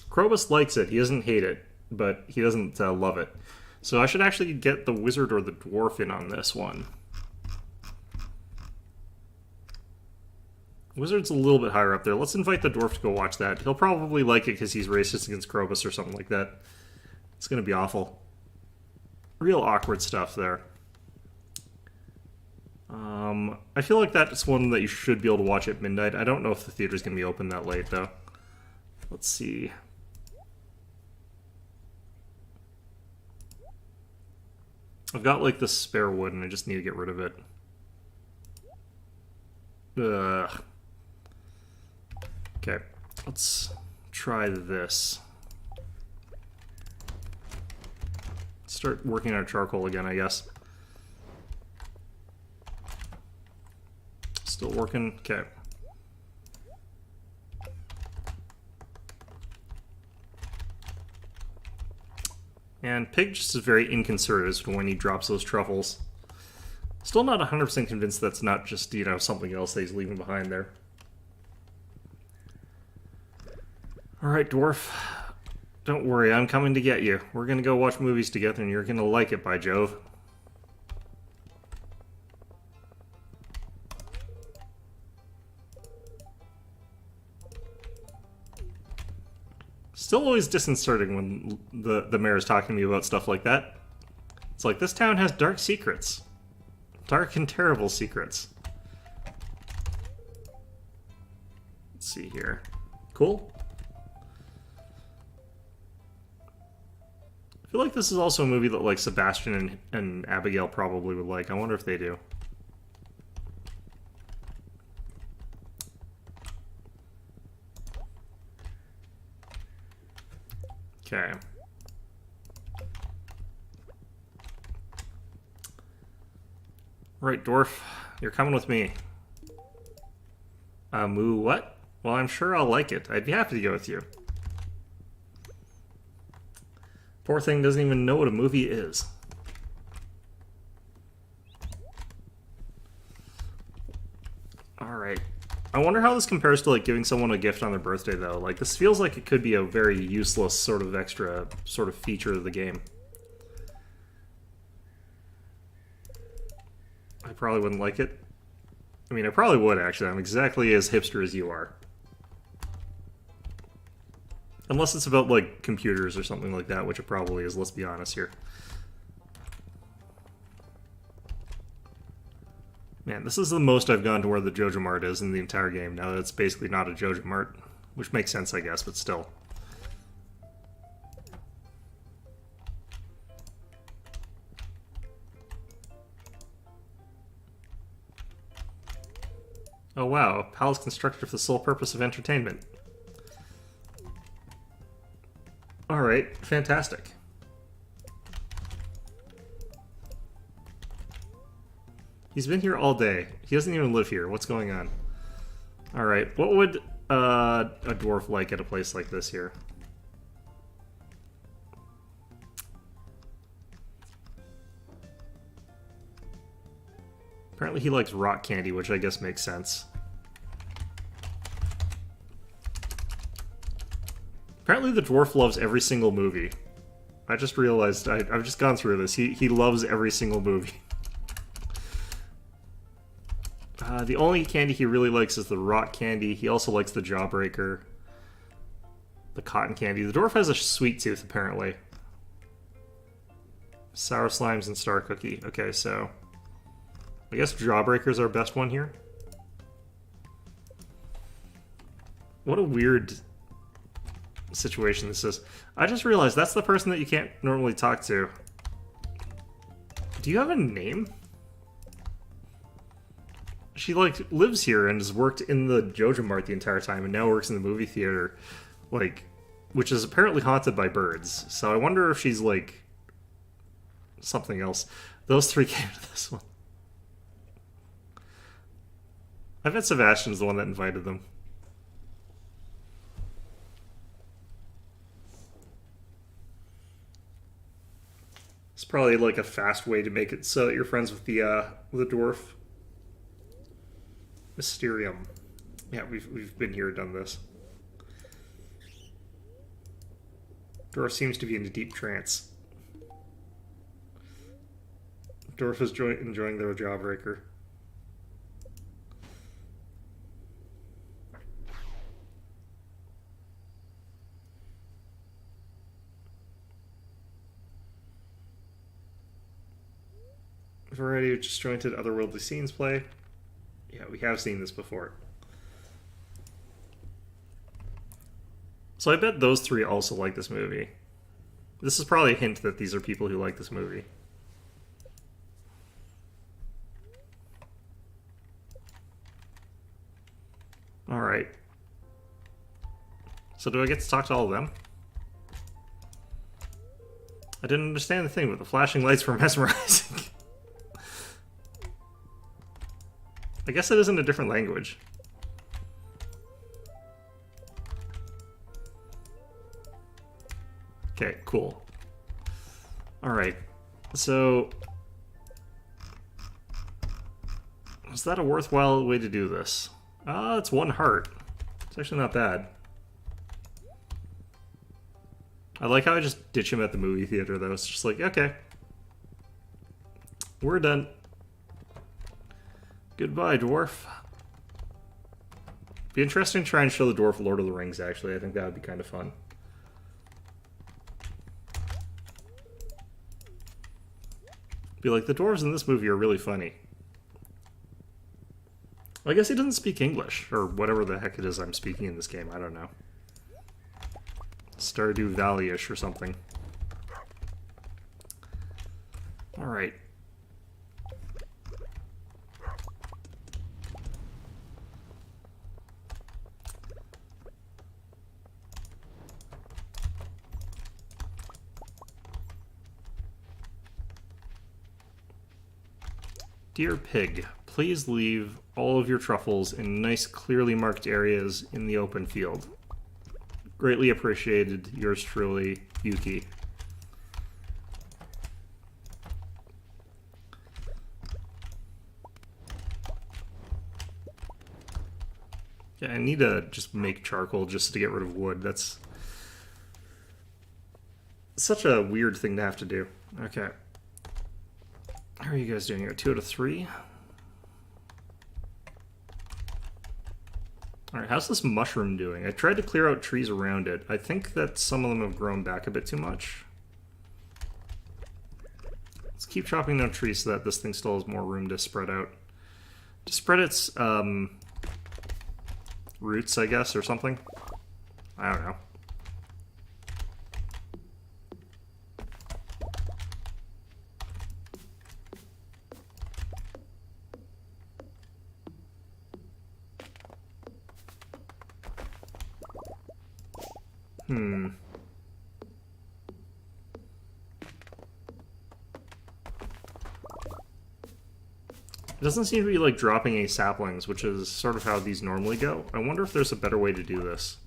Krobus likes it. He doesn't hate it, but he doesn't love it. So I should actually get the wizard or the dwarf in on this one. Wizard's a little bit higher up there. Let's invite the dwarf to go watch that. He'll probably like it because he's racist against Krobus or something like that. It's going to be awful. Real awkward stuff there. I feel like that's one that you should be able to watch at midnight. I don't know if the theater's going to be open that late, though. Let's see. I've got, like, the spare wood, and I just need to get rid of it. Ugh. Okay, let's try this. Start working on charcoal again, I guess. Still working? Okay. And Pig just is very inconsiderate when he drops those truffles. Still not 100% convinced that's not just, you know, something else that he's leaving behind there. Alright, dwarf. Don't worry, I'm coming to get you. We're gonna go watch movies together and you're gonna like it, by Jove. Still always disconcerting when the mayor is talking to me about stuff like that. It's like, this town has dark secrets. Dark and terrible secrets. Let's see here. Cool. I feel like this is also a movie that like Sebastian and Abigail probably would like. I wonder if they do. Okay. Right, dwarf. You're coming with me. Moo what? Well, I'm sure I'll like it. I'd be happy to go with you. Poor thing doesn't even know what a movie is. Alright. I wonder how this compares to, like, giving someone a gift on their birthday, though. Like, this feels like it could be a very useless sort of extra sort of feature of the game. I probably wouldn't like it. I mean, I probably would, actually. I'm exactly as hipster as you are. Unless it's about, like, computers or something like that, which it probably is, let's be honest here. Man, this is the most I've gone to where the Jojo Mart is in the entire game. Now that it's basically not a Jojo Mart, which makes sense, I guess, but still. Oh wow, a palace constructed for the sole purpose of entertainment. Alright, fantastic. He's been here all day. He doesn't even live here. What's going on? Alright, what would a dwarf like at a place like this here? Apparently he likes rock candy, which I guess makes sense. Apparently the dwarf loves every single movie. I just realized, I've just gone through this. He loves every single movie. The only candy he really likes is the rock candy. He also likes the jawbreaker. The cotton candy. The dwarf has a sweet tooth, apparently. Sour slimes and star cookie. Okay, so... I guess jawbreaker's our best one here. What a weird situation this is. I just realized that's the person that you can't normally talk to. Do you have a name? She, like, lives here and has worked in the Jojo Mart the entire time and now works in the movie theater, like, which is apparently haunted by birds. So I wonder if she's, like, something else. Those three came to this one. I bet Sebastian's the one that invited them. It's probably, like, a fast way to make it so that you're friends with the dwarf. Mysterium. Yeah, we've been here, done this. Dwarf seems to be in a deep trance. Dwarf is enjoying their jawbreaker. Variety of disjointed otherworldly scenes play. Yeah, we have seen this before. So I bet those three also like this movie. This is probably a hint that these are people who like this movie. Alright. So do I get to talk to all of them? I didn't understand the thing, but the flashing lights were mesmerizing. I guess it is in a different language. Okay, cool. Alright, so... is that a worthwhile way to do this? It's 1 heart. It's actually not bad. I like how I just ditch him at the movie theater, though. It's just like, okay. We're done. Goodbye, dwarf. Be interesting to try and show the dwarf Lord of the Rings, actually. I think that would be kind of fun. Be like, the dwarves in this movie are really funny. Well, I guess he doesn't speak English, or whatever the heck it is I'm speaking in this game. I don't know. Stardew Valley-ish or something. Alright. Dear Pig, please leave all of your truffles in nice, clearly marked areas in the open field. Greatly appreciated, yours truly, Yuki. Yeah, I need to just make charcoal just to get rid of wood. That's such a weird thing to have to do. Okay. How are you guys doing here? 2 out of 3? Alright, how's this mushroom doing? I tried to clear out trees around it. I think that some of them have grown back a bit too much. Let's keep chopping down trees so that this thing still has more room to spread out. To spread its roots, I guess, or something? I don't know. It doesn't seem to be, like, dropping any saplings, which is sort of how these normally go. I wonder if there's a better way to do this.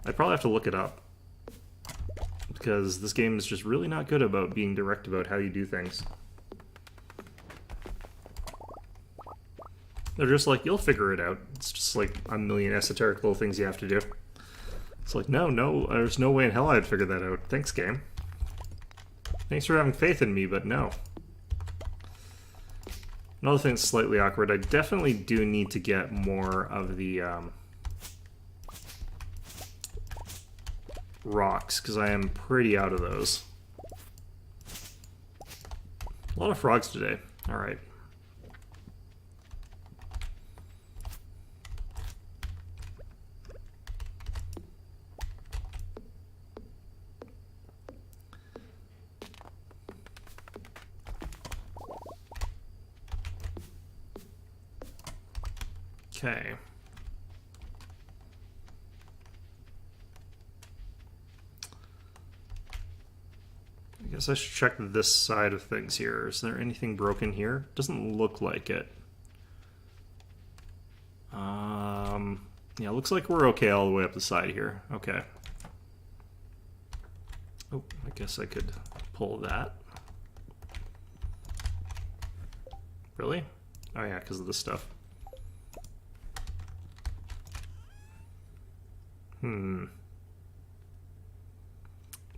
I'd probably have to look it up. Because this game is just really not good about being direct about how you do things. They're just like, you'll figure it out. It's just like a million esoteric little things you have to do. It's like, no, there's no way in hell I'd figure that out. Thanks, game. Thanks for having faith in me, but no. Another thing that's slightly awkward, I definitely do need to get more of the rocks, because I am pretty out of those. A lot of frogs today. Alright. Okay. I guess I should check this side of things here. Is there anything broken here? Doesn't look like it. Yeah, looks like we're okay all the way up the side here. Okay. Oh, I guess I could pull that. Really? Oh yeah, because of this stuff.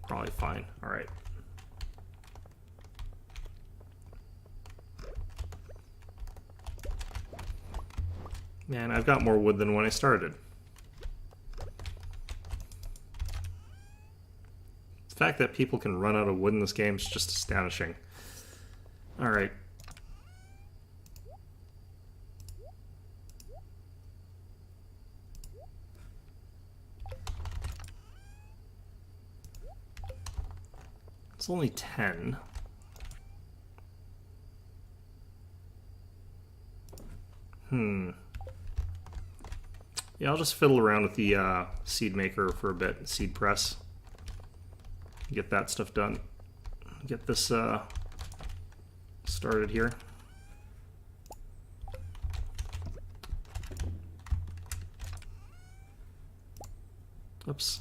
Probably fine. Alright. Man, I've got more wood than when I started. The fact that people can run out of wood in this game is just astonishing. Alright. It's only 10. Yeah, I'll just fiddle around with the seed maker for a bit, seed press. Get that stuff done. Get this started here. Oops.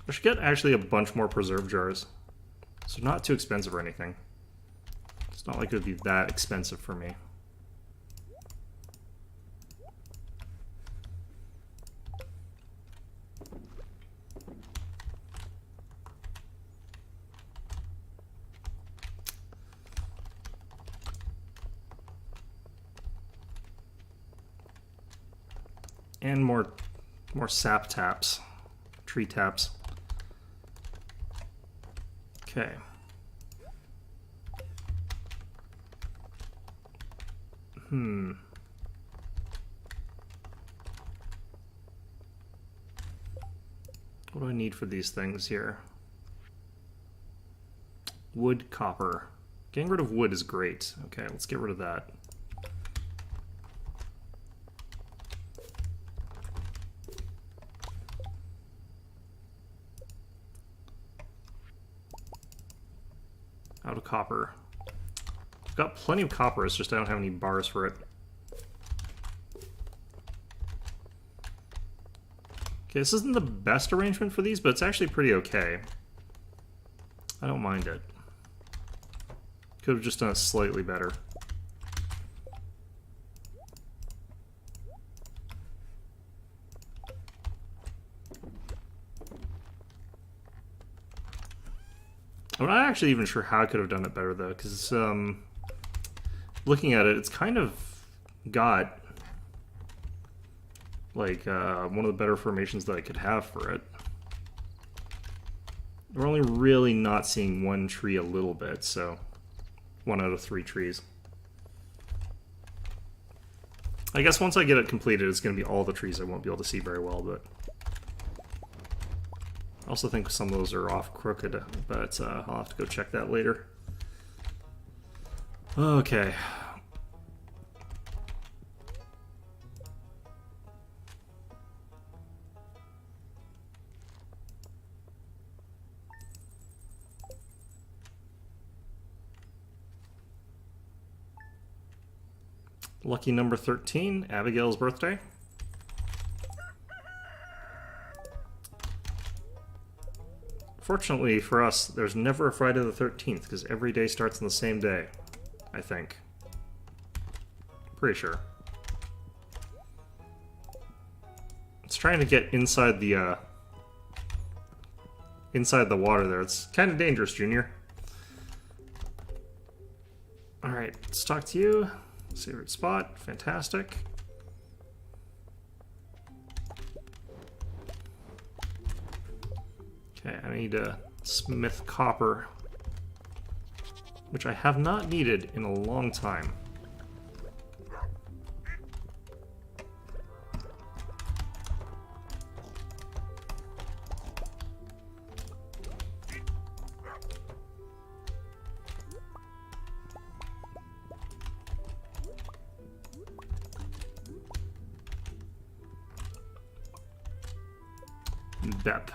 I should get actually a bunch more preserve jars. So not too expensive or anything. It's not like it would be that expensive for me. And more sap taps, tree taps. Okay. What do I need for these things here? Wood, copper. Getting rid of wood is great. Okay, let's get rid of that. Out of copper. I've got plenty of copper, it's just I don't have any bars for it. Okay, this isn't the best arrangement for these, but it's actually pretty okay. I don't mind it. Could have just done it slightly better. I'm not actually even sure how I could have done it better, though, because looking at it, it's kind of got like one of the better formations that I could have for it. We're only really not seeing one tree a little bit, so 1 out of 3 trees. I guess once I get it completed, it's going to be all the trees I won't be able to see very well, but I also think some of those are off crooked, but I'll have to go check that later. Okay. Lucky number 13, Abigail's birthday. Fortunately for us, there's never a Friday the 13th, because every day starts on the same day, I think. Pretty sure. It's trying to get inside the water there. It's kind of dangerous, Junior. Alright, let's talk to you. Favorite spot, fantastic. Okay, I need a smith copper, which I have not needed in a long time. Bep.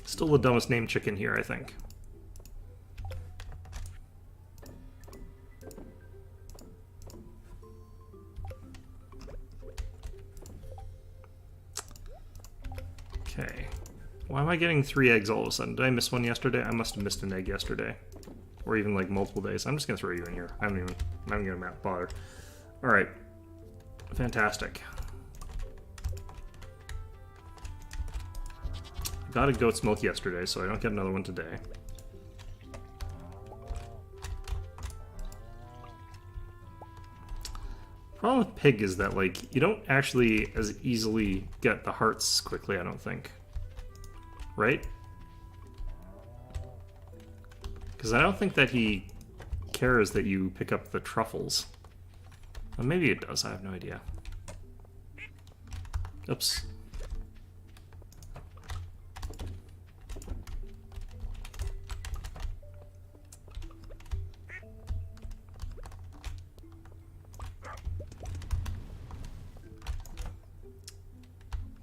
Still the dumbest named chicken here, I think. Okay. Why am I getting 3 eggs all of a sudden? Did I miss one yesterday? I must have missed an egg yesterday. Or even like multiple days. I'm just gonna throw you in here. I'm not even gonna bother. Alright. Fantastic. Got a goat's milk yesterday, so I don't get another one today. Problem with pig is that, like, you don't actually as easily get the hearts quickly, I don't think. Right? Because I don't think that he cares that you pick up the truffles. Well, maybe it does, I have no idea. Oops.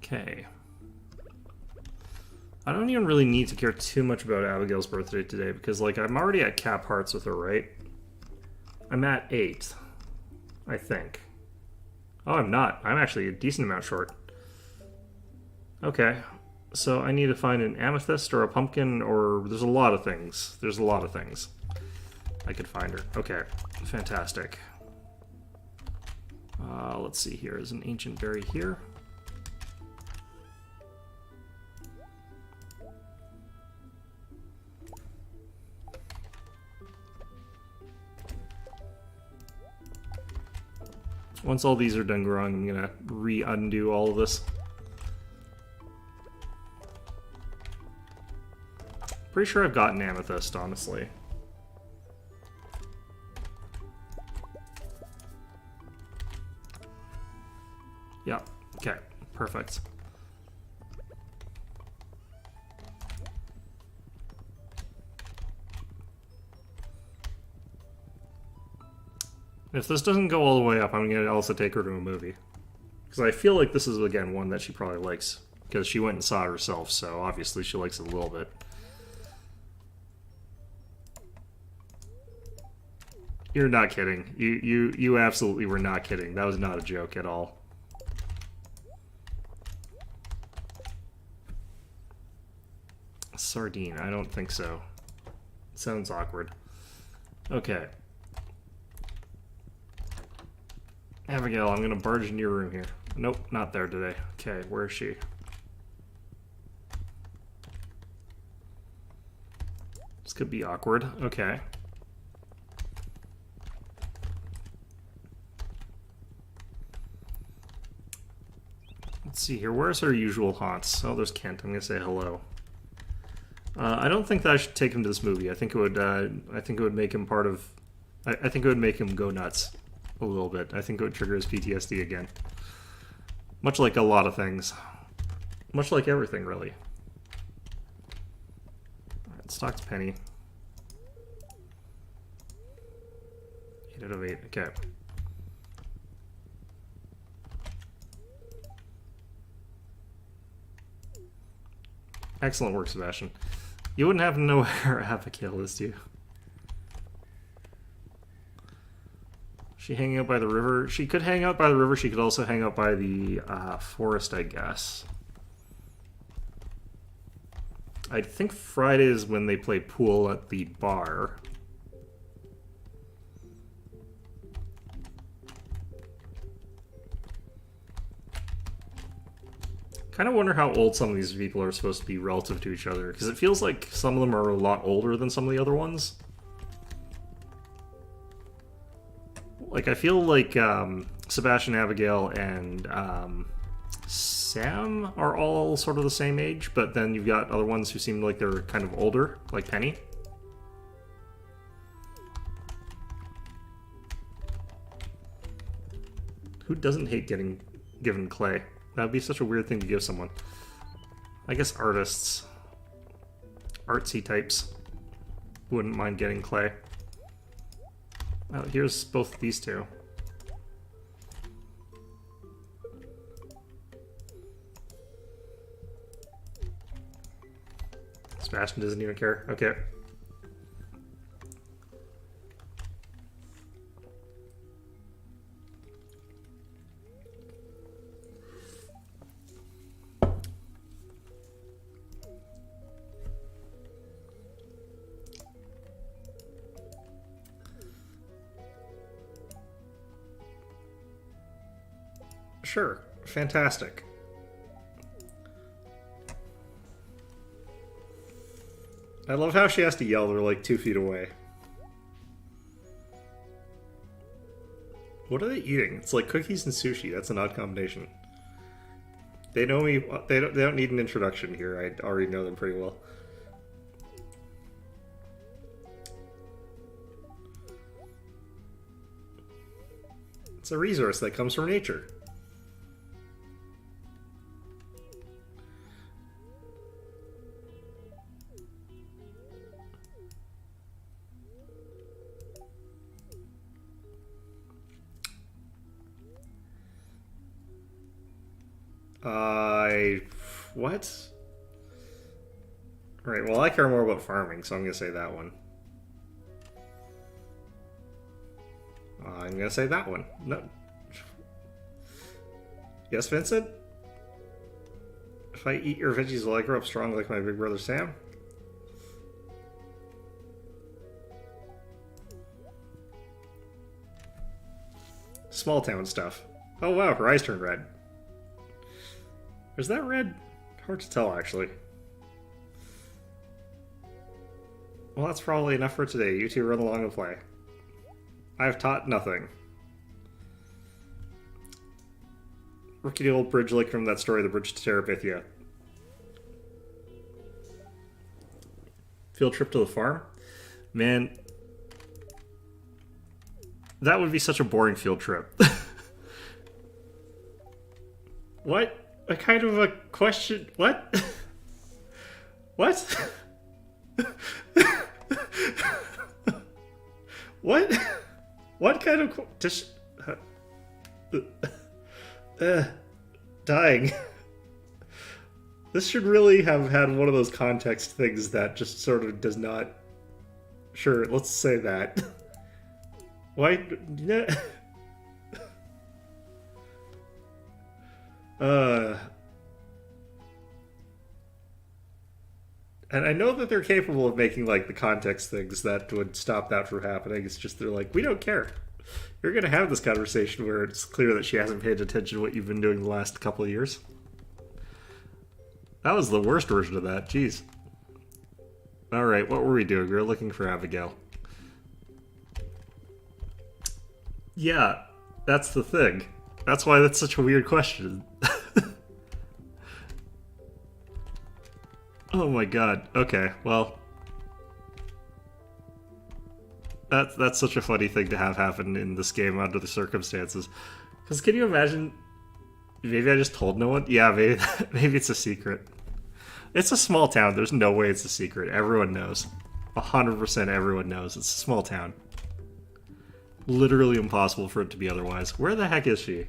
Okay. I don't even really need to care too much about Abigail's birthday today because, like, I'm already at cap hearts with her, right? I'm at 8, I think. Oh, I'm not. I'm actually a decent amount short. Okay. So I need to find an amethyst or a pumpkin or... There's a lot of things. There's a lot of things. I could find her. Okay. Fantastic. Let's see here. There's an ancient berry here. Once all these are done growing, I'm gonna undo all of this. Pretty sure I've got an amethyst, honestly. Yeah, okay, perfect. If this doesn't go all the way up, I'm going to also take her to a movie. Because I feel like this is, again, one that she probably likes. Because she went and saw it herself, so obviously she likes it a little bit. You're not kidding. You absolutely were not kidding. That was not a joke at all. Sardine, I don't think so. Sounds awkward. Okay. Abigail, I'm gonna barge into your room here. Nope, not there today. Okay, where is she? This could be awkward. Okay. Let's see here. Where's her usual haunts? Oh, there's Kent. I'm gonna say hello. I don't think that I should take him to this movie. I think it would. I think it would make him part of. I think it would make him go nuts a little bit. I think it would trigger his PTSD again. Much like a lot of things. Much like everything, really. Alright, let's talk to Penny. 8 out of 8. Okay. Excellent work, Sebastian. You wouldn't happen to know where Abigail is, do you? She hanging out by the river? She could hang out by the river. She could also hang out by the forest, I guess. I think Friday is when they play pool at the bar. Kind of wonder how old some of these people are supposed to be relative to each other, because it feels like some of them are a lot older than some of the other ones. Like, I feel like Sebastian, Abigail, and Sam are all sort of the same age, but then you've got other ones who seem like they're kind of older, like Penny. Who doesn't hate getting given clay? That'd be such a weird thing to give someone. I guess artists. Artsy types wouldn't mind getting clay. Well, here's both these two. Sebastian doesn't even care. Okay. Sure. Fantastic. I love how she has to yell. They're like 2 feet away. What are they eating? It's like cookies and sushi. That's an odd combination. They know me. They don't need an introduction here. I already know them pretty well. It's a resource that comes from nature. What? Right, well, I care more about farming, so I'm going to say that one. I'm going to say that one. No. Yes, Vincent? If I eat your veggies, will I grow up strong like my big brother Sam? Small town stuff. Oh wow, her eyes turned red. Is that red? Hard to tell, actually. Well, that's probably enough for today. You two run along and play. I've taught nothing. Rickety old bridge like from that story, The Bridge to Terabithia. Field trip to the farm? Man, that would be such a boring field trip. What? A kind of a question? What? What? What? What kind of just dying? This should really have had one of those context things that just sort of does not. Sure, let's say that. Why? And I know that they're capable of making like the context things that would stop that from happening. It's just they're like, we don't care. You're gonna have this conversation where it's clear that she hasn't paid attention to what you've been doing the last couple of years. That was the worst version of that. Jeez. All right, what were we doing? We were looking for Abigail. Yeah, that's the thing. That's why that's such a weird question. Oh my god. Okay, well. That's such a funny thing to have happen in this game under the circumstances. Because can you imagine... Maybe I just told no one? Yeah, maybe, maybe it's a secret. It's a small town. There's no way it's a secret. Everyone knows. 100% everyone knows. It's a small town. Literally impossible for it to be otherwise. Where the heck is she?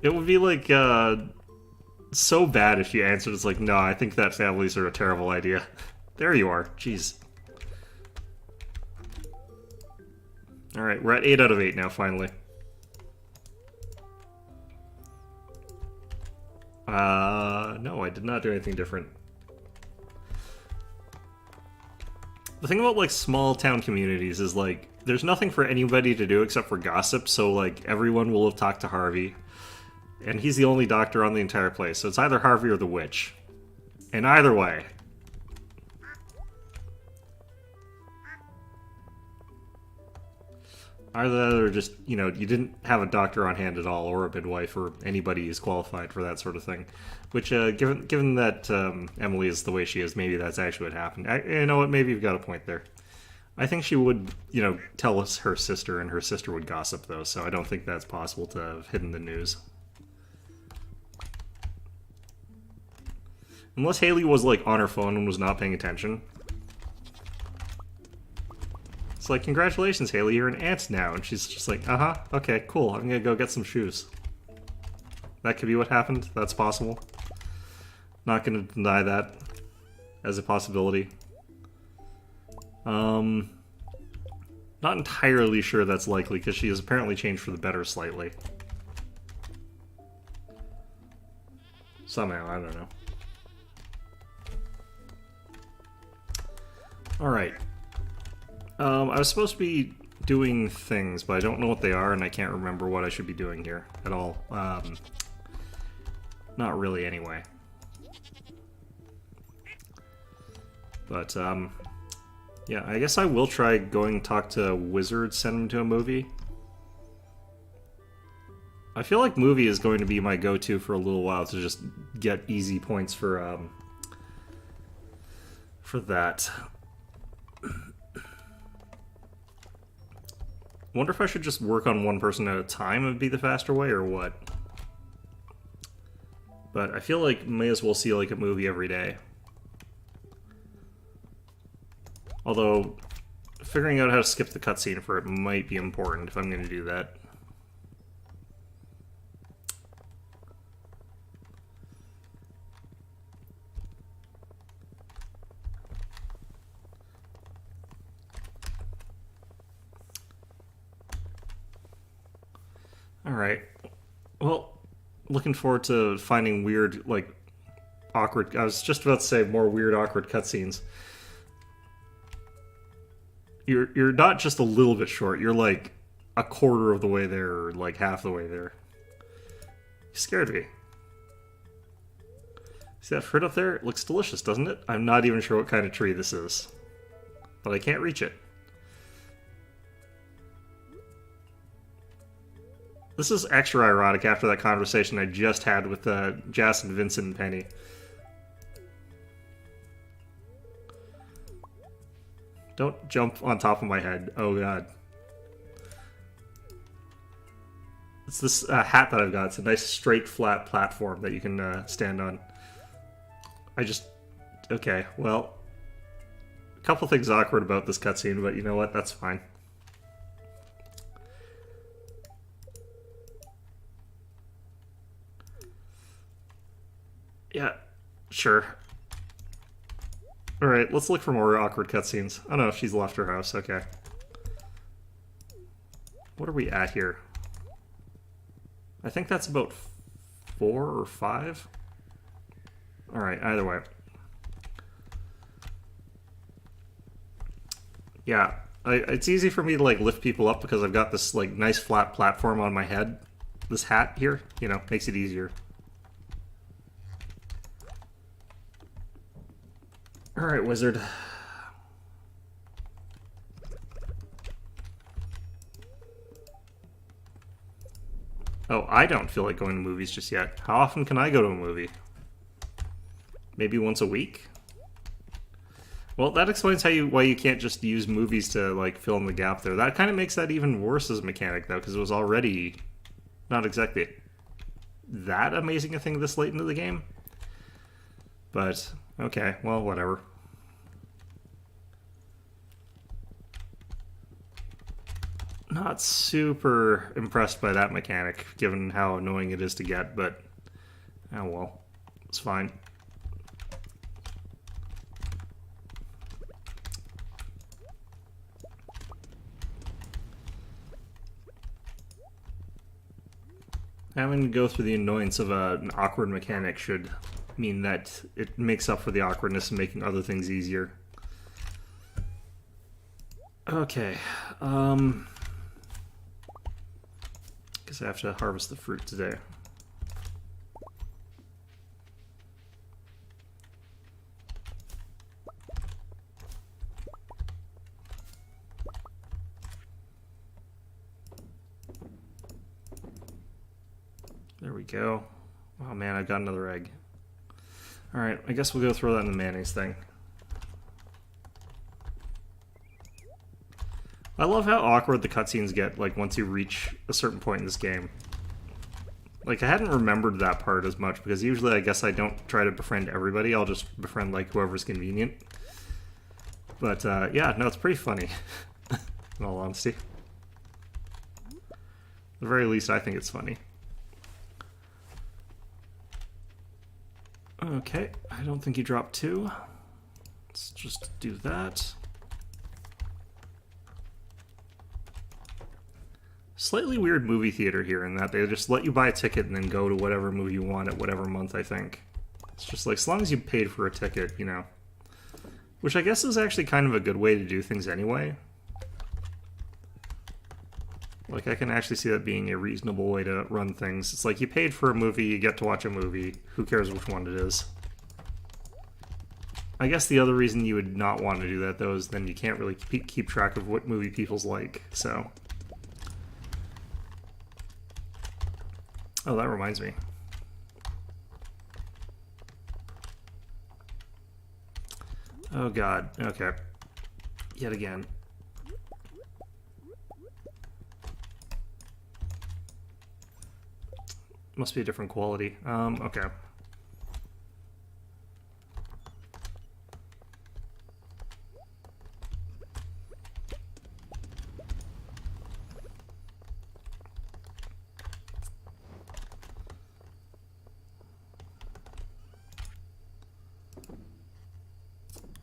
It would be like, so bad if you answered it's like, no, I think that families are a terrible idea. There you are. Jeez. Alright, we're at 8 out of 8 now, finally. No, I did not do anything different. The thing about, like, small town communities is, like, there's nothing for anybody to do except for gossip, so, like, everyone will have talked to Harvey. And he's the only doctor on the entire place, so it's either Harvey or the witch. And either way... Either that or just, you know, you didn't have a doctor on hand at all, or a midwife, or anybody who's qualified for that sort of thing. Which, given that Emily is the way she is, maybe that's actually what happened. You know what, maybe you've got a point there. I think she would, you know, tell us her sister, and her sister would gossip, though, so I don't think that's possible to have hidden the news. Unless Haley was, like, on her phone and was not paying attention. It's like, congratulations, Haley, you're an aunt now. And she's just like, uh-huh, okay, cool, I'm gonna go get some shoes. That could be what happened. That's possible. Not gonna deny that as a possibility. Not entirely sure that's likely, because she has apparently changed for the better slightly. Somehow, I don't know. Alright. I was supposed to be doing things, but I don't know what they are, and I can't remember what I should be doing here at all. Not really, anyway. But, yeah, I guess I will try going and talk to Wizard, send him to a movie. I feel like movie is going to be my go-to for a little while to just get easy points for that. Wonder if I should just work on one person at a time would be the faster way, or what? But I feel like may as well see like a movie every day. Although, figuring out how to skip the cutscene for it might be important if I'm going to do that. Alright. Well, looking forward to finding weird, like, awkward... I was just about to say more weird, awkward cutscenes. You're not just a little bit short, you're like a quarter of the way there, or like half the way there. You scared me. See that fruit up there? It looks delicious, doesn't it? I'm not even sure what kind of tree this is. But I can't reach it. This is extra ironic after that conversation I just had with Jas and Vincent and Penny. Don't jump on top of my head. Oh god. It's this hat that I've got. It's a nice straight flat platform that you can stand on. Okay, well, a couple things awkward about this cutscene, but you know what? That's fine. Yeah, sure. Alright, let's look for more awkward cutscenes. Oh no, she's left her house, okay. What are we at here? I think that's about 4 or 5? Alright, either way. Yeah, it's easy for me to like lift people up because I've got this like nice flat platform on my head. This hat here, you know, makes it easier. Alright, wizard. Oh, I don't feel like going to movies just yet. How often can I go to a movie? Maybe once a week? Well, that explains why you can't just use movies to like fill in the gap there. That kind of makes that even worse as a mechanic, though, because it was already not exactly that amazing a thing this late into the game. But, okay, well, whatever. Not super impressed by that mechanic, given how annoying it is to get, but oh well, it's fine. Having to go through the annoyance of an awkward mechanic should mean that it makes up for the awkwardness and making other things easier. Okay, guess I have to harvest the fruit today. There we go. Oh man, I got another egg. Alright, I guess we'll go throw that in the mayonnaise thing. I love how awkward the cutscenes get, like, once you reach a certain point in this game. Like, I hadn't remembered that part as much, because usually I guess I don't try to befriend everybody, I'll just befriend, like, whoever's convenient. But, yeah, no, it's pretty funny, in all honesty. At the very least, I think it's funny. Okay, I don't think he dropped 2. Let's just do that. Slightly weird movie theater here in that they just let you buy a ticket and then go to whatever movie you want at whatever month, I think. It's just like, as long as you paid for a ticket, you know. Which I guess is actually kind of a good way to do things anyway. Like, I can actually see that being a reasonable way to run things. It's like, you paid for a movie, you get to watch a movie, who cares which one it is. I guess the other reason you would not want to do that, though, is then you can't really keep track of what movie people's like, so... Oh, that reminds me. Oh god, okay. Yet again. Must be a different quality. Okay.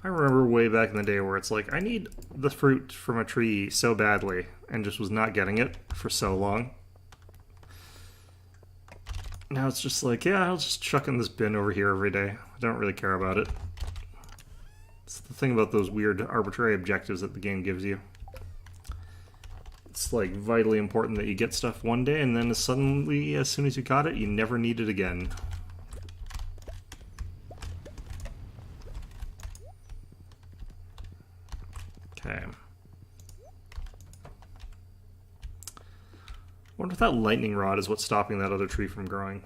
I remember way back in the day where it's like, I need the fruit from a tree so badly, and just was not getting it for so long. Now it's just like, yeah, I'll just chuck in this bin over here every day. I don't really care about it. It's the thing about those weird arbitrary objectives that the game gives you. It's like vitally important that you get stuff one day, and then suddenly, as soon as you got it, you never need it again. Okay. Wonder if that lightning rod is what's stopping that other tree from growing.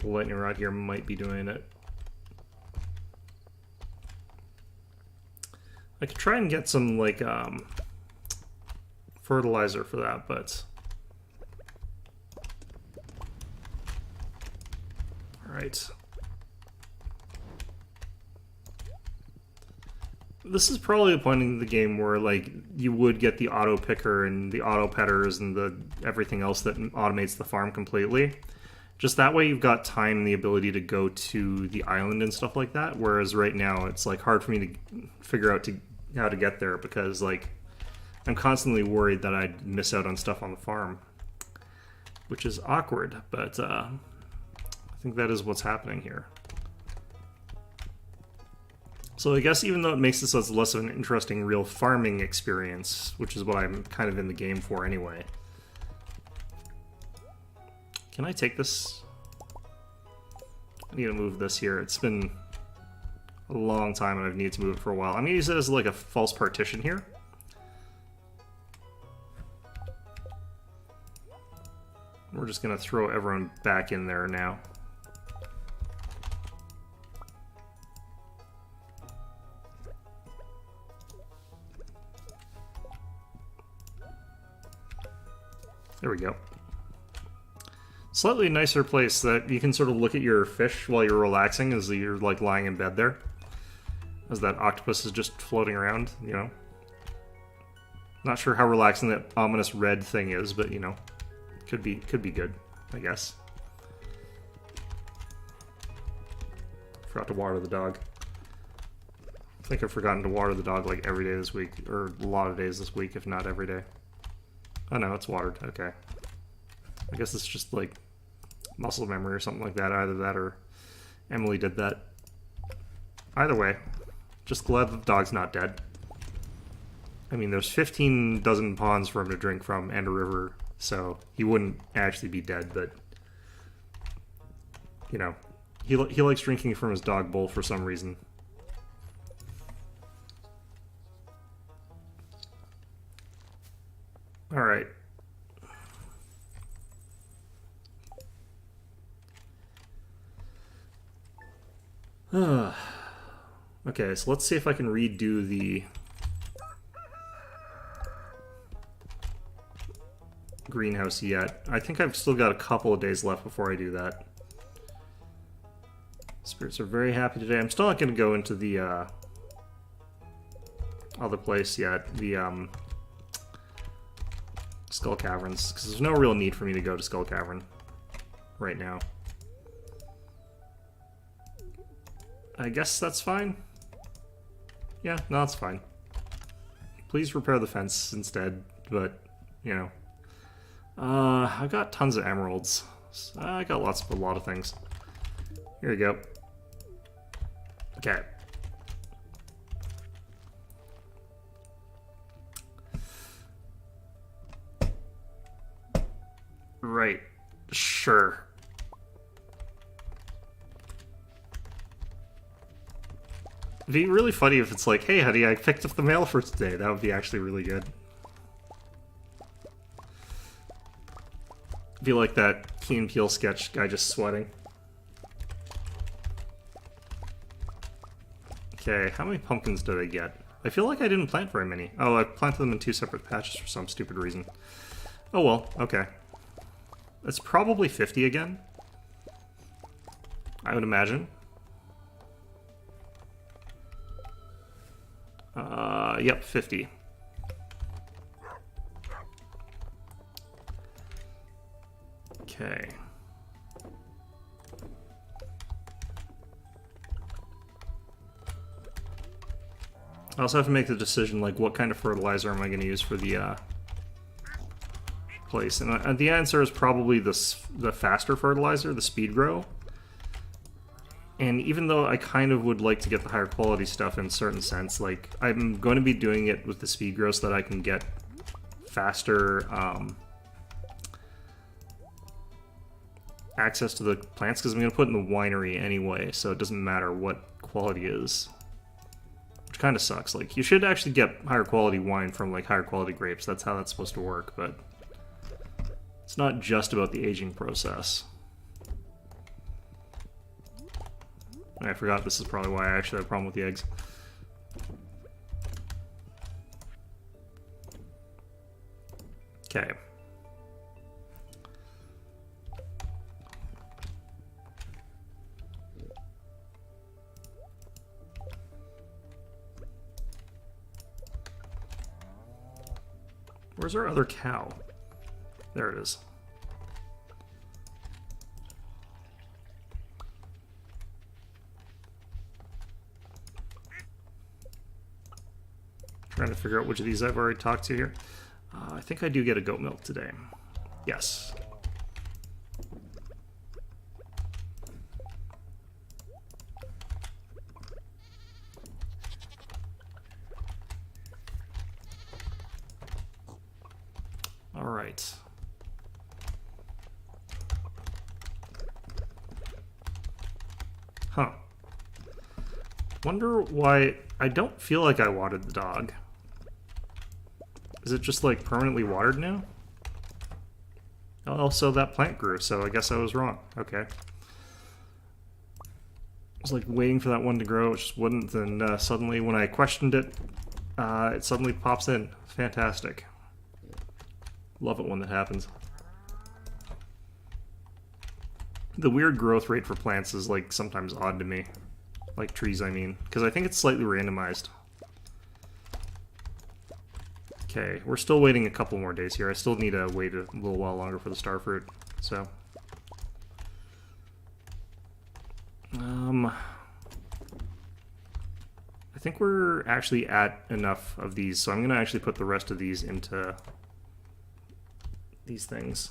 The lightning rod here might be doing it. I could try and get some, like, fertilizer for that, but... Alright. This is probably the point in the game where, like, you would get the auto picker and the auto petters and the everything else that automates the farm completely. Just that way you've got time and the ability to go to the island and stuff like that, whereas right now it's, like, hard for me to figure out how to get there because, like, I'm constantly worried that I'd miss out on stuff on the farm, which is awkward, but I think that is what's happening here. So I guess even though it makes this as less of an interesting real farming experience, which is what I'm kind of in the game for anyway. Can I take this? I need to move this here. It's been a long time and I've needed to move it for a while. I'm going to use it as like a false partition here. We're just going to throw everyone back in there now. There we go. Slightly nicer place that you can sort of look at your fish while you're relaxing as you're like lying in bed there. As that octopus is just floating around, you know. Not sure how relaxing that ominous red thing is, but you know, could be good, I guess. Forgot to water the dog. I think I've forgotten to water the dog like every day this week, or a lot of days this week, if not every day. Oh no, it's watered. Okay. I guess it's just like muscle memory or something like that. Either that or Emily did that. Either way, just glad the dog's not dead. I mean, there's 15 dozen ponds for him to drink from and a river, so he wouldn't actually be dead, but you know, he likes drinking from his dog bowl for some reason. All right. Okay, so let's see if I can redo the greenhouse yet. I think I've still got a couple of days left before I do that. Spirits are very happy today. I'm still not going to go into the other place yet, the Skull Caverns, because there's no real need for me to go to Skull Cavern right now. I guess that's fine. Yeah, no, that's fine. Please repair the fence instead, but, you know. I got tons of emeralds. I got a lot of things. Here we go. Okay. Right. Sure. It'd be really funny if it's like, hey, honey, I picked up the mail for today. That would be actually really good. It'd be like that Key and Peele sketch, guy just sweating. Okay, how many pumpkins did I get? I feel like I didn't plant very many. Oh, I planted them in 2 separate patches for some stupid reason. Oh well, okay. It's probably 50 again, I would imagine. Yep, 50. Okay. I also have to make the decision, like, what kind of fertilizer am I going to use for the place? And the answer is probably the faster fertilizer, the speed grow. And even though I kind of would like to get the higher quality stuff in a certain sense, like, I'm going to be doing it with the speed grow so that I can get faster access to the plants, because I'm going to put it in the winery anyway, so it doesn't matter what quality is. Which kind of sucks. Like, you should actually get higher quality wine from, like, higher quality grapes. That's how that's supposed to work, but it's not just about the aging process. I forgot this is probably why I actually have a problem with the eggs. Okay. Where's our other cow? There it is. Trying to figure out which of these I've already talked to here. I think I do get a goat milk today. Yes. All right. Huh. Wonder why I don't feel like I watered the dog. Is it just like permanently watered now? Also, that plant grew, so I guess I was wrong. Okay. I was like waiting for that one to grow, it just wouldn't, and suddenly when I questioned it, it suddenly pops in. Fantastic. Love it when that happens. The weird growth rate for plants is like sometimes odd to me. Like trees, I mean. Because I think it's slightly randomized. Okay, we're still waiting a couple more days here. I still need to wait a little while longer for the starfruit, so. I think we're actually at enough of these, so I'm going to actually put the rest of these into these things.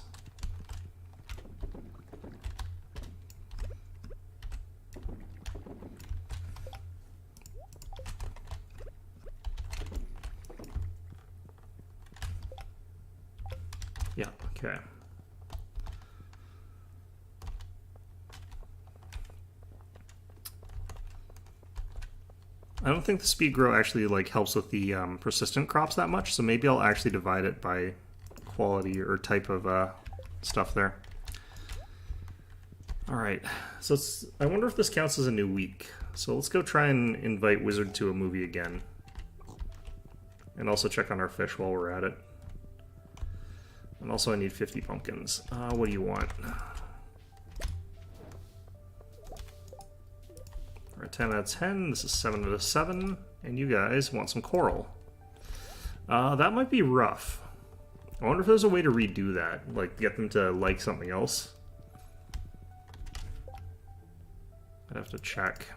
Yeah, okay. I don't think the speed grow actually like helps with the persistent crops that much, so maybe I'll actually divide it by quality or type of stuff there. Alright, so I wonder if this counts as a new week. So let's go try and invite Wizard to a movie again. And also check on our fish while we're at it. And also I need 50 pumpkins. What do you want? Alright, 10 out of 10. This is 7 out of 7. And you guys want some coral. That might be rough. I wonder if there's a way to redo that. Like, get them to like something else. I'd have to check.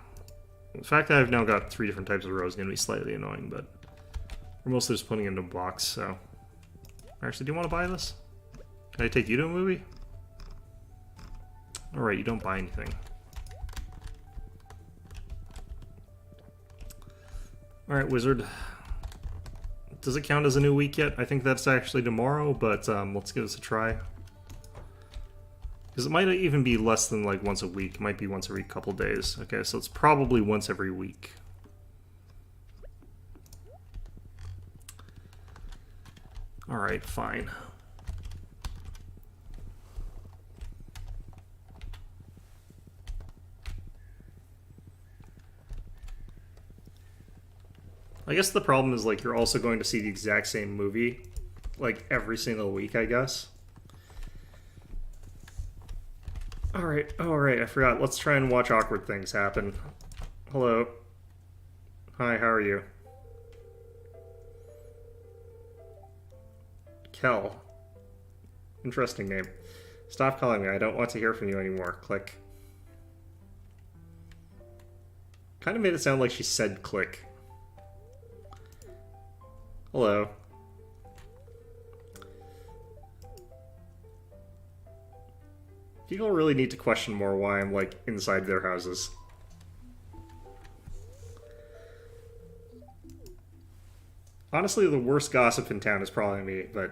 The fact that I've now got 3 different types of rows is going to be slightly annoying, but we're mostly just putting it in a box, so. Actually, do you want to buy this? Can I take you to a movie? Alright, you don't buy anything. Alright, Wizard. Does it count as a new week yet? I think that's actually tomorrow, but let's give this a try. Because it might even be less than like once a week. It might be once every couple days. Okay, so it's probably once every week. Alright, fine. I guess the problem is like you're also going to see the exact same movie like every single week, I guess. Alright, I forgot. Let's try and watch awkward things happen. Hello. Hi, how are you? Kel. Interesting name. Stop calling me. I don't want to hear from you anymore. Click. Kind of made it sound like she said click. Hello. People really need to question more why I'm, like, inside their houses. Honestly, the worst gossip in town is probably me, but...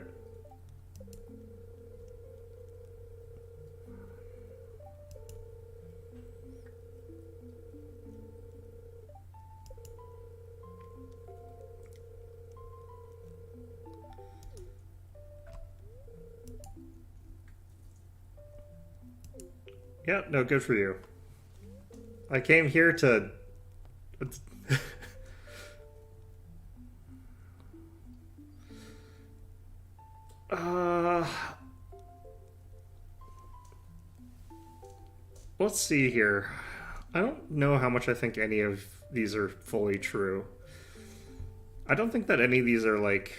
Yeah, no, good for you. I came here to... let's see here. I don't know how much I think any of these are fully true. I don't think that any of these are, like,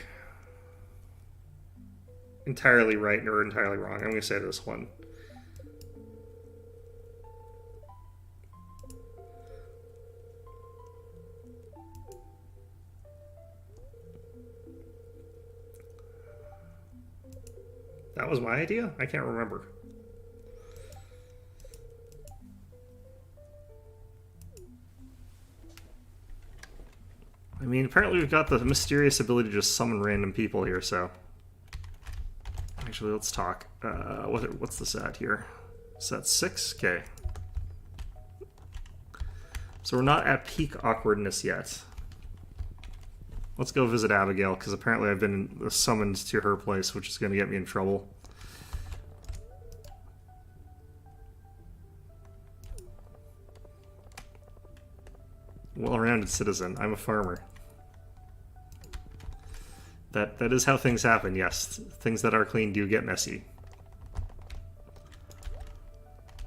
entirely right or entirely wrong. I'm going to say this one. That was my idea? I can't remember. I mean, apparently we've got the mysterious ability to just summon random people here, so... Actually, let's talk. What's this at here? Is that 6? Okay. So we're not at peak awkwardness yet. Let's go visit Abigail, because apparently I've been summoned to her place, which is going to get me in trouble. Well-rounded citizen. I'm a farmer. That is how things happen, yes. Things that are clean do get messy.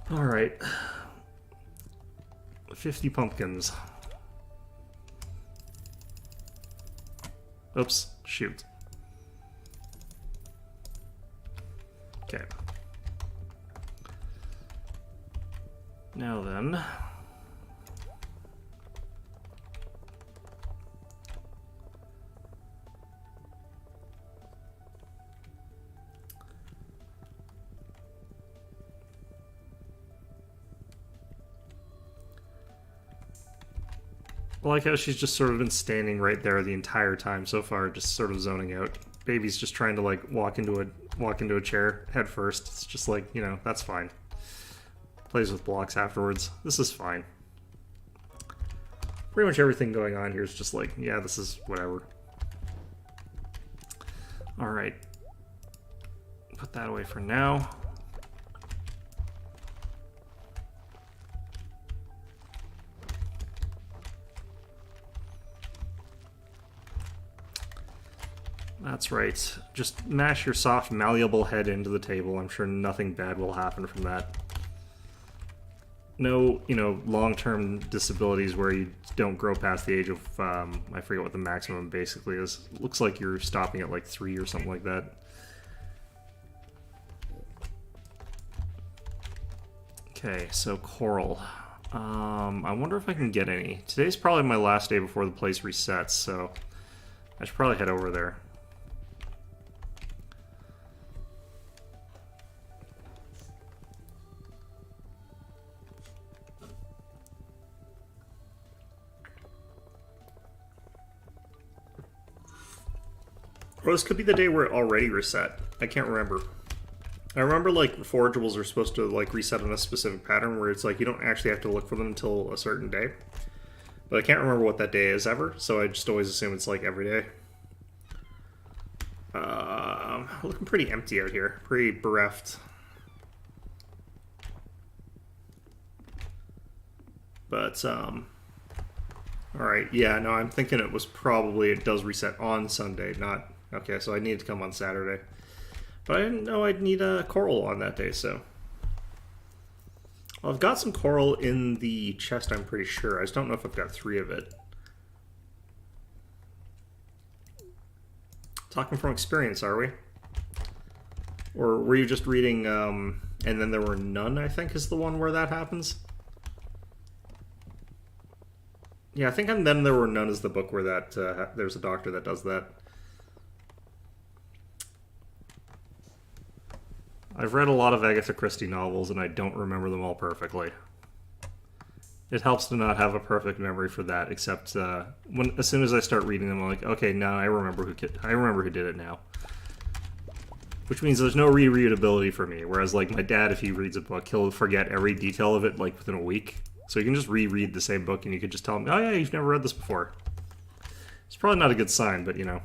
Alright. 50 pumpkins. Oops, shoot. Okay. Now then... I like how she's just sort of been standing right there the entire time so far, just sort of zoning out. Baby's just trying to, like, walk into a chair head first. It's just like, you know, that's fine. Plays with blocks afterwards. This is fine. Pretty much everything going on here is just like, yeah, this is whatever. Alright. Put that away for now. That's right. Just mash your soft, malleable head into the table. I'm sure nothing bad will happen from that. No, you know, long-term disabilities where you don't grow past the age of, I forget what the maximum basically is. Looks like you're stopping at like 3 or something like that. Okay, so coral. I wonder if I can get any. Today's probably my last day before the place resets, so I should probably head over there. Or this could be the day where it already reset. I can't remember. I remember, like, forageables are supposed to, like, reset on a specific pattern where it's like you don't actually have to look for them until a certain day. But I can't remember what that day is ever, so I just always assume it's, like, every day. Looking pretty empty out here. Pretty bereft. But, alright, yeah, no, I'm thinking it was probably, it does reset on Sunday, not... Okay, so I need to come on Saturday. But I didn't know I'd need a coral on that day, so... Well, I've got some coral in the chest, I'm pretty sure. I just don't know if I've got 3 of it. Talking from experience, are we? Or were you just reading, and then there were none, I think, is the one where that happens? Yeah, I think and then there were none is the book where that, there's a doctor that does that. I've read a lot of Agatha Christie novels, and I don't remember them all perfectly. It helps to not have a perfect memory for that, except as soon as I start reading them, I'm like, okay, now I remember who did it now. Which means there's no rereadability for me. Whereas, like, my dad, if he reads a book, he'll forget every detail of it, like, within a week. So you can just reread the same book, and you could just tell him, oh yeah, you've never read this before. It's probably not a good sign, but, you know.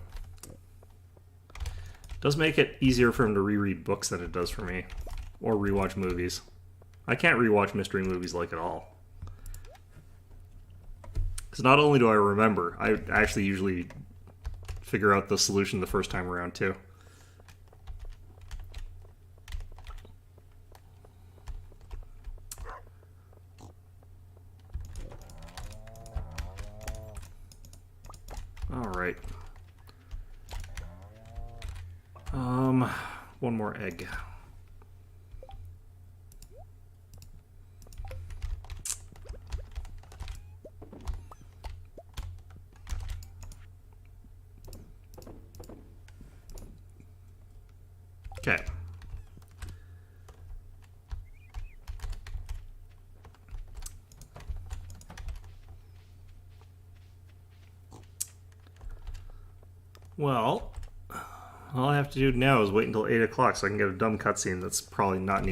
It does make it easier for him to reread books than it does for me. Or rewatch movies. I can't rewatch mystery movies, like, at all. Because not only do I remember, I actually usually figure out the solution the first time around, too. one more egg. Okay. Well, all I have to do now is wait until 8 o'clock so I can get a dumb cutscene that's probably not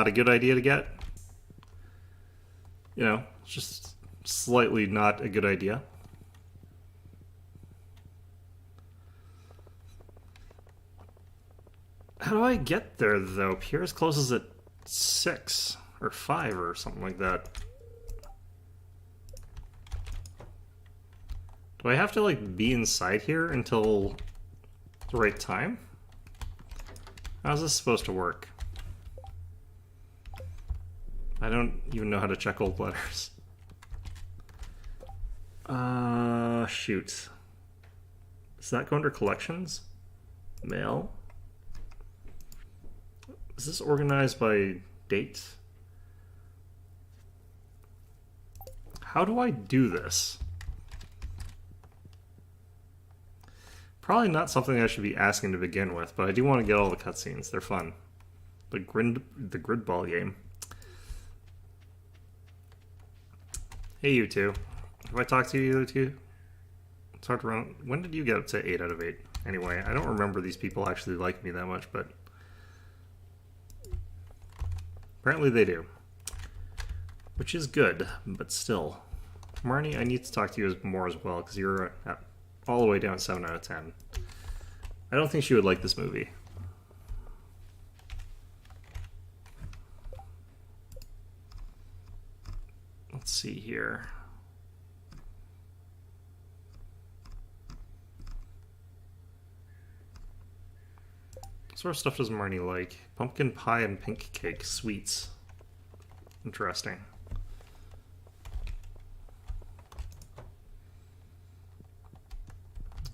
a good idea to get. You know, it's just slightly not a good idea. How do I get there, though? Pierre's closes at 6 or 5 or something like that. Do I have to, like, be inside here until the right time? How's this supposed to work? I don't even know how to check old letters. Shoot. Does that go under collections? Mail? Is this organized by date? How do I do this? Probably not something I should be asking to begin with, but I do want to get all the cutscenes. They're fun. The grid ball game. Hey, you two. Have I talked to you either two? It's hard to run. When did you get up to 8 out of 8? Anyway, I don't remember these people actually like me that much, but apparently they do. Which is good, but still. Marnie, I need to talk to you more as well, because you're all the way down 7 out of 10. I don't think she would like this movie. Let's see here. What sort of stuff does Marnie like? Pumpkin pie and pink cake, sweets. Interesting.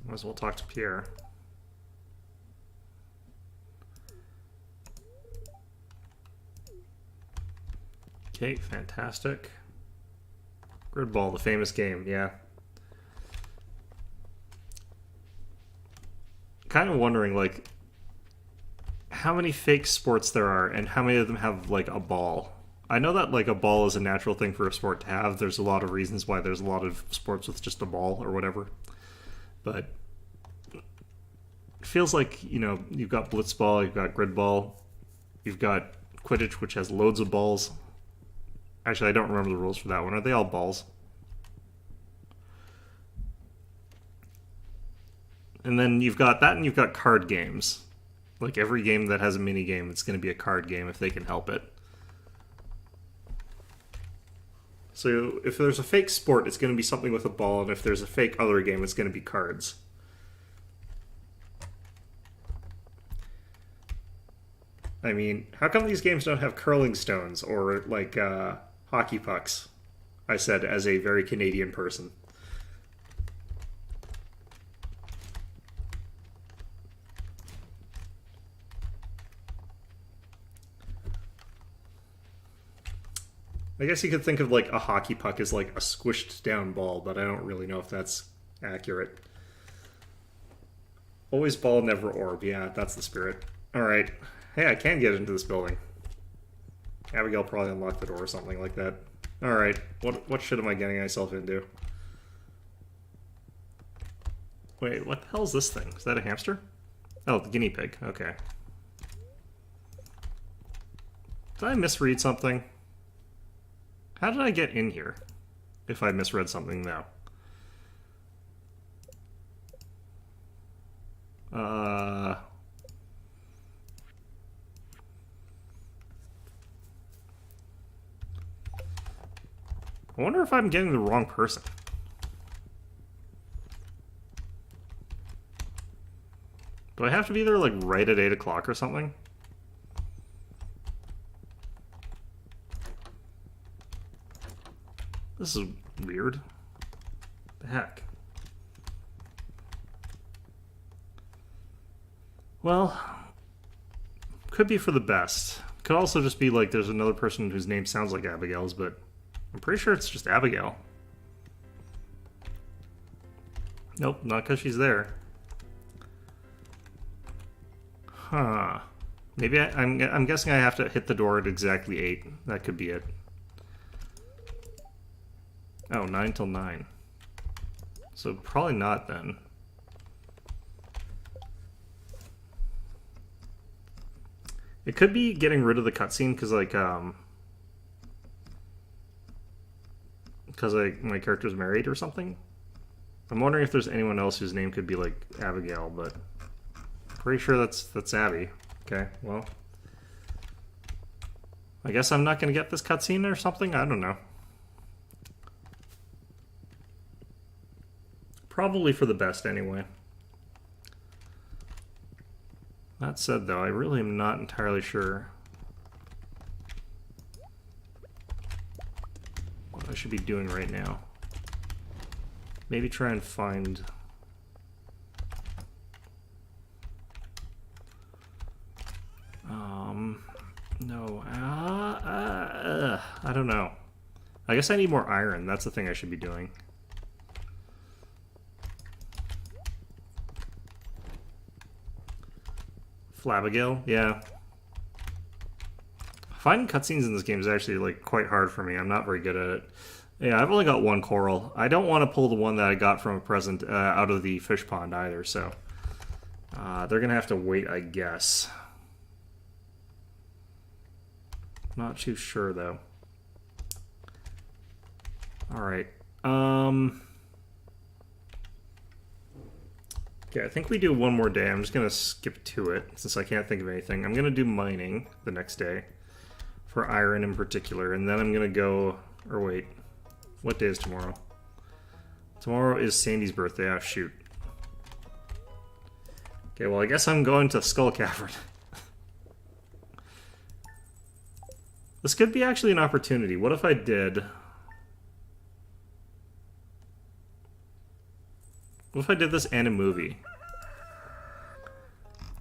Might as well talk to Pierre. Okay, fantastic. Gridball, the famous game, yeah. Kind of wondering, like, how many fake sports there are and how many of them have, like, a ball. I know that, like, a ball is a natural thing for a sport to have. There's a lot of reasons why there's a lot of sports with just a ball or whatever. But it feels like, you know, you've got blitzball, you've got gridball, you've got Quidditch, which has loads of balls. Actually, I don't remember the rules for that one. Are they all balls? And then you've got that, and you've got card games. Like, every game that has a mini game, it's going to be a card game if they can help it. So if there's a fake sport, it's going to be something with a ball, and if there's a fake other game, it's going to be cards. I mean, how come these games don't have curling stones or, like, hockey pucks? I said as a very Canadian person. I guess you could think of, like, a hockey puck as, like, a squished down ball, but I don't really know if that's accurate. Always ball, never orb. Yeah, that's the spirit. Alright. Hey, I can get into this building. Abigail probably unlocked the door or something like that. Alright, what shit am I getting myself into? Wait, what the hell is this thing? Is that a hamster? Oh, the guinea pig. Okay. Did I misread something? How did I get in here? If I misread something now. I wonder if I'm getting the wrong person. Do I have to be there, like, right at 8 o'clock or something? This is weird. The heck? Well, could be for the best. Could also just be like there's another person whose name sounds like Abigail's, but I'm pretty sure it's just Abigail. Nope, not because she's there. Huh. Maybe I'm guessing I have to hit the door at exactly 8. That could be it. Oh, 9 till 9. So probably not then. It could be getting rid of the cutscene because like my character's married or something. I'm wondering if there's anyone else whose name could be like Abigail, but pretty sure that's Abby. Okay, well, I guess I'm not gonna get this cutscene or something. I don't know. Probably for the best anyway. That said, though, I really am not entirely sure what I should be doing right now. Maybe try and find... no. I don't know. I guess I need more iron. That's the thing I should be doing. Flabigail, yeah. Finding cutscenes in this game is actually like quite hard for me. I'm not very good at it. Yeah, I've only got one coral. I don't want to pull the one that I got from a present out of the fish pond either, so they're gonna have to wait, I guess. Not too sure though. All right. Okay, I think we do one more day. I'm just going to skip to it since I can't think of anything. I'm going to do mining the next day for iron in particular, and then I'm going to go... Or wait, what day is tomorrow? Tomorrow is Sandy's birthday. Oh, shoot. Okay, well, I guess I'm going to Skull Cavern. This could be actually an opportunity. What if I did... What if I did this and a movie?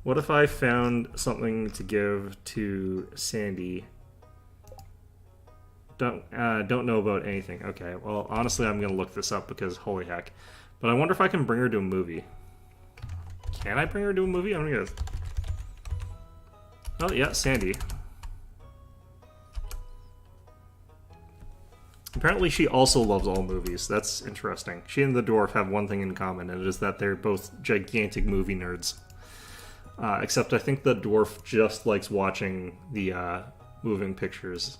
What if I found something to give to Sandy? Don't know about anything. Okay, well, honestly, I'm gonna look this up because holy heck. But I wonder if I can bring her to a movie. Can I bring her to a movie? I'm gonna... Oh, yeah, Sandy. Apparently she also loves all movies. That's interesting. She and the dwarf have one thing in common, and it is that they're both gigantic movie nerds. Except I think the dwarf just likes watching the moving pictures.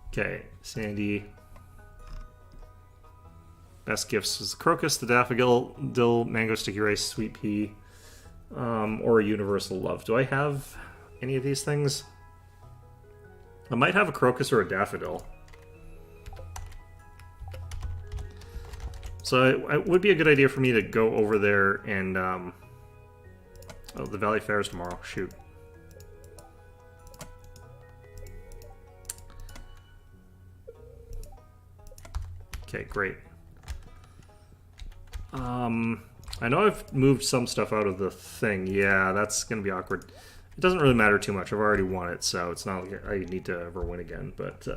Okay, Sandy. Best gifts is the crocus, the daffodil, dill, mango sticky rice, sweet pea, or a universal love. Do I have any of these things? I might have a crocus or a daffodil. So it would be a good idea for me to go over there and... oh, the Valley Fair is tomorrow. Shoot. Okay, great. I know I've moved some stuff out of the thing. Yeah, that's going to be awkward. It doesn't really matter too much. I've already won it, so it's not like I need to ever win again. But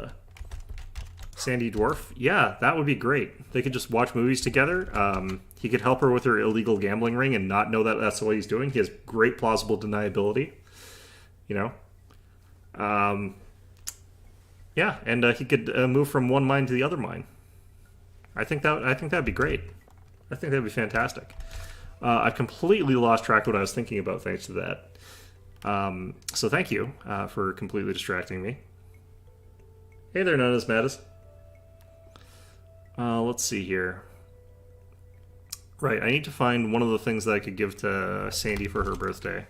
Sandy Dwarf, yeah, that would be great. They could just watch movies together. He could help her with her illegal gambling ring and not know that that's what he's doing. He has great plausible deniability, you know. Yeah, and he could move from one mine to the other mine. I think that'd be great. I think that'd be fantastic. I completely lost track of what I was thinking about thanks to that. So thank you for completely distracting me. Hey there, None as Mattis. Let's see here. Right, I need to find one of the things that I could give to Sandy for her birthday.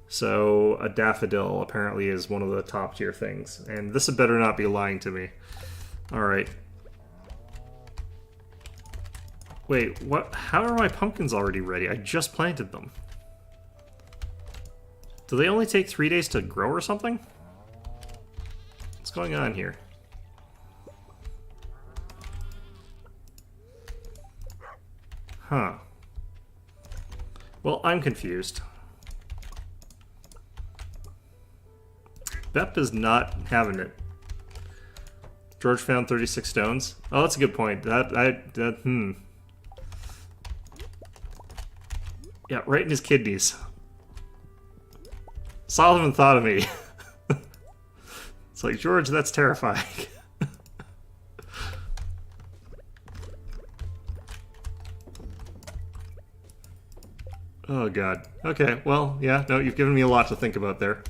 So a daffodil apparently is one of the top tier things. And this had better not be lying to me. Alright. Wait, what? How are my pumpkins already ready? I just planted them. Do they only take 3 days to grow or something? What's going on here? Huh. Well, I'm confused. Bep is not having it. George found 36 stones. Oh, that's a good point. Yeah, right in his kidneys. Solomon thought of me. It's like, George, that's terrifying. Oh, God. Okay, well, yeah, no, you've given me a lot to think about there.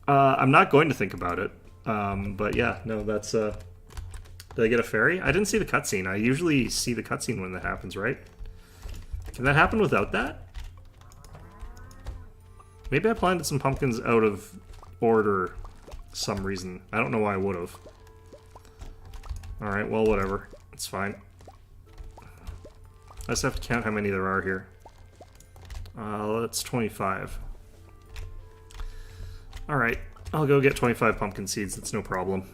I'm not going to think about it. But yeah, no, that's, did I get a fairy? I didn't see the cutscene. I usually see the cutscene when that happens, right? Can that happen without that? Maybe I planted some pumpkins out of order some reason. I don't know why I would have. Alright, well, whatever. It's fine. I just have to count how many there are here. That's 25. Alright, I'll go get 25 pumpkin seeds. That's no problem.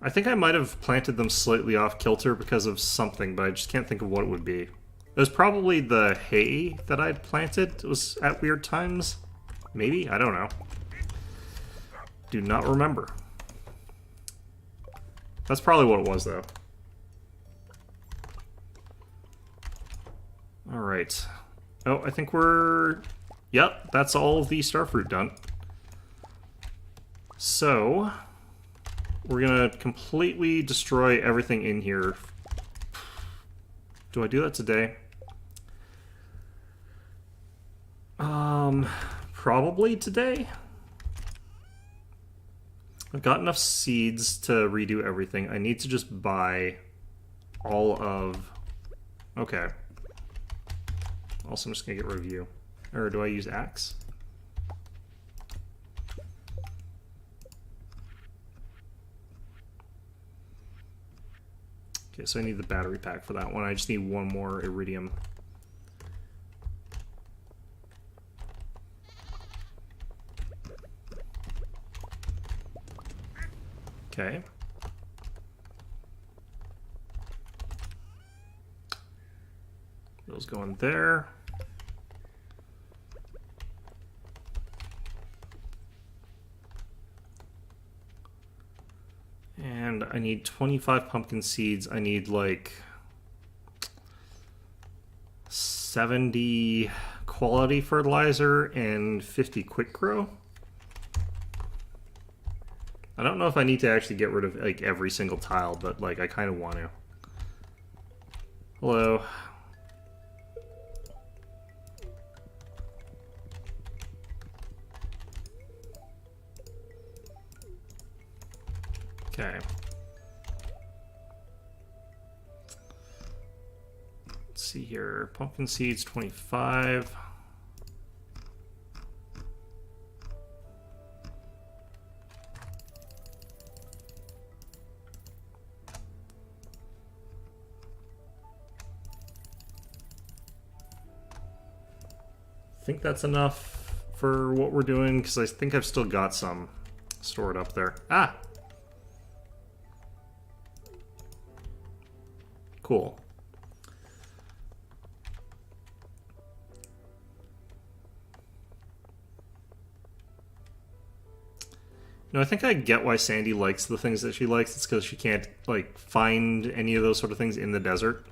I think I might have planted them slightly off kilter because of something, but I just can't think of what it would be. It was probably the hay that I'd planted. It was at weird times. Maybe? I don't know. Do not remember. That's probably what it was, though. Alright. Oh, I think we're... Yep, that's all of the starfruit done. So... we're gonna completely destroy everything in here. Do I do that today? Probably today. I've got enough seeds to redo everything. I need to just buy all of... Okay. Also, I'm just gonna get review. Or do I use axe? Okay, so I need the battery pack for that one. I just need one more iridium. Okay. Those go in there. And I need 25 pumpkin seeds. I need like 70 quality fertilizer and 50 quick grow. I don't know if I need to actually get rid of like every single tile, but like I kind of want to. Hello. Okay. Let's see here. Pumpkin seeds, 25. I think that's enough for what we're doing, because I think I've still got some stored up there. Ah! Cool. No, I think I get why Sandy likes the things that she likes. It's because she can't, like, find any of those sort of things in the desert.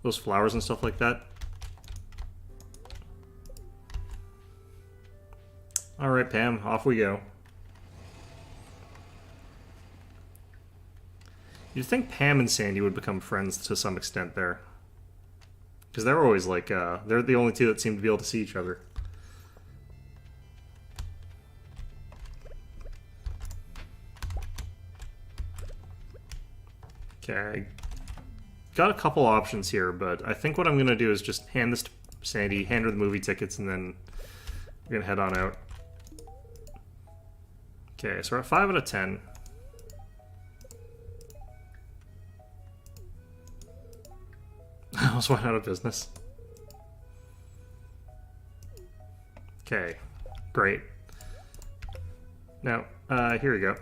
Those flowers and stuff like that. Alright, Pam, off we go. You'd think Pam and Sandy would become friends to some extent there. Because they're always like, they're the only two that seem to be able to see each other. Okay. Got a couple options here, but I think what I'm going to do is just hand this to Sandy, hand her the movie tickets, and then we're going to head on out. Okay, so we're at 5 out of 10. I almost went out of business. Okay, great. Now, here we go.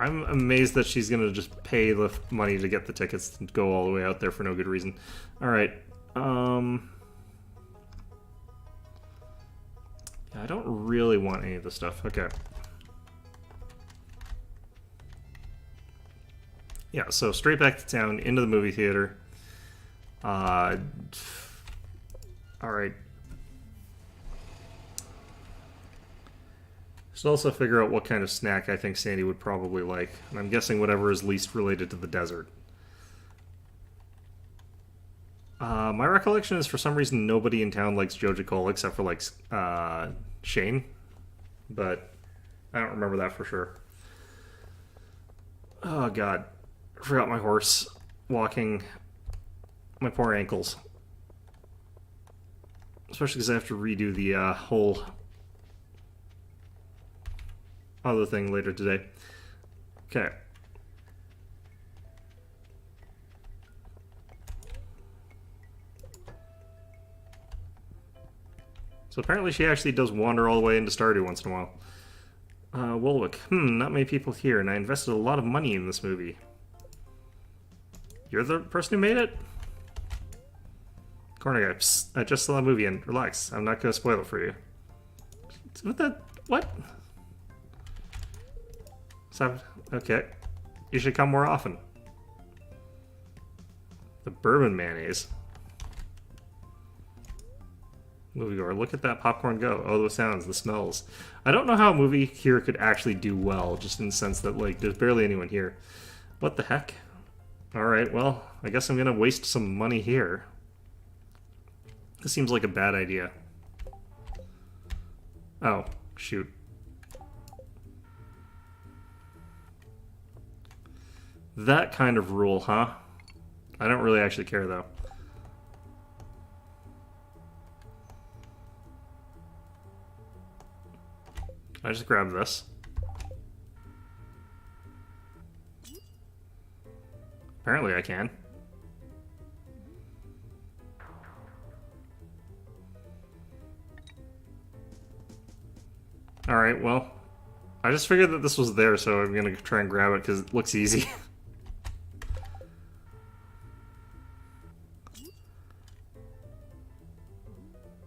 I'm amazed that she's gonna just pay the money to get the tickets and go all the way out there for no good reason. Alright, yeah, I don't really want any of this stuff. Okay. Yeah, so straight back to town, into the movie theater. Alright. Should also figure out what kind of snack I think Sandy would probably like. And I'm guessing whatever is least related to the desert. My recollection is for some reason nobody in town likes Joja Cola except for like Shane. But I don't remember that for sure. Oh god. I forgot my horse. Walking. My poor ankles. Especially because I have to redo the whole other thing later today. Okay. So apparently she actually does wander all the way into Stardew once in a while. Woolwick. Not many people here, and I invested a lot of money in this movie. You're the person who made it? Corner guy, psst, I just saw the movie and relax. I'm not going to spoil it for you. What the? What? So, okay. You should come more often. The bourbon mayonnaise. Moviegoer, look at that popcorn go. Oh, the sounds, the smells. I don't know how a movie here could actually do well, just in the sense that, like, there's barely anyone here. What the heck? Alright, well, I guess I'm gonna waste some money here. This seems like a bad idea. Oh, shoot. That kind of rule, huh? I don't really actually care, though. I just grab this. Apparently I can. Alright, well, I just figured that this was there, so I'm gonna try and grab it because it looks easy.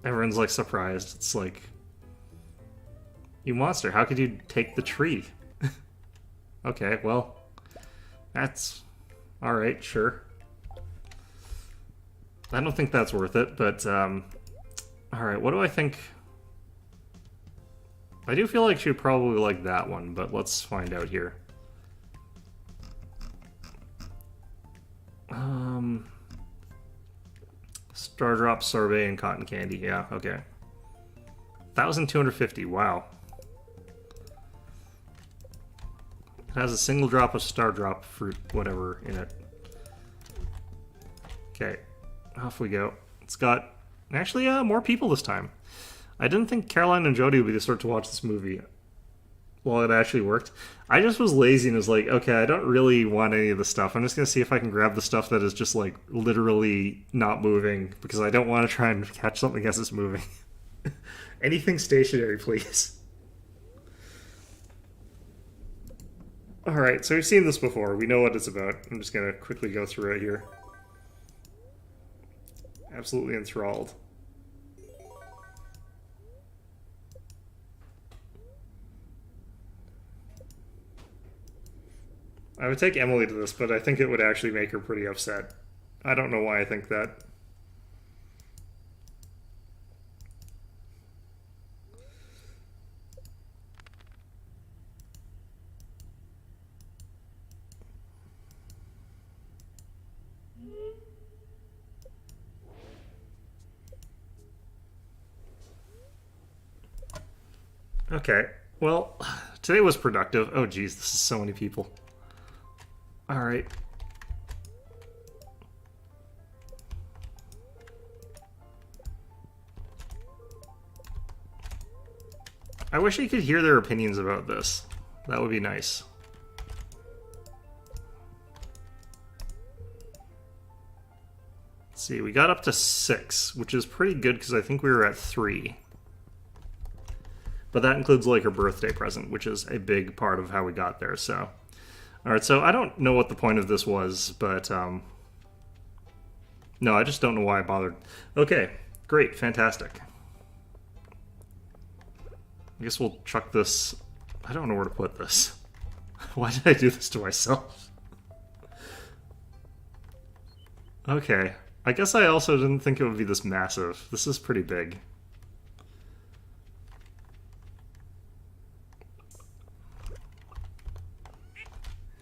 Everyone's like surprised. It's like, you monster, how could you take the tree? Okay, well, that's alright, sure. I don't think that's worth it, but alright, what do I think? I do feel like she'd probably like that one, but let's find out here. Star Drop, Sorbet, and Cotton Candy. Yeah, okay. 1,250, wow. It has a single drop of Star Drop fruit, whatever, in it. Okay, off we go. It's got, actually, more people this time. I didn't think Caroline and Jody would be the sort to watch this movie. Well, it actually worked. I just was lazy and was like, okay, I don't really want any of the stuff. I'm just going to see if I can grab the stuff that is just, like, literally not moving, because I don't want to try and catch something as it's moving. Anything stationary, please. Alright, so we've seen this before. We know what it's about. I'm just going to quickly go through it here. Absolutely enthralled. I would take Emily to this, but I think it would actually make her pretty upset. I don't know why I think that. Okay, well, today was productive. Oh geez, this is so many people. Alright. I wish I could hear their opinions about this. That would be nice. Let's see, we got up to 6, which is pretty good because I think we were at 3. But that includes like her birthday present, which is a big part of how we got there, so Alright, so I don't know what the point of this was, but, no, I just don't know why I bothered. Okay, great, fantastic. I guess we'll chuck this... I don't know where to put this. Why did I do this to myself? Okay, I guess I also didn't think it would be this massive. This is pretty big.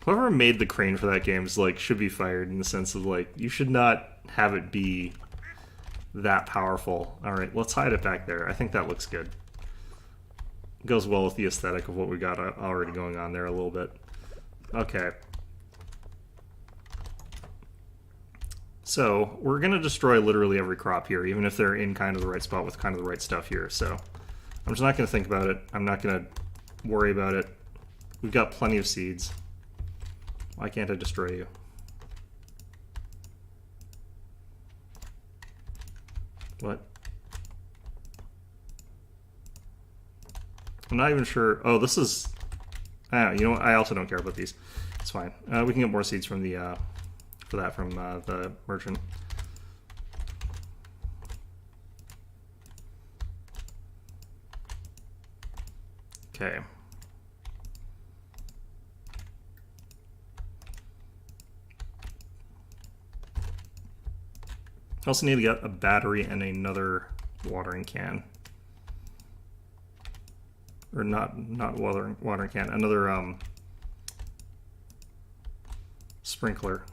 Whoever made the crane for that game is, like, should be fired in the sense of, like, you should not have it be that powerful. Alright, let's hide it back there. I think that looks good. Goes well with the aesthetic of what we got already going on there a little bit. Okay. So, we're going to destroy literally every crop here, even if they're in kind of the right spot with kind of the right stuff here. So, I'm just not going to think about it. I'm not going to worry about it. We've got plenty of seeds. Why can't I destroy you? What? I'm not even sure. Oh, this is... you know what? I also don't care about these. It's fine. We can get more seeds from the... for that from the merchant. Okay. I also need to get a battery and another watering can. Or not watering can, another sprinkler.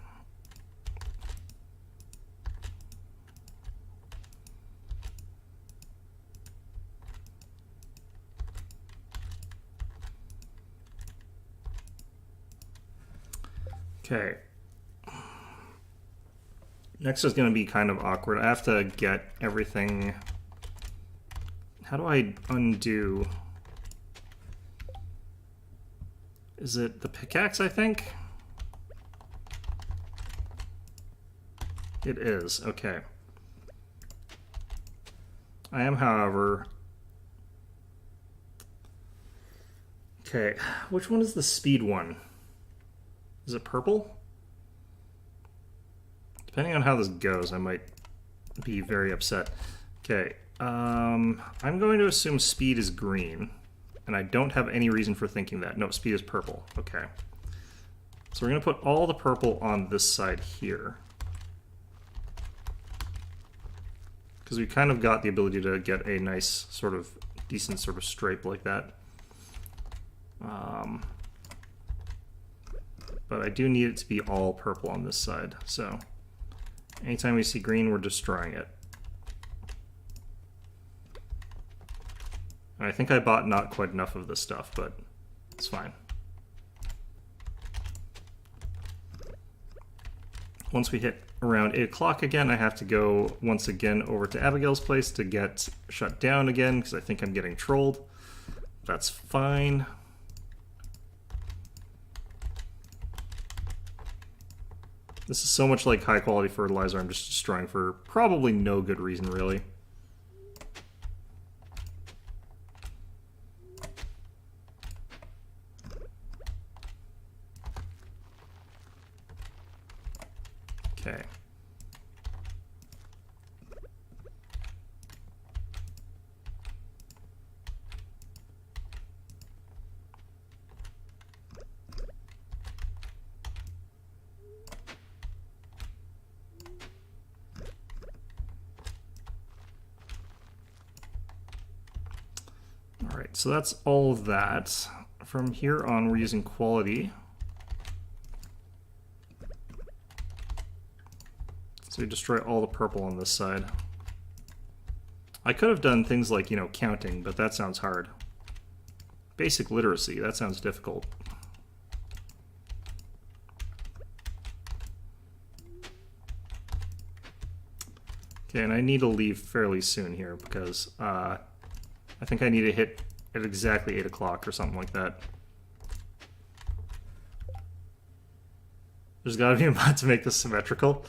Okay. Next is going to be kind of awkward. I have to get everything... How do I undo... Is it the pickaxe, I think? It is, okay. I am, however... Okay, which one is the speed one? Is it purple? Depending on how this goes, I might be very upset. Okay, I'm going to assume speed is green. And I don't have any reason for thinking that. No, speed is purple. Okay. So we're going to put all the purple on this side here. Because we kind of got the ability to get a nice sort of decent sort of stripe like that. But I do need it to be all purple on this side. So anytime we see green, we're destroying it. I think I bought not quite enough of this stuff, but it's fine. Once we hit around 8 o'clock again, I have to go once again over to Abigail's place to get shut down again, because I think I'm getting trolled. That's fine. This is so much like high quality fertilizer I'm just destroying for probably no good reason, really. Okay. All right, so that's all of that. From here on, we're using quality. So we destroy all the purple on this side. I could have done things like, you know, counting, but that sounds hard. Basic literacy, that sounds difficult. Okay, and I need to leave fairly soon here because I think I need to hit at exactly 8 o'clock or something like that. There's gotta be a mod to make this symmetrical.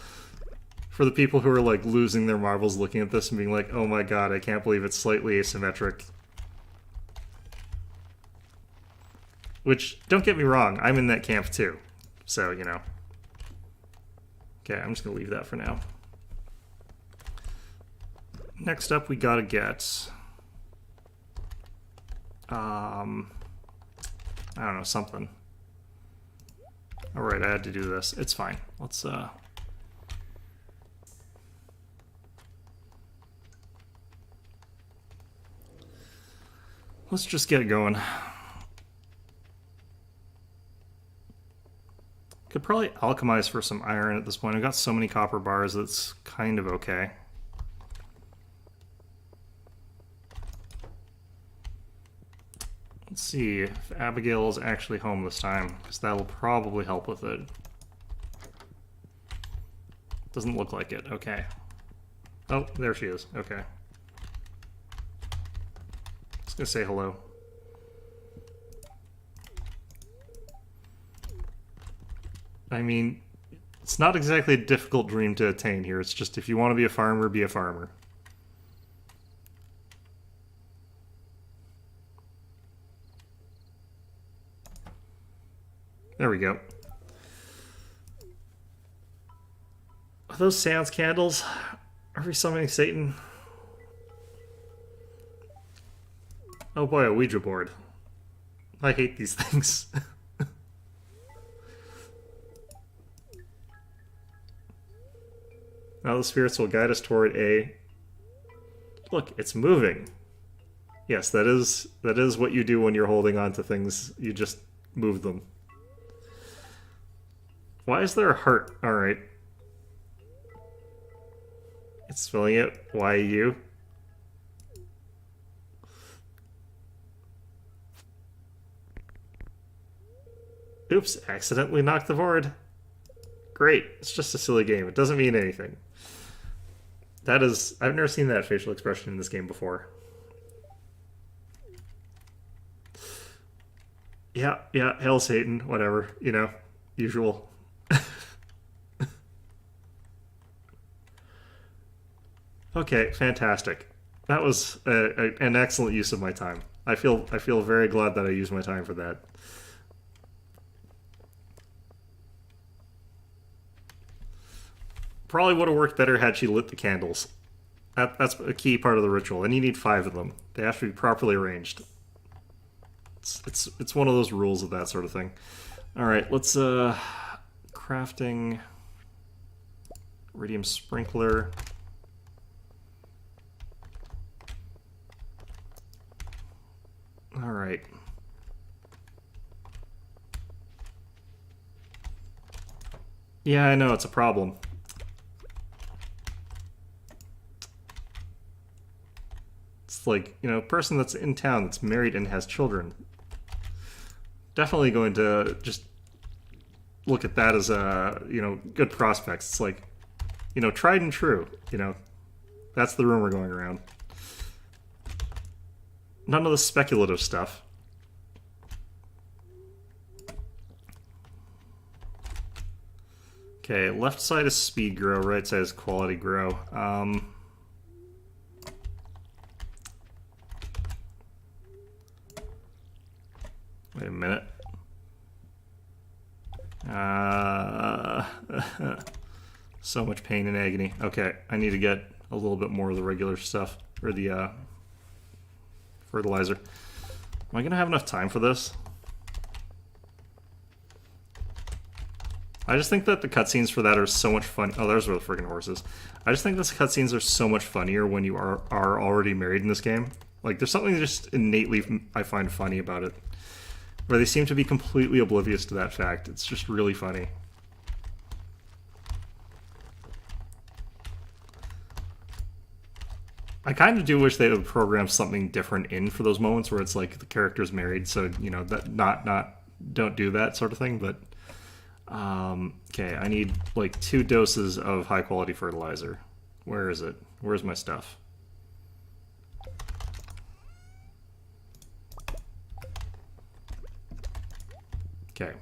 For the people who are like losing their marbles looking at this and being like, oh my god, I can't believe it's slightly asymmetric. Which, don't get me wrong, I'm in that camp too. So, you know. Okay, I'm just going to leave that for now. Next up, we got to get... I don't know, something. Alright, I had to do this. It's fine. Let's just get it going. Could probably alchemize for some iron at this point. I've got so many copper bars that's kind of okay. Let's see if Abigail is actually home this time, because that'll probably help with it. Doesn't look like it. Okay. Oh, there she is. Okay. Just gonna say hello. I mean, it's not exactly a difficult dream to attain here. It's just if you want to be a farmer, be a farmer. There we go. Are those seance candles? Are we summoning Satan? Oh boy, a Ouija board. I hate these things. Now the spirits will guide us toward a... Look, it's moving. Yes, that is what you do when you're holding on to things. You just move them. Why is there a heart? Alright. It's filling it. Why you? Oops, accidentally knocked the board. Great. It's just a silly game. It doesn't mean anything. That is... I've never seen that facial expression in this game before. Yeah, hail Satan, whatever, you know, usual. Okay, fantastic. That was an excellent use of my time. I feel very glad that I used my time for that. Probably would have worked better had she lit the candles. That's a key part of the ritual, and you need 5 of them. They have to be properly arranged. It's one of those rules of that sort of thing. All right, let's crafting iridium sprinkler. All right. Yeah, I know it's a problem. It's like, you know, a person that's in town that's married and has children. Definitely going to just look at that as a, you know, good prospects. It's like, you know, tried and true, you know. That's the rumor going around. None of the speculative stuff. Okay, left side is speed grow, right side is quality grow. Wait a minute. So much pain and agony. Okay, I need to get a little bit more of the regular stuff, or the fertilizer. Am I gonna have enough time for this? I just think that the cutscenes for that are so much fun. Oh, there's where the friggin' horses. I just think the cutscenes are so much funnier when you are already married in this game. Like, there's something just innately I find funny about it, where they seem to be completely oblivious to that fact. It's just really funny. I kind of do wish they would program something different in for those moments where it's like the character's married, so, you know, that don't do that sort of thing, but okay, I need like 2 doses of high quality fertilizer. Where is it? Where's my stuff? Okay.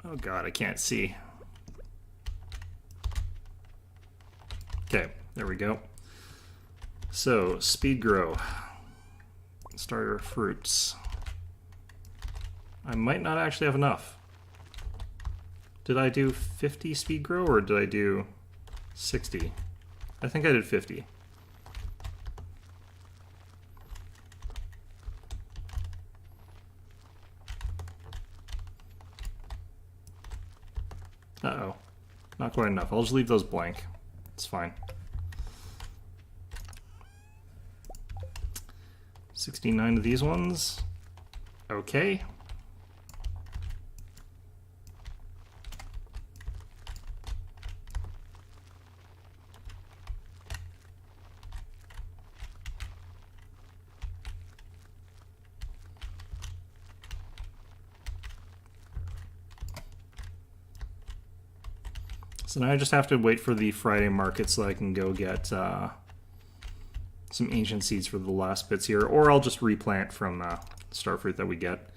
Oh god, I can't see. Okay, there we go. So, speed grow. Starter fruits. I might not actually have enough. Did I do 50 speed grow or did I do 60? I think I did 50. Uh-oh. Not quite enough. I'll just leave those blank. It's fine. 69 of these ones. Okay. So now I just have to wait for the Friday market so I can go get some ancient seeds for the last bits here, or I'll just replant from starfruit that we get.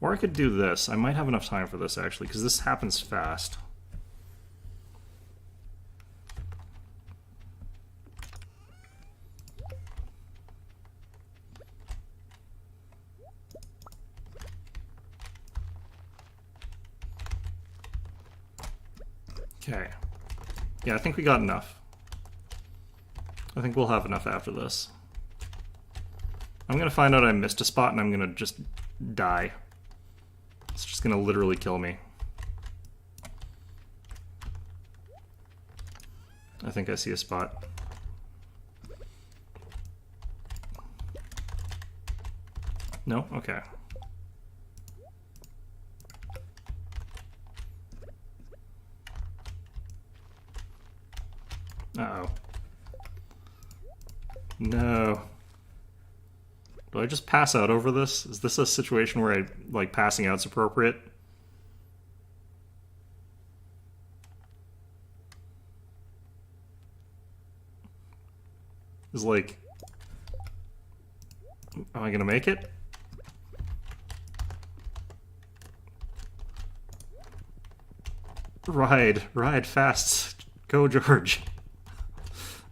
Or I could do this. I might have enough time for this actually, because this happens fast. Okay. Yeah, I think we got enough. I think we'll have enough after this. I'm gonna find out I missed a spot and I'm gonna just die. It's just gonna literally kill me. I think I see a spot. No? Okay. Uh-oh. No. Do I just pass out over this? Is this a situation where I, like, passing out's appropriate? Is like... Am I gonna make it? Ride fast. Go, George.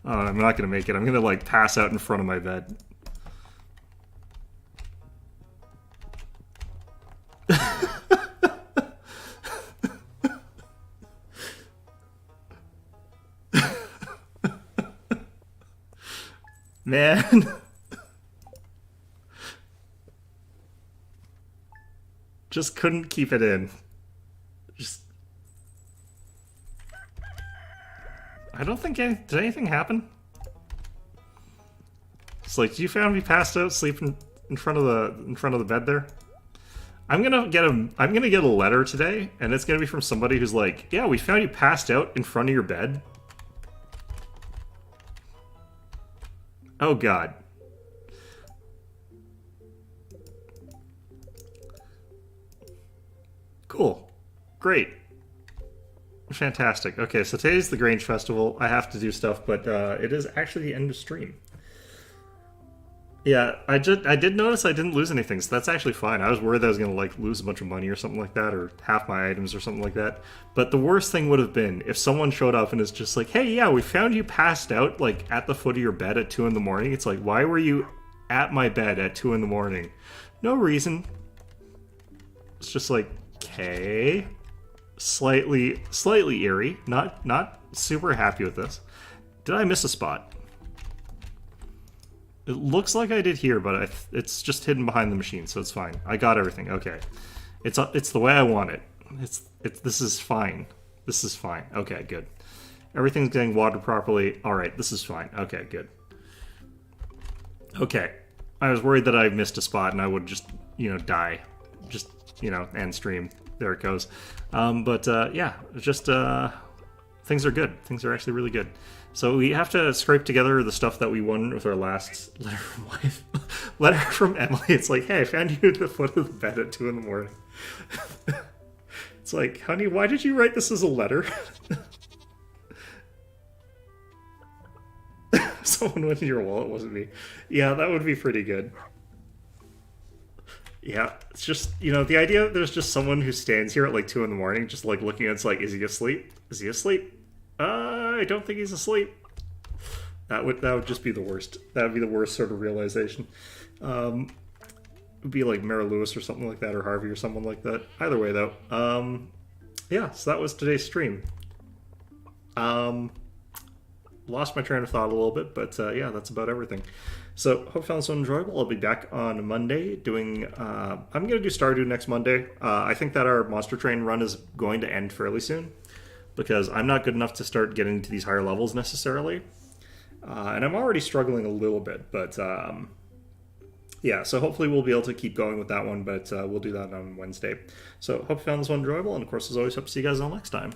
Oh, I'm not gonna make it. I'm gonna, like, pass out in front of my bed. Man. Just couldn't keep it in. Just... I don't think did anything happen? It's like, you found me passed out sleeping in front of the bed there. I'm gonna get a letter today, and it's gonna be from somebody who's like, yeah, we found you passed out in front of your bed. Oh god. Cool. Great. Fantastic. Okay, so today's the Grange Festival. I have to do stuff, but it is actually the end of stream. Yeah, I did notice I didn't lose anything, so that's actually fine. I was worried that I was gonna like lose a bunch of money or something like that, or half my items or something like that. But the worst thing would have been if someone showed up and is just like, "Hey, yeah, we found you passed out like at the foot of your bed at 2 in the morning." It's like, why were you at my bed at 2 in the morning? No reason. It's just like, okay, slightly eerie. Not super happy with this. Did I miss a spot? It looks like I did here, but it's just hidden behind the machine, so it's fine. I got everything. Okay, it's the way I want it. This is fine. This is fine. Okay, good. Everything's getting watered properly. All right, this is fine. Okay, good. Okay, I was worried that I missed a spot and I would just die, just end stream. There it goes. Yeah, just things are good. Things are actually really good. So we have to scrape together the stuff that we won with our last letter from wife. Letter from Emily. It's like, hey, I found you at the foot of the bed at 2 in the morning. It's like, honey, why did you write this as a letter? Someone went in your wallet, wasn't me. Yeah, that would be pretty good. Yeah, it's just, the idea that there's just someone who stands here at like 2 in the morning, just like looking at it's like, is he asleep? Is he asleep? I don't think he's asleep. That would just be the worst. That would be the worst sort of realization. It'd be like Mara Lewis or something like that, or Harvey or someone like that. Either way, though. Yeah, so that was today's stream. Lost my train of thought a little bit, but yeah, that's about everything. So, hope you found this one enjoyable. I'll be back on Monday doing... I'm going to do Stardew next Monday. I think that our Monster Train run is going to end fairly soon, because I'm not good enough to start getting to these higher levels necessarily. And I'm already struggling a little bit, but yeah, so hopefully we'll be able to keep going with that one, but we'll do that on Wednesday. So, hope you found this one enjoyable, and of course, as always, hope to see you guys all next time.